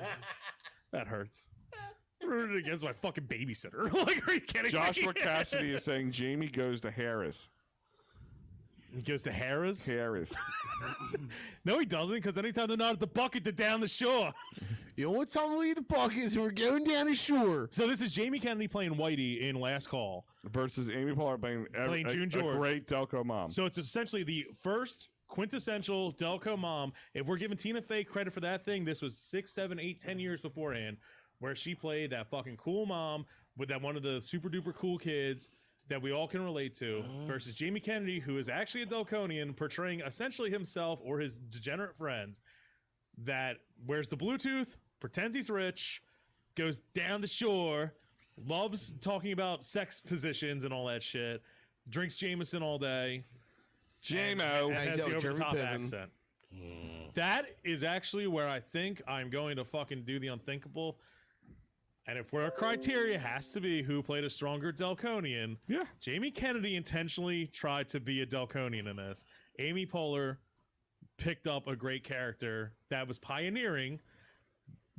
That hurts. I voted against my fucking babysitter. Like, are you kidding Joshua me? Cassidy is saying Jamie goes to Harris. He goes to Harris. Harris. No, he doesn't, because anytime they're not at the bucket, they're down the shore. You know what time we eat the buckets? We're going down the shore. So this is Jamie Kennedy playing Whitey in Last Call. Versus Amy Poehler playing June George. a great Delco mom. So it's essentially the first quintessential Delco mom. If we're giving Tina Fey credit for that thing, this was 6, 7, 8, 10 years beforehand, where she played that fucking cool mom with that one of the super duper cool kids that we all can relate to, versus Jamie Kennedy, who is actually a Delconian, portraying essentially himself or his degenerate friends, that wears the Bluetooth, pretends he's rich, goes down the shore, loves talking about sex positions and all that shit, drinks Jameson all day, JMO. and has Hangs out the with Jeremy over-the-top Piven. accent. That is actually where I think I'm going to fucking do the unthinkable. And if our criteria has to be who played a stronger Delconian, Yeah. Jamie Kennedy intentionally tried to be a Delconian in this. Amy Poehler picked up a great character that was pioneering.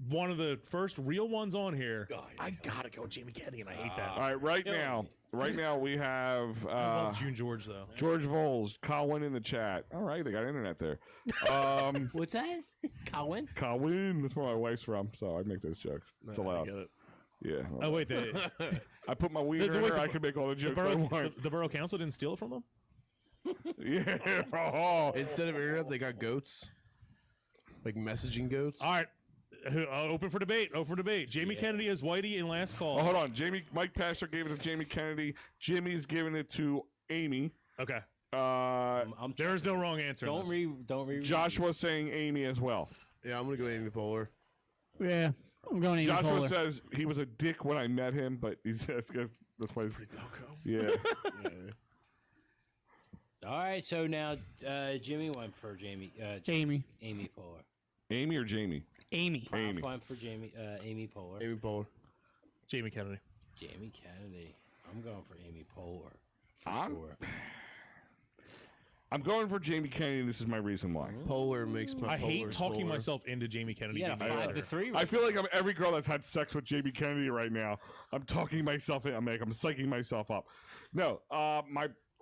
One of the first real ones on here. I gotta go Jamie Kennedy, and I hate that. All right, right now we have I love June George though. George Voles, Colin in the chat. All right, they got internet there. What's that? Colin? Colin, that's where my wife's from, so I make those jokes. It's allowed. Yeah. Oh wait, I put my wiener in wait, there. I can make all the the jokes I want. the borough council didn't steal it from them. Yeah. Oh. Instead of internet, they got goats. Like messaging goats. All right, open for debate. Open for debate. Jamie Kennedy as Whitey in Last Call. Oh, hold on. Mike Pastor gave it to Jamie Kennedy. Jimmy's giving it to Amy. Okay. There is no wrong answer. in this. Don't read. Joshua's saying Amy as well. Yeah, I'm gonna go Amy Poehler. Yeah, I'm going Amy Joshua Poehler. says he was a dick when I met him, but he says that's why. Pretty Delco. Yeah. All right, so now Jimmy went for Jamie. Jamie. Amy Poehler. Amy or Jamie? Amy. Amy. Went for Jamie. Amy Poehler. Amy Poehler. Jamie Kennedy. Jamie Kennedy. I'm going for Amy Poehler for I'm- sure. I'm going for Jamie Kennedy, and this is my reason why. Poehler makes my. I hate Poehler talking smaller. myself into Jamie Kennedy. Yeah, being better. 5-3. I feel like I'm every girl that's had sex with Jamie Kennedy right now. I'm talking myself in. I'm psyching myself up. No,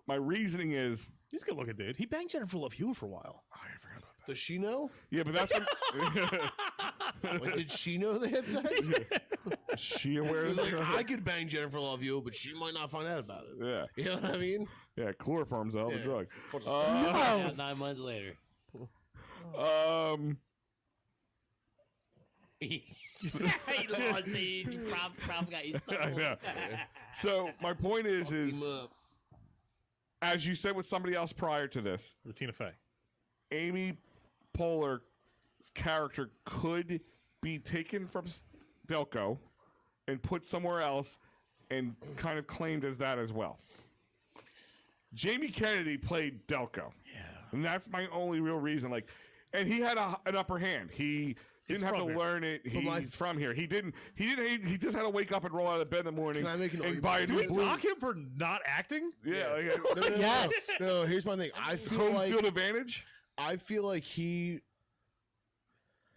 my reasoning is. He's a good looking dude. He banged Jennifer Love Hewitt for a while. Oh, I forgot about that. Does she know? Yeah, but that's when, Like, did she know they had sex? is she aware It of was like, that? I could bang Jennifer Love you, but she might not find out about it. Yeah, You know what I mean? yeah. Chloroform's a hell of a Yeah. drug. Yeah, 9 months later. He lost it. You probably got his I know. So my point is Him up. as you said with somebody else prior to this, The Tina Fey. Amy Poehler's character could be taken from Delco and put somewhere else and kind of claimed as that as well. Jamie Kennedy played Delco. Yeah. And that's my only real reason. Like, and he had an upper hand. He didn't have to from here. learn it. He's from here. He just had to wake up and roll out of bed in the morning Can I make an and argument? buy a Do new we blue. dock him for not acting? Yeah. No, Yes. No, here's my thing. I feel Home like field advantage. he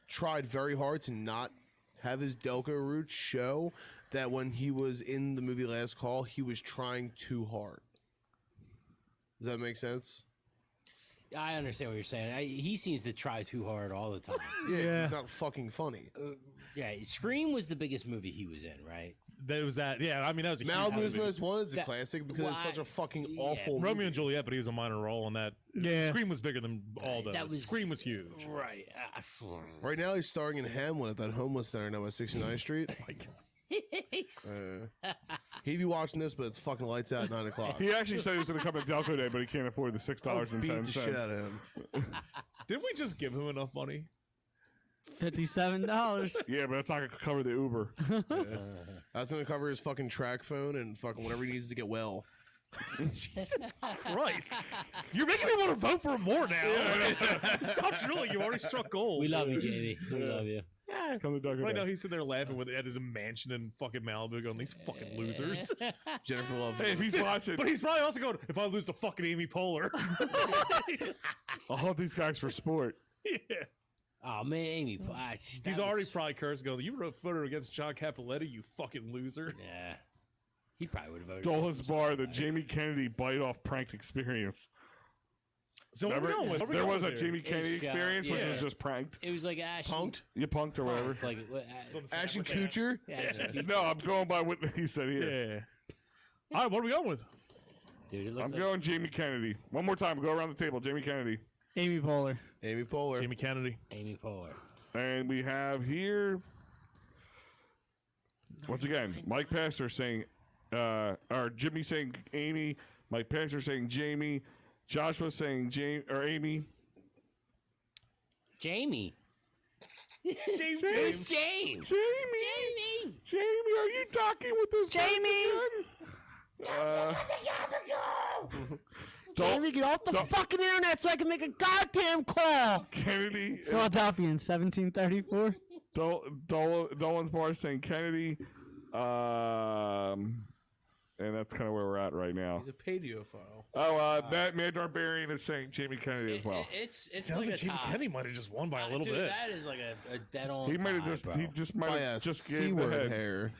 tried very hard to not have his Delco roots show. That when he was in the movie Last Call, he was trying too hard. Does that make sense? I understand what you're saying. He seems to try too hard all the time. Yeah, he's not fucking funny. Yeah, Scream was the biggest movie he was in, right? That was that. Yeah, I mean that was a huge Malibu's movie. Most Wanted is a That- classic because it's well, such a fucking yeah. awful Romeo movie. and Juliet, but he was a minor role in that. Yeah. Scream was bigger than all those. That was- Scream was huge. Right. Right now, he's starring in Hamlet at that homeless center now at 69th Street. He'd be watching this, but it's fucking lights out at 9 o'clock. He actually said he was going to come to Delco Day, but he can't afford the Beat the shit out $6.10. of him. Didn't we just give him enough money? $57. Yeah, but that's not going to cover the Uber. That's gonna cover his fucking track phone and fucking whatever he needs to get well. Jesus Christ! You're making me want to vote for him more now. Stop drilling. You already struck gold. We love you, Jamie. We love you. Yeah. Come to Delco Right Day. now, he's sitting there laughing with at his mansion in fucking Malibu, going, "These fucking losers." Jennifer Love. Hey, if he's watching, But he's probably also going, "If I lose to fucking Amy Poehler." I'll hold these guys for sport. Yeah. Oh man, Amy. He's already probably cursed, going, "You wrote voted against John Capoletti, you fucking loser." Yeah. He probably would have voted. Dolan's Bar, the Jamie Kennedy bite-off pranked experience. So what are we Remember, going with? there was a Jamie Kennedy It's, experience, which yeah. was just pranked. It was like Ashton. Punked. You punked or whatever. It's like Ashton Kutcher. No, I'm going by what he said here. Yeah. All right, what are we going with? Dude, it looks I'm like going Jamie Kennedy. One more time. Go around the table. Jamie Kennedy. Amy Poehler. Amy Poehler. Jamie Kennedy. Amy Poehler. And we have here, once again, Mike Pastor saying, or Jimmy saying Amy, Mike Pastor saying Jamie, Joshua saying Amy. Jamie. James. Who's James? Jamie. Jamie, are you talking with this Jamie! Don't get off the fucking internet so I can make a goddamn call. Kennedy. Philadelphia in 1734. Dolan's Bar saying Kennedy. And that's kind of where we're at right now. He's a pediophile. Oh, Mad Barbarian is saying Jamie Kennedy as well. It's Sounds like like a Jamie top. Kennedy might have just won by a little Dude, bit. that is like a dead on. He might have tie, just bro. might By a have just gave the C-word head. hair.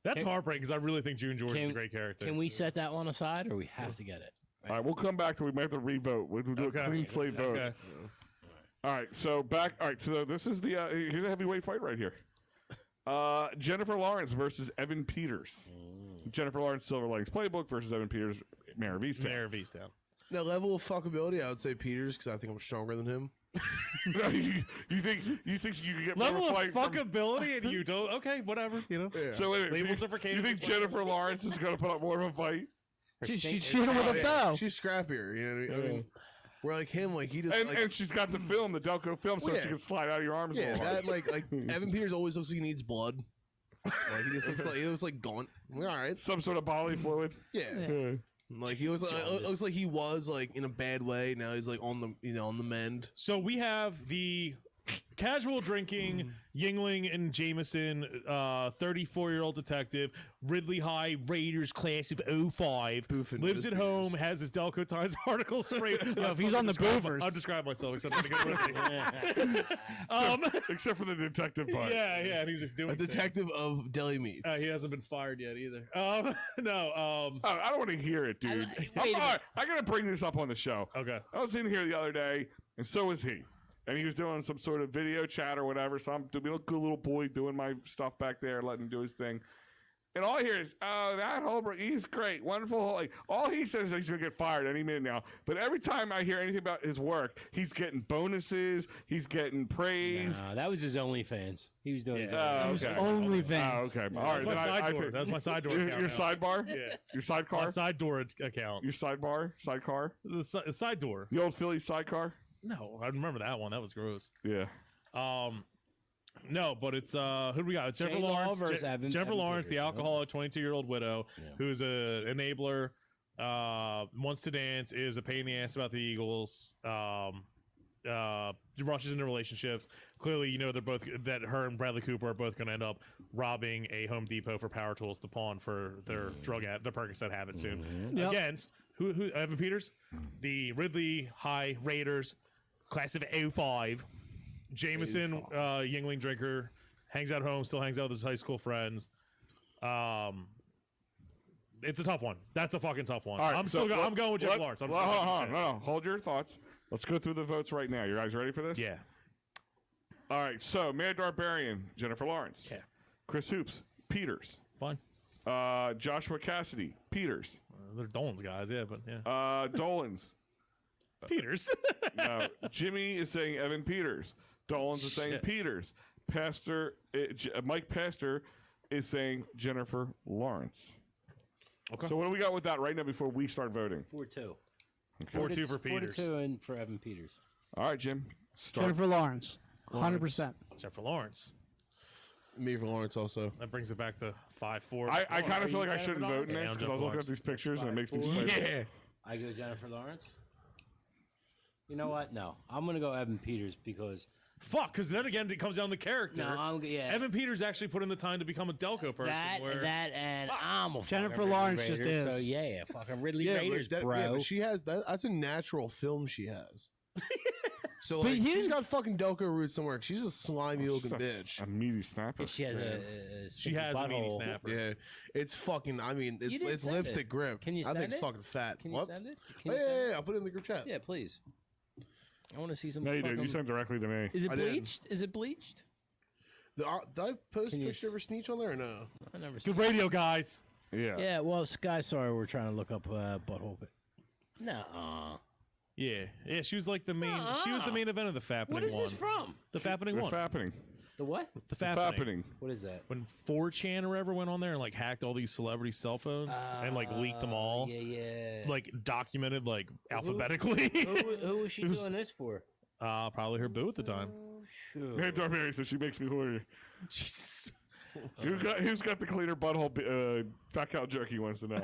That's heartbreaking because I really think June George is a great character. Can we set that one aside, or we have to get it? All right, we'll come back to. We might have to re-vote. We'll do Okay. a clean slate vote. Okay. All right, so back. All right, so this is the here's a heavyweight fight right here. Jennifer Lawrence versus Evan Peters. Jennifer Lawrence Silver Linings Playbook versus Evan Peters Mayor of Easttown. Mayor of Easttown. Now, level of fuckability, I would say Peters because I think I'm stronger than him. you think you can get Level more of fight from- fuckability and you don't. Okay, whatever. You know. Yeah. So wait, a minute, Labels you, are for you think categories. Jennifer Lawrence is going to put up more of a fight? She'd shoot him with a bow. She's scrappier. You know what I mean? Where like him, like he just And, like, and she's got the film, the Delco film, so Yeah. she can slide out of your arms. a yeah, little that hard. like Evan Peters always looks like he needs blood. Like he just looks like gaunt. All right, Some sort of bodily fluid. yeah. Like he was looks like he was like in a bad way. Now he's like on the on the mend. So we have the casual drinking Yingling and Jameson 34-year-old detective, Ridley High Raiders class of 05, Boofing lives with at home, has his Delco Times article sprayed. if he's on the boofers. I'll describe myself except for the good Ridley. Except for the detective part. Yeah, and he's just doing A detective of deli meats. He hasn't been fired yet either. No. Oh, I don't want to hear it, dude. wait a minute. I got to bring this up on the show. Okay. I was in here the other day, and so was he. And he was doing some sort of video chat or whatever. So I'm being a good little boy doing my stuff back there, letting him do his thing. And all I hear is, oh, that Holbrook, he's great, wonderful. Like, all he says is he's going to get fired any minute now. But every time I hear anything about his work, he's getting bonuses, he's getting praise. Nah, that was his OnlyFans. He was doing his Oh, Who's okay. OnlyFans? Oh, okay. All right. That's my then side door. figured- That's my side door Your, account your now. sidebar? Yeah. Your sidecar? My side door account. Your sidecar? The side door. The old Philly sidecar? No, I remember that one. That was gross. Yeah. No, but it's who do we got? It's Jennifer J-Law Lawrence. versus Evan Lawrence, the Peters. alcoholic 22-year-old widow, who's a enabler, wants to dance, is a pain in the ass about the Eagles. Rushes into relationships. Clearly, you know that her and Bradley Cooper are both going to end up robbing a Home Depot for power tools to pawn for their their Percocet habit soon. Yep. Against who Evan Peters, the Ridley High Raiders, class of 05. Jameson, Yingling drinker, hangs out at home, still hangs out with his high school friends. It's a tough one. That's a fucking tough one. All right, I'm going with Jeff Lawrence. I'm hold still on, going with no. Hold your thoughts. Let's go through the votes right now. You guys ready for this? Yeah. All right. So, Mad Barbarian, Jennifer Lawrence. Yeah. Chris Hoops, Peters. Fine. Joshua Cassidy, Peters. They're Dolan's guys, yeah, but yeah. Dolan's. Peters. No, Jimmy is saying Evan Peters. Dolan's is saying Shit. Peters. Mike Pastor is saying Jennifer Lawrence. Okay. So what do we got with that right now before we start voting? 4-2. 4-2 for Peters. 4-2 and for Evan Peters. All right, Jim. Start. Jennifer Lawrence. 100%. Except for Lawrence. Me for Lawrence also. That brings it back to 5-4. I kind of feel like I Jennifer shouldn't vote in Lawrence? this Yeah, because I was looking at Lawrence. these pictures and it makes me 5-4. spite. I go Jennifer Lawrence. You know what? No, I'm gonna go Evan Peters because Fuck, because then again, it comes down to the character. No, yeah. Evan Peters actually put in the time to become a Delco person. That and I'm a Jennifer fucking Lawrence Ridley just Raiders, is. So yeah, fucking Ridley Yeah, Raiders, but bro. yeah, but she has that's a natural film she has. So But like, he she's didn't- got fucking Delco roots somewhere. She's a slimy looking She's bitch. a meaty snapper. she has a She has a meaty snapper. Yeah, it's fucking. I mean, it's didn't it's send lipstick it. grip. Can you I think send it's it? fucking fat. Can What? you send it? Can Oh, you send yeah, it? yeah, I'll put it in the group chat. Yeah, please. I want to see some. No, you did. You fucking- sent directly to me. Is it I did. bleached? Is it bleached? Did I post Can a you picture of her sneech on there or no? I never. Good radio, guys. Yeah. Yeah, well, Sky, sorry, we're trying to look up butthole. No. Yeah, she was like the main. She was the main event of the Fappening What is one. this from? The Fappening What's one. happening? The what? The Fappening. Happening. What is that? When 4chan or whatever went on there and like hacked all these celebrity cell phones and like leaked them all, Yeah, yeah. like documented like alphabetically. Who was she doing this for? Probably her boo at the time. Sure. Hey, Darth Mary says she makes me horny. Jesus. Who's got the cleaner butthole? Fat cow jerky wants to know.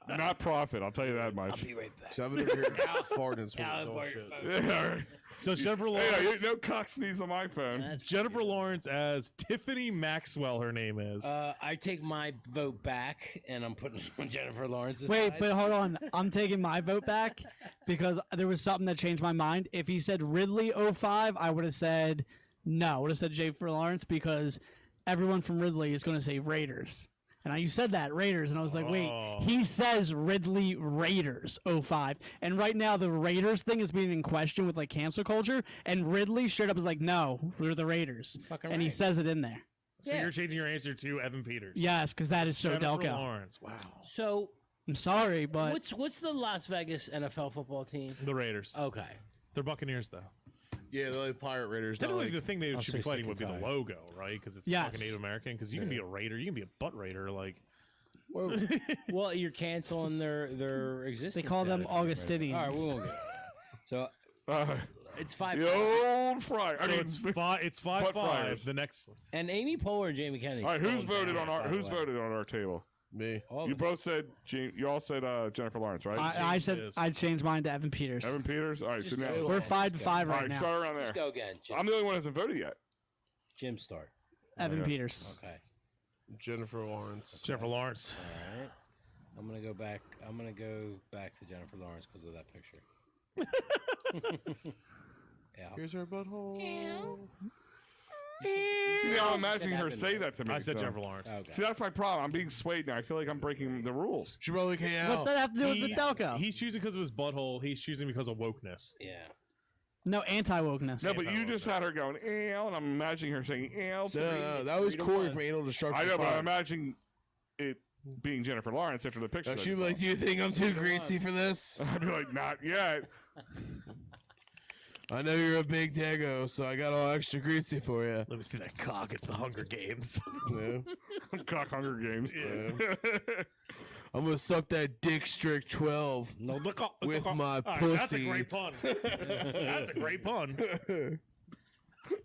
Not profit. I'll tell you that much. I'll be right back. So I've been over here farting smoking I'll dog borrow shit. your phone. Yeah, all right. So Jennifer Hey, Lawrence. no cock sneeze on my phone. That's Jennifer Lawrence as Tiffany Maxwell. Her name is. I take my vote back, and I'm putting it on Jennifer Lawrence's Wait, side. but hold on. I'm taking my vote back because there was something that changed my mind. If he said Ridley 05, I would have said no. I would have said Jennifer Lawrence because everyone from Ridley is going to say Raiders. And you said that, Raiders. And I was like, wait, he says Ridley Raiders 05. And right now, the Raiders thing is being in question with like cancel culture. And Ridley straight up is like, no, we're the Raiders. Fucking And he right. says it in there. so yeah. you're changing your answer to Evan Peters. Yes, because that is so Jennifer Delco. Lawrence. Wow. So I'm sorry, but what's the Las Vegas NFL football team? The Raiders. Okay. They're Buccaneers though. Yeah, they're like Pirate Raiders. Not Technically, like, the thing they I'll should say be fighting sick would be and the tired. logo, right? Because it's Yes. fucking Native American. Because you can be a Raider, you can be a butt Raider. Like, whoa. Well, you're canceling their existence. they call them All right, Augustinians. we won't get it. So it's 5. the old fryer. so I mean, it's 5-5. butt fryers. The next. And Amy Poehler and Jamie Kennedy. all right, who's still voted down, on our by the Who's way. voted on our table? Me. All You of us. both said you all said Jennifer Lawrence, right? I said this. I changed mine to Evan Peters. Evan Peters. All right, so Just now go. We're 5-5 all right right, now. start around there. Let's go again. Jim, I'm the only one who hasn't voted yet. Jim start. Evan Yeah. Peters. Okay. Jennifer Lawrence. Jennifer Lawrence. All right. I'm gonna go back. I'm gonna go back to Jennifer Lawrence because of that picture. Yeah. Here's her butthole. See, now I'm imagining her say that to me. I said so. Jennifer Lawrence. Okay. See, that's my problem. I'm being swayed now. I feel like I'm breaking the rules. She probably came What's out. that have to do with the Delco? He's choosing because of his butthole. He's choosing because of wokeness. Yeah. No anti-wokeness. No, but you just had her going, ew, and I'm imagining her saying, ew. No, that was 3 to Corey 1. from Anal Destruction. I know, but I'm Five. imagining it being Jennifer Lawrence after the picture. She'd be like, "Do you think I'm too greasy for this? I'd be like, not yet. I know you're a big dago, so I got all extra greasy for you." Let me see that cock at the Hunger Games. Yeah. Cock Hunger Games. I'm gonna suck that dick strict 12 No, look with my That's a pussy. great pun. That's a great pun.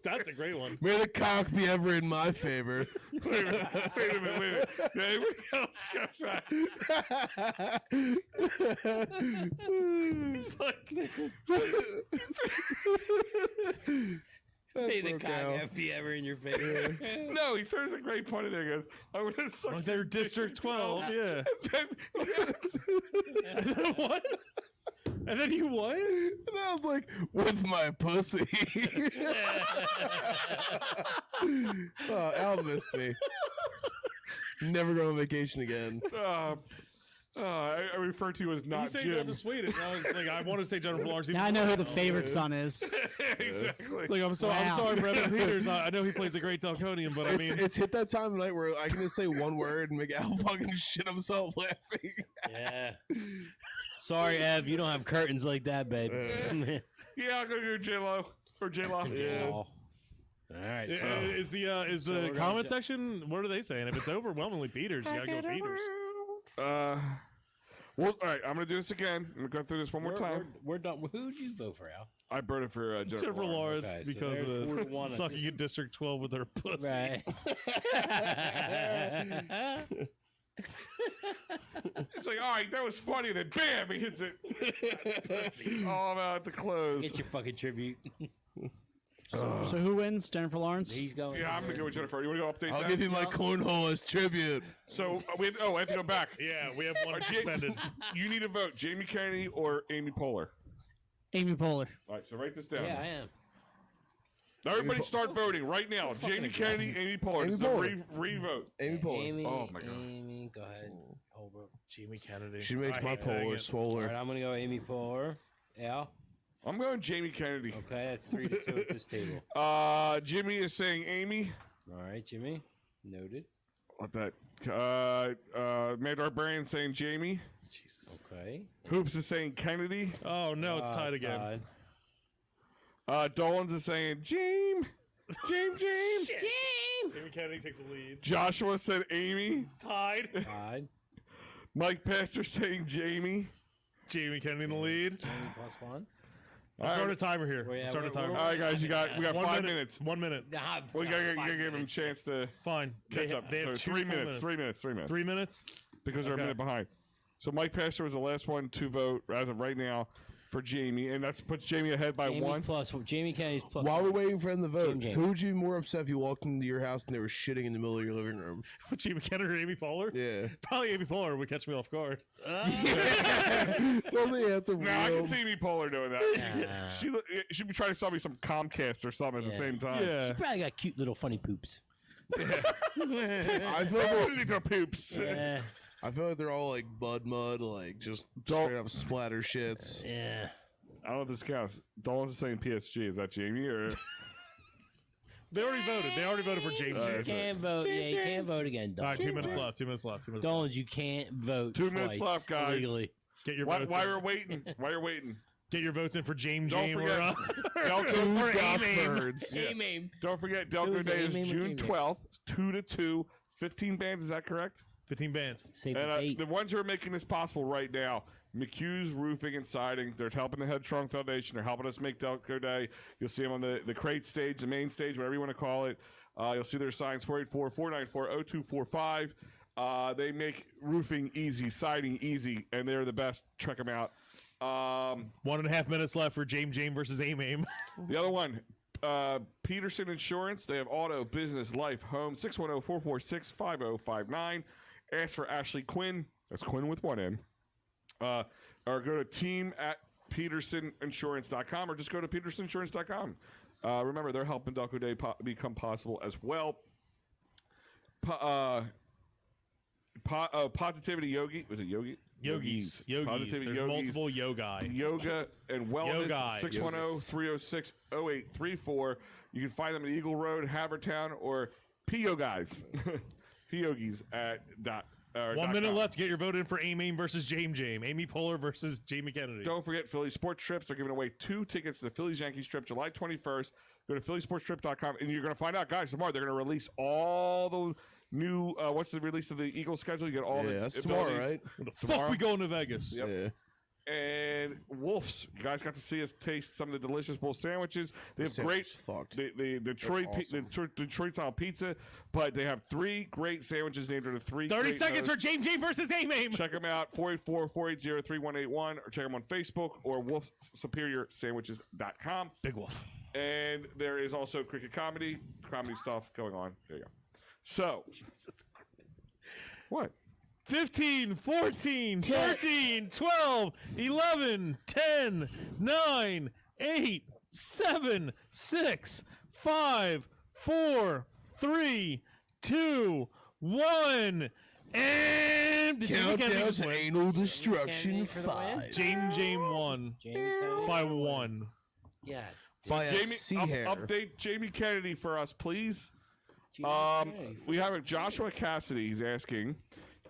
That's a great one. May the cock be ever in my favor. Wait a minute. Did anybody else catch that? He's like, Hey, the broke cock out. FP ever in your face. No, he throws a great pun in there. He goes, I'm going to suck like they're District 12, yeah. Then, And then what? And then you what? And I was like, with my pussy. Oh, Al missed me. Never go on vacation again. I refer to you as You not say Jim. Delta Sweden. And I was like, I want to say Jennifer Lawrence. Now I know who the favorite son is. Exactly. Like, I'm Wow. sorry, Brendan Peters. I know he plays a great Delconian, but I mean, It's hit that time of night where I can just say one word and make Al fucking shit himself laughing. Yeah. Sorry, Ev, you don't have curtains like that, babe. Yeah, I'll go to J-Lo. Or J-Lo. All right. So. is the we're going comment to- section? What are they saying? If it's overwhelmingly Peters, you gotta go Peters. Well, all right, I'm going to do this again. I'm going to go through this one more time. We're done. Who'd you vote for, Al? I voted for Jennifer Lawrence Okay, so because of there's 4-1 the at sucking this- in District 12 with her pussy. Right. It's like, all right, that was funny. Then, bam, he hits it. It's all about the clothes. Get your fucking tribute. So who wins? Jennifer Lawrence? He's going. Yeah, I'm gonna go with Jennifer. You want to go update? I'll that? give you my cornhole as tribute. So we have, I have to go back. Yeah, we have one suspended. You need to vote Jamie Kennedy or Amy Poehler. Amy Poehler. All right, so write this down. Yeah, I am. Everybody start voting right now. Jamie Kennedy, Amy Poehler. Amy This is a Poehler. re-vote. Amy Poehler. Amy, Oh, my God. Amy, go ahead. Holbrook. Jamie Kennedy. She makes I my hate saying polar it. All swoller. right, I'm gonna go Amy Poehler. Al. I'm going Jamie Kennedy. Okay, that's 3-2 at this table. Jimmy is saying Amy. All right, Jimmy. Noted. What that? Mad Barbarian saying Jamie. Jesus. Okay. Hoops is saying Kennedy. Oh no, it's tied again. Dolan's is saying James. James. Jamie Kennedy takes the lead. Joshua said Amy. Tied. Tied. Mike Pastor saying Jamie. Jamie Kennedy in the lead. Jamie +1. I'll start a timer here. Well, yeah, Start a we're- timer. All right, guys, we got 5 minutes. 1 minute. Nah, We gotta five give him a minutes. chance to Fine. catch up. They have So 2 3 minutes. 3 minutes. 3 minutes. 3 minutes. Because they're a Okay. minute behind. So Mike Pastor was the last one to vote as of right now for Jamie, and that puts Jamie ahead by Jamie's one. Jamie Kennedy's plus. While we're waiting for him to vote, James. who would you be more upset if you walked into your house and they were shitting in the middle of your living room? Jamie Kennedy or Amy Poehler? Yeah. Probably Amy Poehler would catch me off guard. Well, they have to No, I can real- see Amy Poehler doing that. She'd be trying to sell me some Comcast or something at the Yeah. same time. Yeah. Probably got cute little funny poops. I feel like Little poops. Yeah. I feel like they're all like bud mud, like just Don't- straight up splatter shits. Yeah. I don't know if this counts. Dolan's saying PSG. Is that Jamie or? They already voted. They already voted for Jamie. All right, You can't vote. Yeah, you can't vote again. All right, Dolan. 2 minutes left. 2 minutes left. 2 minutes left. Dolan, you can't vote. 2 minutes twice left, guys. illegally. Get your Why votes we're in. waiting? Why you're waiting? Get your votes in for James Don't James. forget, Or, Delco Birds. Amen. Don't forget, It Delco was Day is Amy June McKinney. 12th, 2 to 2, 15 bands. Is that correct? 15 bands. Save And the date. the ones who are making this possible right now, McHugh's Roofing and Siding. They're helping the Headstrong Foundation. They're helping us make Delco Day. You'll see them on the crate stage, the main stage, whatever you want to call it. You'll see their signs, 484-494-0245. They make roofing easy, siding easy, and they're the best. Check them out. 1.5 minutes left for James versus Aim. The other one, Peterson Insurance. They have auto, business, life, home, 610-446-5059. Ask for Ashley Quinn. That's Quinn with one N. Or go to team@petersoninsurance.com or just go to petersoninsurance.com. Remember, they're helping Delco Day become possible as well. Positivity Yogi. Was it Yogi? Yogis. Positivity There's Yogis. multiple yogi. Yoga and Wellness, Yogi. 610-306-0834. You can find them at Eagle Road, Havertown, or PO Guys. POGs at dot. 1 minute left to get your vote in for Aim versus James. Amy Poehler versus Jamie Kennedy. Don't forget Philly Sports Trips. They're giving away 2 tickets to the Phillies-Yankees trip July 21st. Go to phillysportstrip.com, and you're going to find out, guys, tomorrow they're going to release all the new, what's the release of the Eagles schedule? You get all the that's tomorrow, abilities. right? When the fuck we going to Vegas? Yep. Yeah. And Wolf's. You guys got to see us taste some of the delicious bowl sandwiches. They have sandwich great is fucked. the Detroit awesome. Detroit style pizza, but they have 3 great sandwiches named after 3 30 great seconds for James versus Aim. Check them out, 484-480-3181, or check them on Facebook or wolfsuperior.sandwiches.com. Big Wolf. And there is also cricket comedy stuff going on. There you go. So, what? 15, 14, 13, 12, 11, 10, 9, 8, 7, 6, 5, 4, 3, 2, 1. And the Jamie Kennedy Countdown to win. Anal Destruction Kennedy for the win? 5. James won Jamie Kennedy. by 1. Yeah. By a sea hair. Update Jamie Kennedy for us, please. Jamie Kennedy. We have a Joshua Cassidy. He's asking,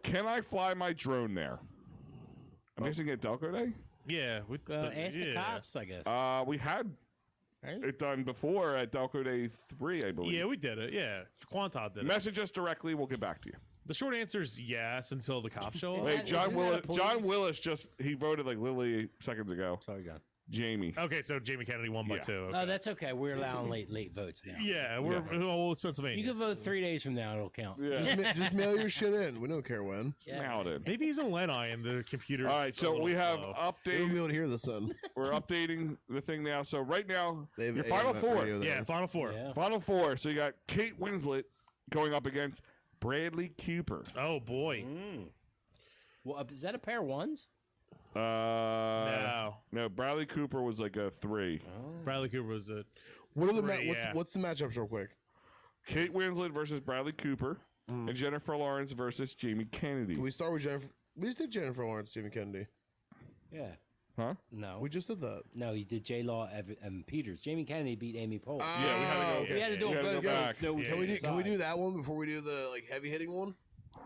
can I fly my drone there? I'm guessing at Delco Day. Yeah. Ask the cops, I guess. We had Right? it done before at Delco Day 3, I believe. Yeah, we did it. Yeah. Quantot did it. Message us directly. We'll get back to you. The short answer is yes until the cops show up. Hey, that- John isn't that Willis. a police- John Willis he voted like literally seconds ago. Sorry, John. Jamie. Okay, so Jamie Kennedy won by Yeah. 2. Oh, Okay. that's okay. We're allowing late votes now. Yeah, we're oh, it's Pennsylvania. You can vote 3 days from now. It'll count. Yeah. Just mail your shit in. We don't care when. Smelled it. Maybe he's a Lenni and the computer. All right, so we have We won't be updated. able to hear the sun. We're updating the thing now. So right now, They have your AM final four. radio there. Yeah, Final Four. Yeah. Final four. So you got Kate Winslet going up against Bradley Cooper. Oh boy. Well, is that a pair of ones? No. No, Bradley Cooper was like a 3. Bradley Cooper was a. What are the Three, yeah. what's the matchups real quick? Kate Winslet versus Bradley Cooper, and Jennifer Lawrence versus Jamie Kennedy. Can we start with Jennifer? We just did Jennifer Lawrence, Stephen Kennedy. Yeah. Huh? No. We just did that. No, he did J Law and Peters. Jamie Kennedy beat Amy Poehler. Yeah, we had to go. we had to do we had to them go both. back. No, Yeah, Can we do that one before we do the like heavy hitting one?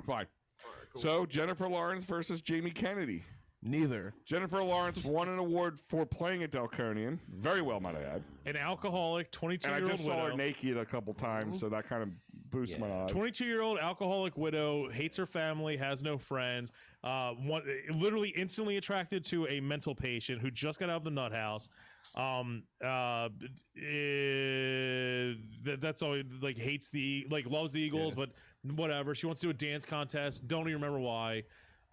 Fine. So Jennifer Lawrence versus Jamie Kennedy. Neither. Jennifer Lawrence won an award for playing a Delconian. Very well, might I add. An alcoholic, And I 22-year-old just saw her widow. naked a couple times, so that kind of boosts my odds. 22-year-old alcoholic widow, hates her family, has no friends, literally instantly attracted to a mental patient who just got out of the nut house. That's all. Like hates loves the Eagles, but whatever. She wants to do a dance contest. Don't even remember why.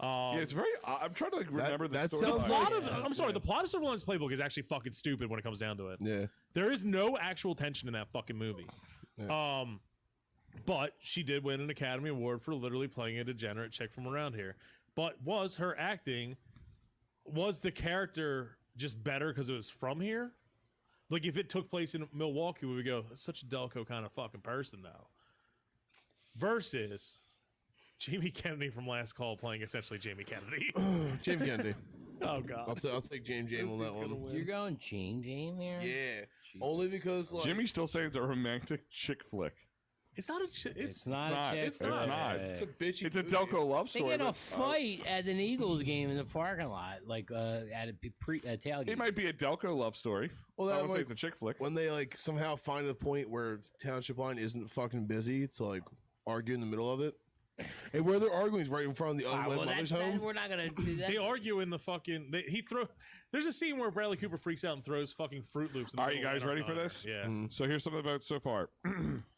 Yeah, it's very. I'm trying to remember that the sounds story. like- I'm sorry. The plot of Surveillance Playbook is actually fucking stupid when it comes down to it. Yeah. There is no actual tension in that fucking movie. But she did win an Academy Award for literally playing a degenerate chick from around here. But was her acting, was the character just better because it was from here? Like if it took place in Milwaukee, we would go, that's such a Delco kind of fucking person though. Versus Jamie Kennedy from Last Call playing essentially Jamie Kennedy. Jamie Kennedy. Oh god. I'll take James on that one. You're going James here? Yeah. Only because like Jimmy's still saying it's a romantic chick flick. It's not a It's not a chick. It's not. it's a bitchy. It's a movie. Delco love They story. get in a but, fight at an Eagles game in the parking lot, like at a tailgate. it might be a Delco love story. Well, I that would say like, it's a chick flick. when they like somehow find the point where Township Line isn't fucking busy to like argue in the middle of it, and where they're arguing is right in front of the Ah, unwed well, mother's that's home. we're not gonna do that. They argue in the fucking. There's a scene where Bradley Cooper freaks out and throws fucking Fruit Loops. In the Are you middle of guys an ready for diner. this? Yeah. So here's some of the votes so far.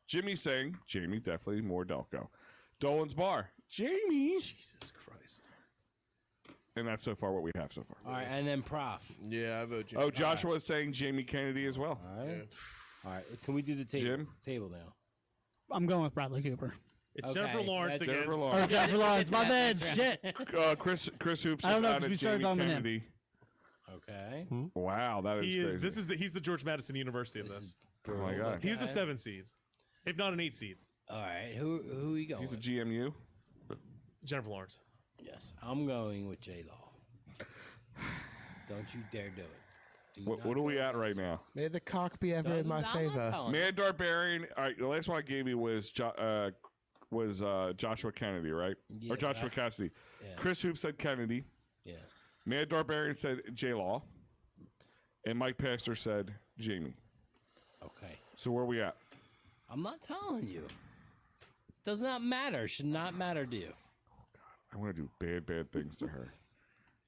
Jimmy saying Jamie definitely more Delco. Dolan's Bar Jamie, Jesus Christ. and that's so far what we have so far. All right, and then Prof. Yeah, I vote Jamie. Oh, Joshua is saying Jamie Kennedy as well. All right. All right. Can we do the table? Jim? Table now. I'm going with Bradley Cooper. It's Okay, Jennifer Lawrence that's- against. Jennifer Or Lawrence. Jennifer Lawrence. My bad. That's Shit. Chris Hoops I don't is know, down 'cause at we started Jamie on him. Kennedy. Okay. Wow, that is He is. crazy. He's the George Madison University of this. Oh my god, He's a 7 seed, if not an 8 seed. All right. Who are you going? he's a with? GMU. Jennifer Lawrence. Yes, I'm going with J Law. Don't you dare do it. Do What not are we go at right against- now? May the cock be ever in my I'm not favor. telling you. Mad Barbarian. All right, the last one I gave you was Joshua Kennedy, right? Yeah, Or Joshua that- Cassidy. yeah. Chris Hoop said Kennedy. Yeah. Mad Barbarian said J Law. And Mike Pastor said Jamie. Okay. So where are we at? I'm not telling you. Does not matter. Should not matter to you. I want to do bad things to her.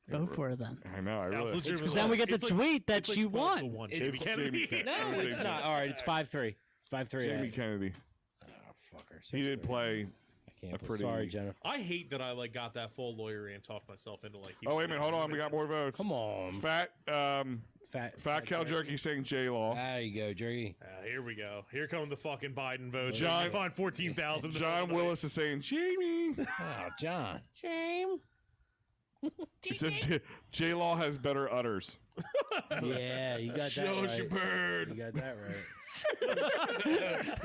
Vote for her then. I know. I really. Because then we get the tweet that she won. Jamie Kennedy. Jamie No, Kennedy. it's not. All right, it's 5-3. It's 5-3. Jamie Kennedy. Oh, fucker. He did 6-3. play. I can't. a believe- pretty- Sorry, Jennifer. I hate that I got that full lawyer and talked myself into Oh wait a minute. Hold on. We got more votes. Come on. Fat Cal Jerky saying J Law. There you go, Jerky. Here we go. Here come the fucking Biden votes. John- Find 14,000. John Willis is saying Jamie. Oh, John. He said J Law has better udders. Yeah, you got Show that us your right. bird. You got that right.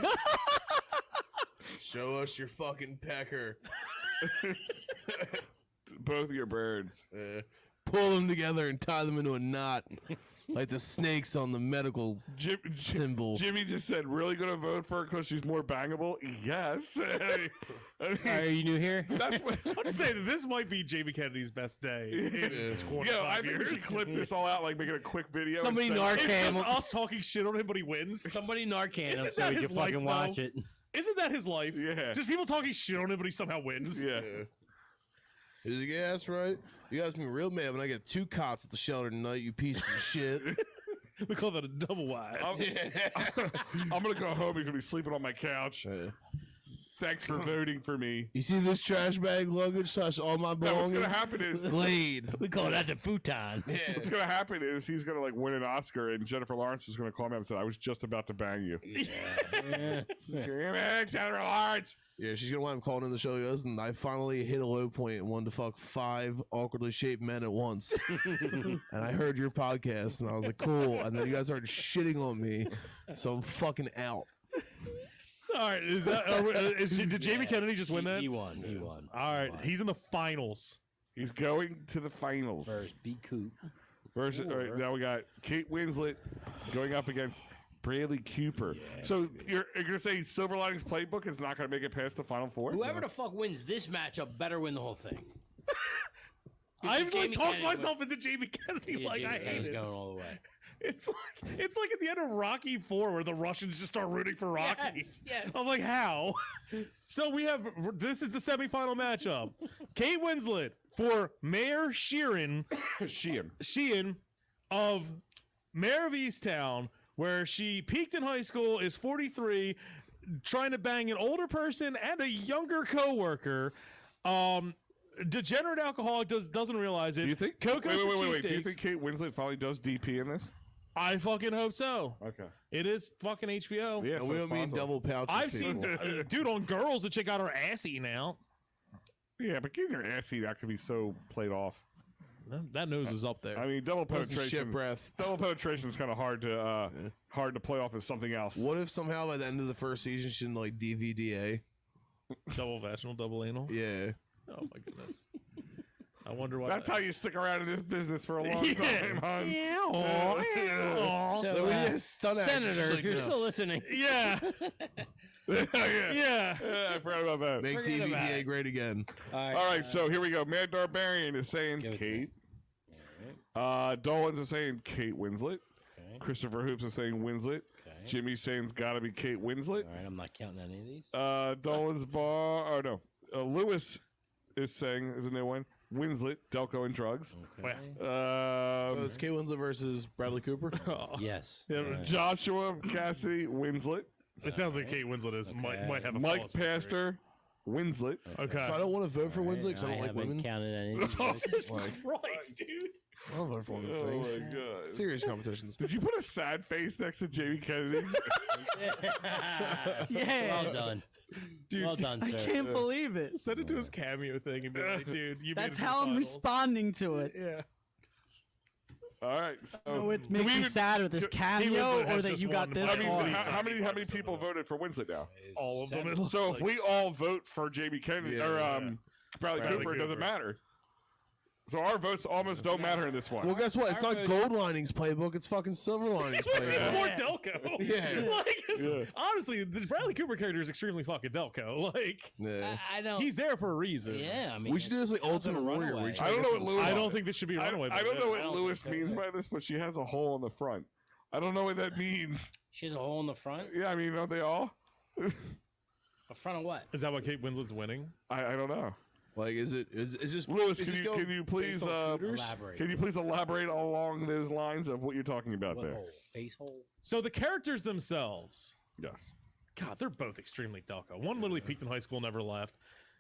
Show us your fucking pecker. Both of your birds. Pull them together and tie them into a knot, like the snakes on the medical symbol. Jimmy just said, really going to vote for her because she's more bangable? Yes. Are you new here? That's what. I'm just saying that this might be Jamie Kennedy's best day in this quarter. Yo, I think we should clip this all out, like make it a quick video. and Somebody send- Narcan. It's just us talking shit on him, but he wins. Somebody Narcan him Isn't so that we can his life, fucking watch though? it. Isn't that his life? Yeah. Just people talking shit on him, but he somehow wins. Yeah. He's like, yeah, that's right. You guys be real mad when I get 2 cots at the shelter tonight, you piece of shit. We call that a double wide. I'm gonna go home. You're gonna be sleeping on my couch. Thanks for voting for me. You see this trash bag luggage touch all my No, belongings? what's gonna happen is Blade. We call that the futon. what's gonna happen is he's gonna like win an Oscar, and Jennifer Lawrence is gonna call me up and say, "I was just about to bang you." Damn it, Jennifer Lawrence. Yeah, she's gonna wind up calling in the show. Listen, I finally hit a low point and wanted to fuck 5 awkwardly shaped men at once. And I heard your podcast, and I was like, cool. And then you guys started shitting on me, so I'm fucking out. All right, did Jamie Kennedy just win that? He won. He won. All right, he's in the finals. He's going to the finals. First, B. Coop. Versus, all right, now we got Kate Winslet going up against Bradley Cooper. So you're going to say Silver Linings Playbook is not going to make it past the Final Four? Whoever the fuck wins this matchup better win the whole thing. I've like Jamie talked Kennedy myself into Jamie Kennedy. Yeah, Like Jamie I hate Kennedy's it. going all the way. It's like at the end of Rocky IV where the Russians just start rooting for Rocky. Yes. I'm like, how? So we have this is the semifinal matchup. Kate Winslet for Mayor Sheeran of Mayor of Easttown, where she peaked in high school, is 43, trying to bang an older person and a younger coworker. Degenerate alcoholic doesn't realize it. Do you think? Coco's Wait. Do you think Kate Winslet finally does DP in this? I fucking hope so. Okay. It is fucking HBO. Yeah, And so we it's don't mean possible. double pouch. I've seen, dude, on Girls, the chick got her ass eaten out. Yeah, but getting your ass eaten out can be so played off. That nose is up there. I mean, double That's some penetration. shit breath. Double penetration is kind of hard to play off as something else. What if somehow by the end of the first season she didn't like DVDA? Double vaginal, double anal. Yeah. Oh my goodness. I wonder why. That's how you stick around in this business for a long time, hon. So, No, we just stunt actors, Senator, just if like, you're no. still listening, Yeah. yeah. Yeah. I forgot about that. Make Forget about DVDA it. great again. All right, so here we go. Mad Barbarian is saying Give it to Kate. Dolan's is saying Kate Winslet. Okay. Christopher Hoops is saying Winslet. Okay. Jimmy's saying it's got to be Kate Winslet. all right, I'm not counting any of these. Dolan's bar. Oh no. Lewis is saying is a new one. Winslet, Delco and Drugs. Okay. So it's Kate Winslet versus Bradley Cooper. Yes. Yeah, All right. Joshua Cassidy, Winslet. It sounds like Kate Winslet is might have a Mike flawless victory. Pastor, Winslet. Okay. So I don't want to vote for Winslet because I don't like haven't women. counted any. Of these. Jesus Like- Christ, dude. I don't vote for women. Oh things. my god. Serious competitions. Did you put a sad face next to Jamie Kennedy? Yeah. Well done. Dude, Well done, I sir. can't believe it. Send it to his cameo thing and be like, dude, you made That's it to the how I'm finals. responding to it. Yeah. All right. Oh, So, it makes me even- sad with this Kate cameo Winslet has or that just you got won this by I mean, Oh, far. he's how not many part of people it. voted for Winslet now? All of them. It looks So like. if we all vote for Jamie Kennedy Yeah. or Bradley Cooper, it doesn't Cooper. matter. So our votes almost don't matter in this one. Well, guess what? It's Our not vote- Gold Linings playbook. It's fucking Silver Linings Which is playbook. more Delco. Yeah. Like, Yeah. honestly, the Bradley Cooper character is extremely fucking Delco. Like, Yeah. I don't. he's there for a reason. Yeah, I mean, We should do this like it's Ultimate Warrior. Runaway. where each I don't know what Lewis. I don't think this should be a I, runaway. I but don't know it what is. don't Lewis think so. means by this, but she has a hole in the front. I don't know what that means. She has a hole in the front. Yeah, I mean, don't they all? A front of what? Is that why Kate Winslet's winning? I don't know. Like, is this Lewis, is can this you go can you please based on hooters? Elaborate. can you please elaborate along those lines of what you're talking about What there? hole? Face hole. So the characters themselves, Yes. God, they're both extremely Delco. One literally peaked in high school, never left.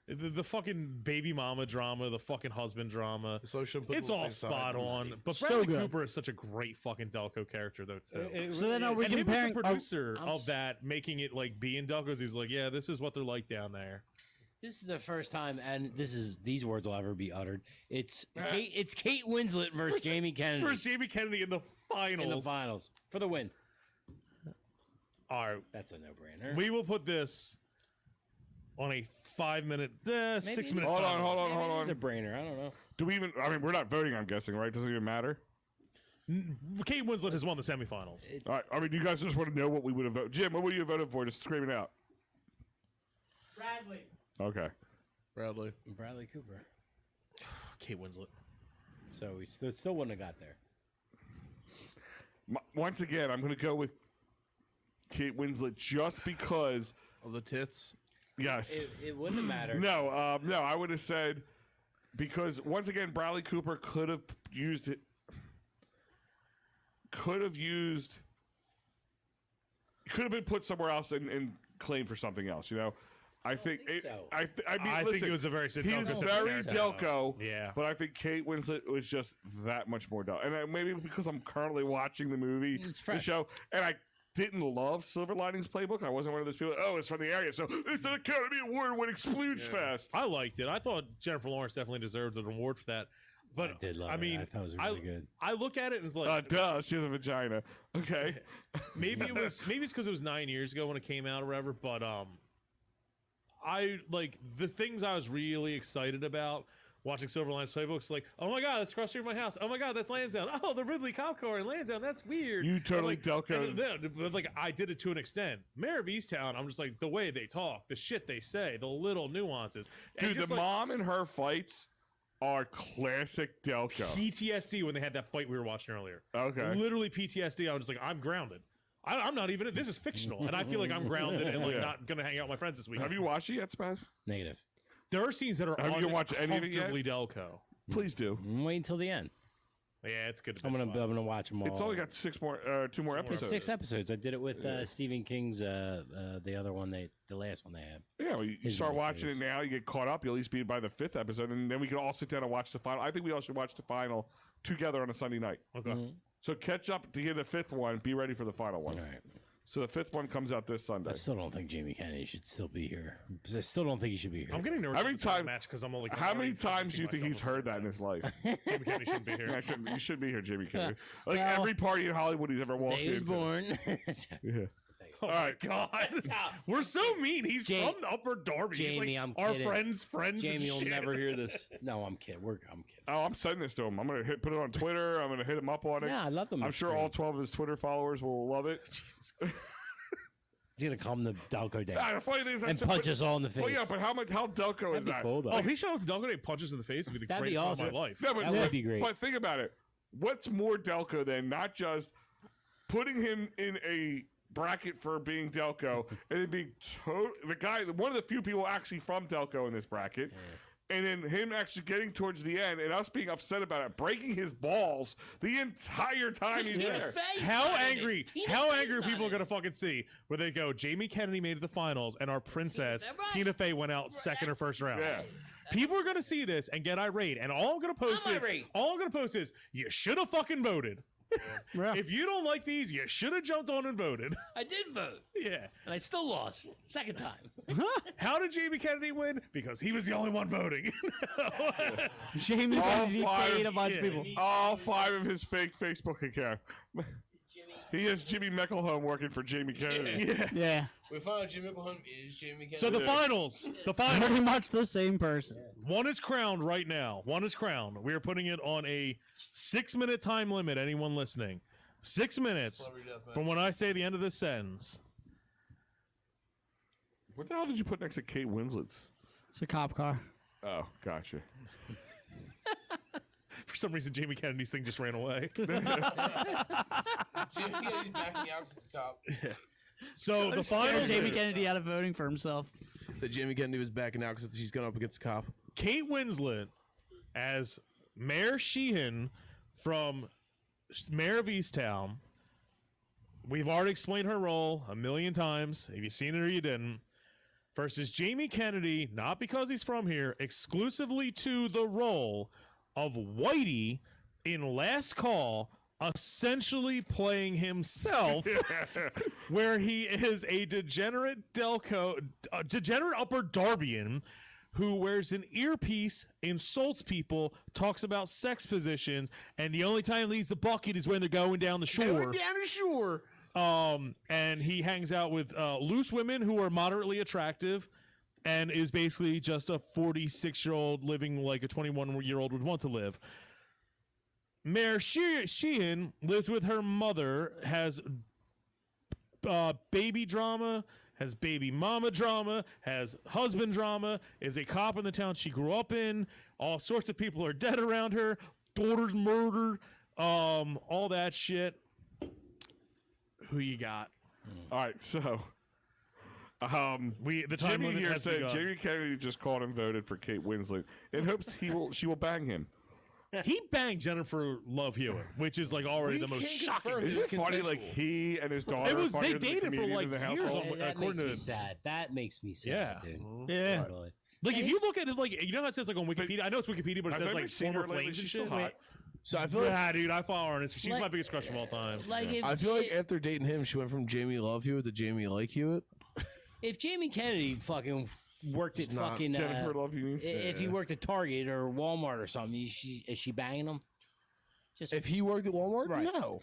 The fucking baby mama drama, the fucking husband drama. So should put It's them on all the same spot side. on. But So Bradley good. Cooper is such a great fucking Delco character, though, too. So then are we And he was comparing? the producer I'm of that, making it like being Delco's. He's like, yeah, this is what they're like down there. This is the first time, and these words will ever be uttered. It's Kate Winslet versus Jamie Kennedy First, Jamie Kennedy in the finals. in the finals for the win. All right, That's a no-brainer. we will put this on a 5-minute, 6-minute. Hold on, timer. hold on, Maybe hold It's a on. brainer. I don't know. Do we even? I mean, we're not voting. I'm guessing, right? Doesn't even matter. Kate Winslet has won the semifinals. All right. I mean, you guys just want to know what we would have voted. Jim, what would you have voted for? Just scream it out. Bradley. Okay. Bradley. Bradley Cooper. Kate Winslet. So we still wouldn't have got there. Once again, I'm going to go with Kate Winslet just because. Of the tits. Yes. It wouldn't have mattered. No. No. I would have said because once again, Bradley Cooper could have used it. Could have been put somewhere else and claimed for something else. You know, I think so. I mean, I listen, think it was a very he was Delco very character. Delco. Yeah. But I think Kate Winslet was just that much more Delco. And maybe because I'm currently watching the movie, It's the fresh. show, and I didn't love Silver Linings Playbook. I wasn't one of those people. Oh, it's from the area, so it's an Academy Award when Splooge Fest. I liked it. I thought Jennifer Lawrence definitely deserved an award for that. But I did love I it. mean, I thought it was really good. I look at it and it's like Duh, she has a vagina. Okay. maybe it's because it was 9 years ago when it came out or whatever. But I like the things I was really excited about watching Silver Linings Playbook's like, oh my god, that's across the street from my house. Oh my god, that's Lansdowne. Oh, the Ridley Cop Car in Lansdowne. That's weird. You totally like, Delco. but like I did it to an extent. Mayor of Easttown, I'm just like the way they talk, the shit they say, the little nuances. And Dude, just, the like, mom and her fights are classic Delco. PTSD when they had that fight we were watching earlier. Okay. Literally PTSD. I was just like, I'm grounded. I'm not even. This is fictional, and I feel like I'm grounded and like Yeah. not gonna hang out with my friends this week. Have you watched it yet, Spaz? Negative. There are scenes that are Have you watched any of it yet? uncomfortably Delco. Please do. I'm waiting until the end. Yeah, it's good. To I'm binge watch. gonna watch them all. It's only got two more It's episodes. 6 episodes. I did it with Stephen King's the other one the last one they had. Yeah, well, you His start miniseries. watching it now, you get caught up, you'll at least be by the 5th episode, and then we can all sit down and watch the final. I think we all should watch the final together on a Sunday night. Okay. So catch up to get the 5th one, be ready for the final one. All right. So the 5th one comes out this Sunday. I still don't think Jamie Kennedy should still be here. I still don't think he should be here. I'm getting nervous. How many about this time- match because I'm only. How many already times do you think convincing he's heard that in myself his life? Jamie Kennedy shouldn't be here. You should be here, Jamie Kennedy. Like Well, every party in Hollywood he's ever walked Day he was into. born. Yeah. Oh All right. my god, we're so mean. He's Ja- from the Upper Darby. He's Jamie, like I'm our kidding. friends. Jamie and will shit. never hear this. No, I'm kidding. I'm kidding. Oh, I'm sending this to him. I'm gonna put it on Twitter. I'm gonna hit him up on it. Yeah, I love them. I'm sure all 12 of his Twitter followers will love it. He's gonna come to Delco Day The funny thing is, and that's punch us all in the face. Well, yeah, but how Delco is That'd be that? cool, though. Oh, if he showed up to Delco and he punches in the face, it'd be the That'd be greatest awesome. time of my life. No, but, That would be great. But think about it. What's more Delco than not just putting him in a bracket for being Delco and then being the guy, one of the few people actually from Delco in this bracket, and then him actually getting towards the end and us being upset about it, breaking his balls the entire time he's there. How angry are people gonna fucking see where they go? Jamie Kennedy made it to the finals, and our princess Tina Fey went out second or first round. Yeah. People are gonna see this and get irate, and all I'm gonna post is you should have fucking voted. Yeah. If you don't like these, you should have jumped on and voted. I did vote, Yeah. and I still lost. Second time. How did Jamie Kennedy win? Because he was the only one voting. Jamie All Kennedy five- paid a bunch of people. All 5 of his fake Facebook accounts. He has Jimmy Meckelholm working for Jamie Kennedy. Yeah, We found out Jimmy Mickelholm is Jamie Kennedy. So the finals. pretty much the same person. One is crowned right now. One is crowned. We are putting it on a 6-minute time limit. Anyone listening? 6 minutes Celebrity Deathmatch. from when I say the end of this sentence. What the hell did you put next to Kate Winslet's? It's a cop car. Oh, gotcha. For some reason, Jamie Kennedy's thing just ran away. Jamie Kennedy's backing out since the cop. So the Scared finals. Jamie Kennedy out of voting for himself. That Jamie Kennedy was backing out because she's going up against the cop. Kate Winslet as Mayor Sheehan from Mayor of Easttown. We've already explained her role a million times. If you've seen it or you didn't. Versus Jamie Kennedy, not because he's from here, exclusively to the role of Whitey in Last Call, essentially playing himself, where he is a degenerate degenerate Upper Darbian who wears an earpiece, insults people, talks about sex positions, and the only time he leaves the bucket is when they're going down the shore. And he hangs out with loose women who are moderately attractive and is basically just a 46-year-old living like a 21-year-old would want to live. Mayor Sheehan lives with her mother, has baby drama, has baby mama drama, has husband drama, is a cop in the town she grew up in. All sorts of people are dead around her. Daughter's murdered. All that shit. Who you got? All right, so The time Jimmy limit here has said begun. Jamie Kennedy just called and voted for Kate Winslet in hopes she will bang him. He banged Jennifer Love Hewitt, which is like already the most shocking. Isn't it funny? Like he and his daughter. It was- are they funnier than the dated for, comedian like, in the years household. on- That according makes me to- sad. That makes me sad, Yeah. dude. Yeah. Totally. Like if you look at it, like you know how it says like on Wikipedia. I know it's Wikipedia, but it Has says anybody like seen former her lately? flames and She's still shit. hot. So I feel like Yeah, dude, I follow her on Instagram. She's my Like- biggest crush of all time. Like I feel like after dating him, she went from Jamie Love Hewitt to Jamie Like Hewitt. if Jamie Kennedy fucking worked at not fucking Jennifer Love Hewitt. if he worked at Target or Walmart or something, is she banging him? Just If he worked at Walmart, Right. no,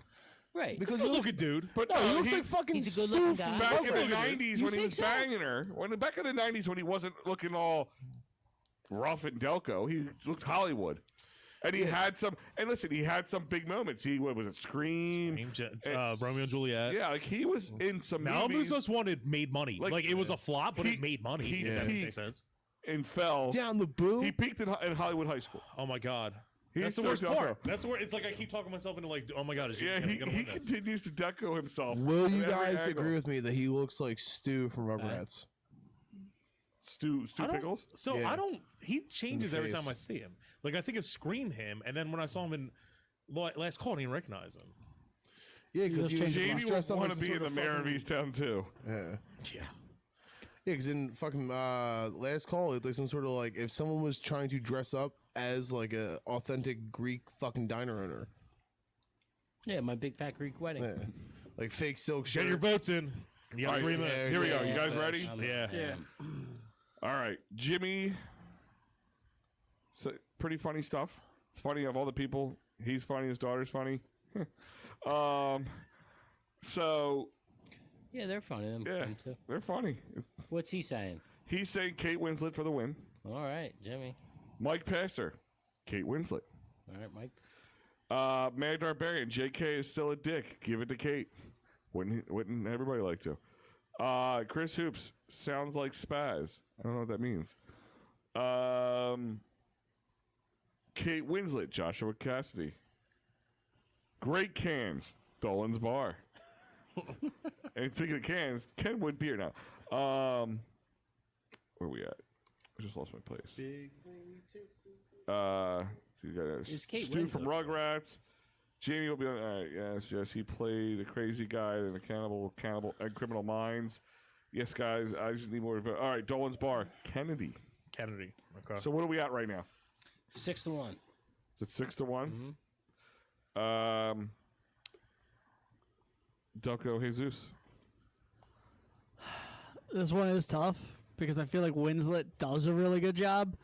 right. because Good looking dude. But no, he looks he- like fucking he's a good-looking Stu guy. from back in the Rugrats. '90s You when he think was so? banging her. Back in the '90s when he wasn't looking all rough and Delco, he looked Hollywood, and he had some. And listen, he had some big moments. What was it? Scream. Romeo and Juliet. Yeah, like he was in some Malibu's movies Most Wanted made money. Like, Like it was a flop, but he- it made money. he If that makes any peaked. sense. and fell. Down the boob. He peaked in Hollywood High School. Oh my god. He's That's the so worst Delco. part. That's the worst. It's like I keep talking myself into like, oh my god, is Yeah, gonna he win this? continues to deco himself. Will you at every guys angle. agree with me that he looks like Stu from Rugrats? Stu I don't- Pickles? So Yeah. I don't. He changes every time face. I see him. Like I think of Scream him, and then when I saw him in Last Call, I didn't recognize him. Yeah, because does change the Jamie would want to be in the mayor of Easttown too. Yeah. Yeah. Yeah, because in fucking Last Call, it's like some sort of like if someone was trying to dress up as like a authentic Greek fucking diner owner, Yeah, my big fat Greek wedding. yeah. Like fake silk shirt. Get your votes in. You got All right, agreement. yeah, Here we go. yeah, You guys yeah. ready? Yeah. All right, Jimmy. So, pretty funny stuff. It's funny of all the people. He's funny. His daughter's funny. So Yeah, they're funny. yeah, Them too. they're funny. What's he saying? He's saying Kate Winslet for the win. All right, Jimmy. Mike Pastor, Kate Winslet. All right, Mike. Mad Barbarian, JK is still a dick. Give it to Kate. Wouldn't everybody like to? Chris Hoops sounds like spaz. I don't know what that means. Kate Winslet, Joshua Cassidy. Great cans, Dolan's Bar. And speaking of cans, Kenwood beer now. Where we at? I just lost my place. You got It's Kate Stu from Winslet. Rugrats. Jamie will be on. All right, yes. He played a crazy guy in the Cannibal and Criminal Minds. Yes, guys. I just need more. All right, Dolan's Bar, Kennedy. Kennedy. Okay. So what are we at right now? 6-1. Is it 6-1? Delco Jesus. This one is tough because I feel like Winslet does a really good job,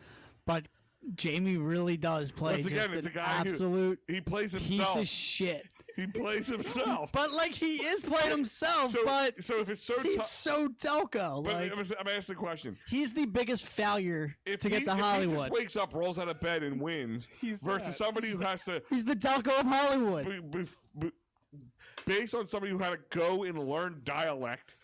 but Jamie really does play Once again, just it's an a guy who- absolute He plays piece himself. of shit. He plays himself. But like he is playing himself, So, but so if it's so he's tough. so Delco. But Like I'm asking the question. he's the biggest failure If to he, get to if he Hollywood. just wakes up, rolls out of bed, and wins, versus somebody who has to, He's the Delco of Hollywood. based on somebody who had to go and learn dialect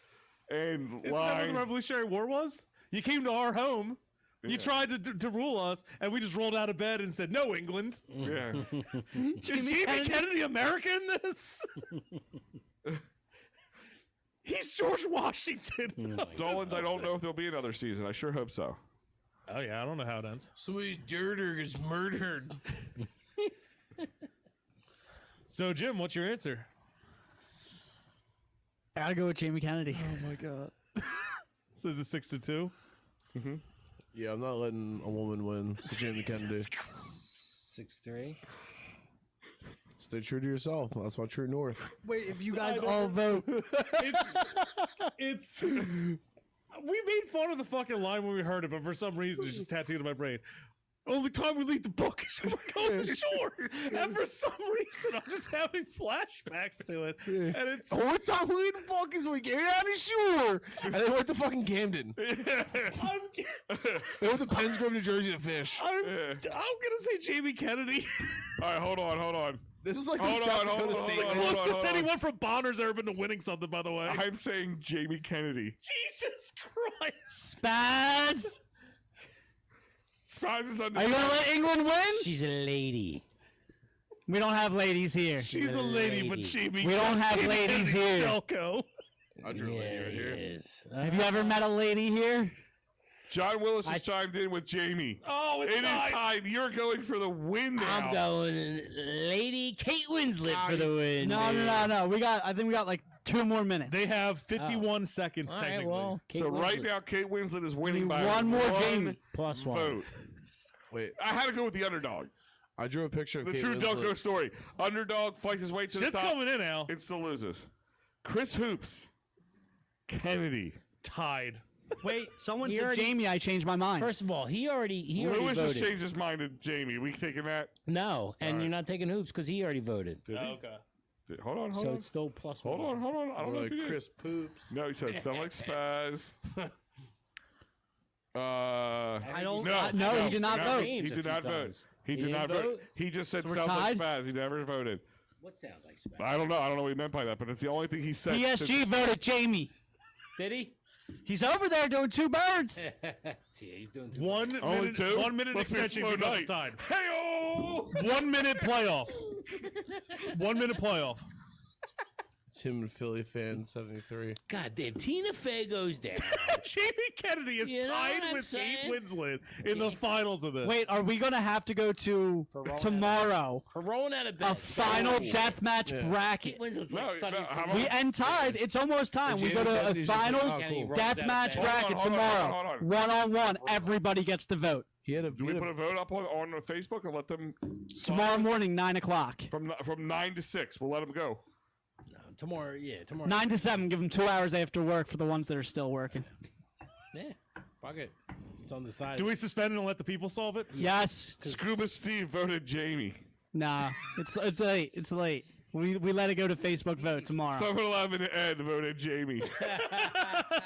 and Isn't that what the line. Revolutionary War was? You came to our home. You tried to rule us, and we just rolled out of bed and said, "No, England." Yeah. Is Jamie Kennedy American in this? He's George Washington. Dolan's, I don't know if there'll be another season. I sure hope so. Oh yeah, I don't know how it ends. Somebody's dirter gets murdered. So Jim, what's your answer? I gotta go with Jamie Kennedy. Oh my god. So is it 6-2? Yeah, I'm not letting a woman win. So Jamie Kennedy. 6-3. Stay true to yourself. That's my true north. Wait, if you guys all vote, It's we made fun of the fucking line when we heard it, but for some reason it's just tattooed in my brain. Only time we leave the book is when we go to the shore. And for some reason I'm just having flashbacks to it. And it's Oh, it's on who the fuck is we get out of shore? And they went to fucking Camden. I'm They went to Pensgrove, New Jersey to fish. gonna say Jamie Kennedy. All right, hold on. This is like Hold when South on, hold Dakota on, State. hold on, goes- hold on. Closest anyone from Bonner's ever been to winning something, by the way. I'm saying Jamie Kennedy. Jesus Christ. Spaz. Spaz is on Are you gonna let England win? She's a lady. We don't have ladies here. She's a lady, but lady. Jamie We don't have Jamie ladies Kennedy here. Delco. I drew a lady right here. Is. Have you ever met a lady here? John Willis has chimed in with Jamie. Oh, It is time. You're going for the win now. I'm going Lady Kate Winslet for the win. No. I think we got like 2 more minutes. They have 51 seconds All right, technically. well, Kate So right Winslet. now, Kate Winslet is winning Need by one more Jamie. Plus one. vote. Wait, I had to go with the underdog. I drew a picture of The Kate true Winslet. Delco story. Underdog fights his way to the Shit's top. coming in, Al. It still loses. Chris Hoops. Kennedy. Tied. Wait, someone He said already- Jamie. I changed my mind. First of all, he already Lewis has voted. changed his mind to Jamie. We taking that? No, and right. you're not taking hoops because he already voted. Did he? Okay. Hold on. So it's still plus Hold one. on. I don't know Like if he did. Chris Poops. No, he said sound like spaz. I don't. No, he did not no, vote. He Names a did few not vote. times. He did didn't not vote. vote? He just said So we're sounds like tied? spaz. He never voted. What sounds like spaz? I don't know. I don't know what he meant by that, but it's the only thing he said. PSG voted Jamie. Did he? He's over there doing 2 birds. Yeah, he's doing too One Only minute, two? 1 minute Must be a extension slow becomes night. tied. Hey-oh! 1 minute playoff. 1 minute playoff. Tim Philly fan 73. God damn, Tina Fey goes down. Jamie Kennedy is You know what tied I'm with Kate saying? Winslet in the finals of this. Wait, are we gonna have to go to tomorrow Her rolling out of bed. a final death-match bracket? Kate Winslet's No, like studying no, for how months. We end tied. It's almost time. We go to a Jamie final Kennedy's just like, oh, cool. death-match Hold on, bracket hold on, tomorrow. hold on. One-on-one. Everybody gets to vote He had a. Do we put a vote up on Facebook and let them tomorrow morning, 9 o'clock. from 9 to 6? We'll let them go. No, tomorrow, yeah, tomorrow. 9 to 7. Give them 2 hours after work for the ones that are still working. Yeah, fuck it. It's on the side. Do we suspend it and let the people solve it? Yes. Scuba Steve voted Jamie. Nah. It's late. It's late. We let it go to Facebook vote tomorrow. 7-Eleven Ed voted Jamie.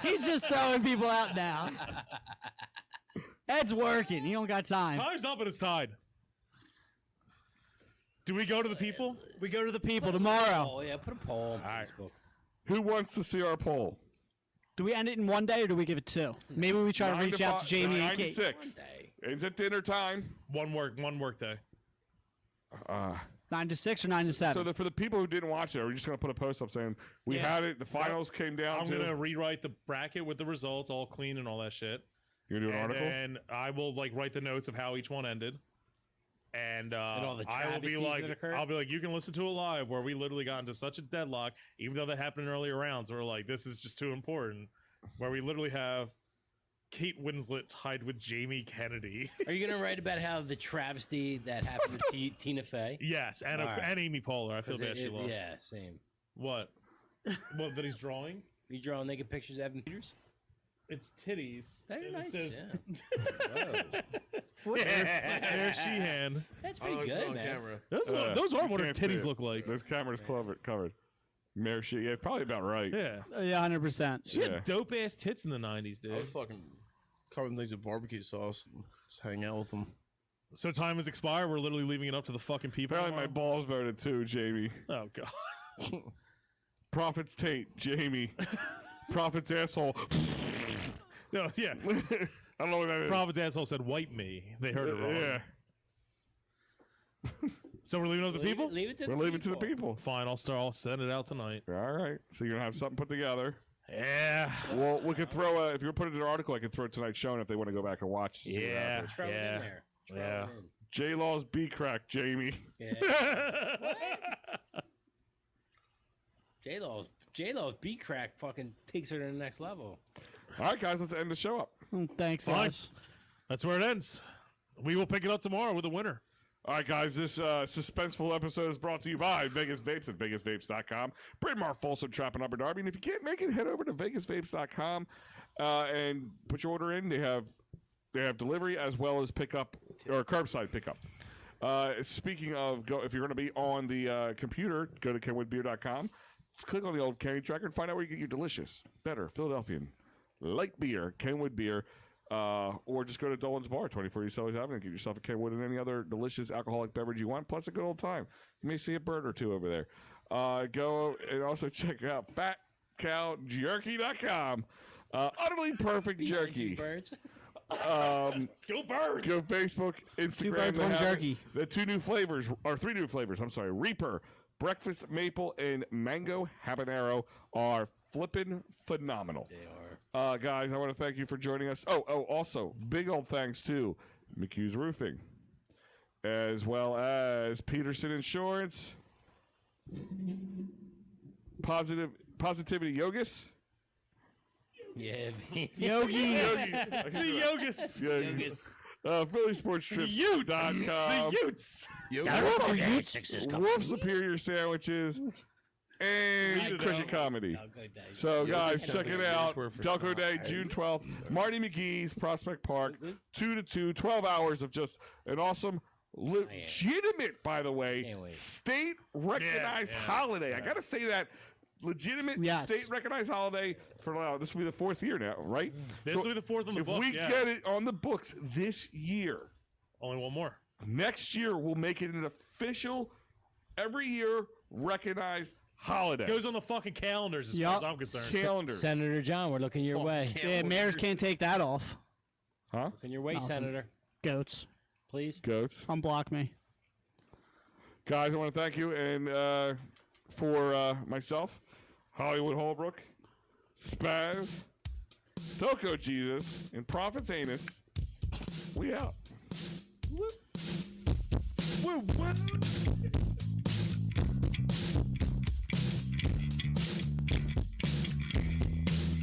He's just throwing people out now. Ed's working. He don't got time. Time's up and it's tied. Do we go to the people? We go to the people tomorrow. Oh yeah, put a poll on Facebook. Who wants to see our poll? Do we end it in 1 day or do we give it 2? Maybe we try to 9 reach out to Jamie 9 and to Kate. 6. Day. It's at dinner time. One work day. 9 to 6 or 9 to 7? So for the people who didn't watch it, we're just going to put a post up saying we Yeah. had it. The finals came down I'm to. gonna rewrite the bracket with the results all clean and all that shit. You're going to do an article? And I will write the notes of how each one ended. And, all the I will be travesties like, that occurred? I'll be like, you can listen to it live where we literally got into such a deadlock, even though that happened in earlier rounds. We're like, this is just too important. Where we literally have Kate Winslet tied with Jamie Kennedy. Are you gonna write about how the travesty that happened to Tina Fey? Yes, and All right. and Amy Poehler. I feel bad she lost. Yeah, same. What? What that he's drawing? You drawing naked pictures of Evan Peters? It's titties. They're and nice. It says, Whoa. Air Sheehan. That's I don't pretty like good, on man. camera. Those are you what her can't see titties it. look like. Those cameras covered. Mayor shit. Yeah, it's probably about right. Yeah. Yeah, 100%. She Yeah. had dope ass tits in the 90s, I was dude. fucking covering things with barbecue sauce and just hang out with them. So time has expired. We're literally leaving it up to the fucking people. Apparently my tomorrow? balls voted too, Jamie. Oh god. Prophets Tate, Jamie. Prophets asshole. No, yeah. I don't know what that is. Prophet's asshole said wipe me. They heard it wrong. Yeah. So we're leaving it to the people? Leave it to We'll the leave it to the people. Fine, I'll send it out tonight. All right. So you're gonna have something put together. Yeah. Well, we could throw if you're putting it in an article, I could throw tonight's show in if they want to go back and watch. see what Yeah. happens. Throw it Yeah. in there. Throw Yeah. it in. J Law's B crack, Jamie. Yeah. J-Lo's B crack fucking takes her to the next level. All right, guys, let's end the show up. Thanks, Fine. guys. That's where it ends. We will pick it up tomorrow with a winner. All right, guys, this suspenseful episode is brought to you by Vegas Vapes at VegasVapes.com. Bryn Mawr, Folsom, Trap, and Upper Darby. And if you can't make it, head over to VegasVapes.com and put your order in. They have delivery as well as pickup or curbside pickup. Speaking of, if you're going to be on the computer, go to KenwoodBeer.com. Click on the old Kenny tracker and find out where you get your delicious, better Philadelphian light beer, Kenwood beer. Or just go to Dolan's Bar, 24 East Sellers Avenue, and get yourself a Kenwood and any other delicious alcoholic beverage you want, plus a good old time. You may see a bird or two over there. Go and also check out FatCowJerky.com. Utterly perfect jerky. Birds. Go Birds! Go Facebook, Instagram. 2 birds, they 1 have jerky. The 2 new flavors, or 3 new flavors, I'm sorry. Reaper, Breakfast Maple, and Mango Habanero are flippin' phenomenal. They are. Guys, I want to thank you for joining us. Also, big old thanks to McHugh's Roofing, as well as Peterson Insurance, Positivity Yogis. Yeah. Yogis. The Yogas. Yogis. PhillySportsTrips.com. The Utes. Wolf Superior Sandwiches, and Cricket Comedy. So, guys, check it out. Delco Day, June 12th. Marty McGee's, Prospect Park, 2 to 2, 12 hours of just an awesome, legitimate, by the way, Can't wait. state-recognized holiday. I got to say that. Legitimate state-recognized holiday for now. This will be the 4th year now, right? This will be the 4th on the if books. we get it on the books this year, Only one more. next year we'll make it an official, every year recognized holiday. Goes on the fucking calendars as far as I'm concerned. Calendar. Senator John, we're looking your way. Yeah, mayors can't take that off. Huh? Looking your way, Nothing. Senator. Goats. Please. Goats. Unblock me. Guys, I want to thank you. And for myself, Hollywood Holbrook, Spaz, Delco Jesus, and Prophet's Anus, we out. Woo. Woo, woo.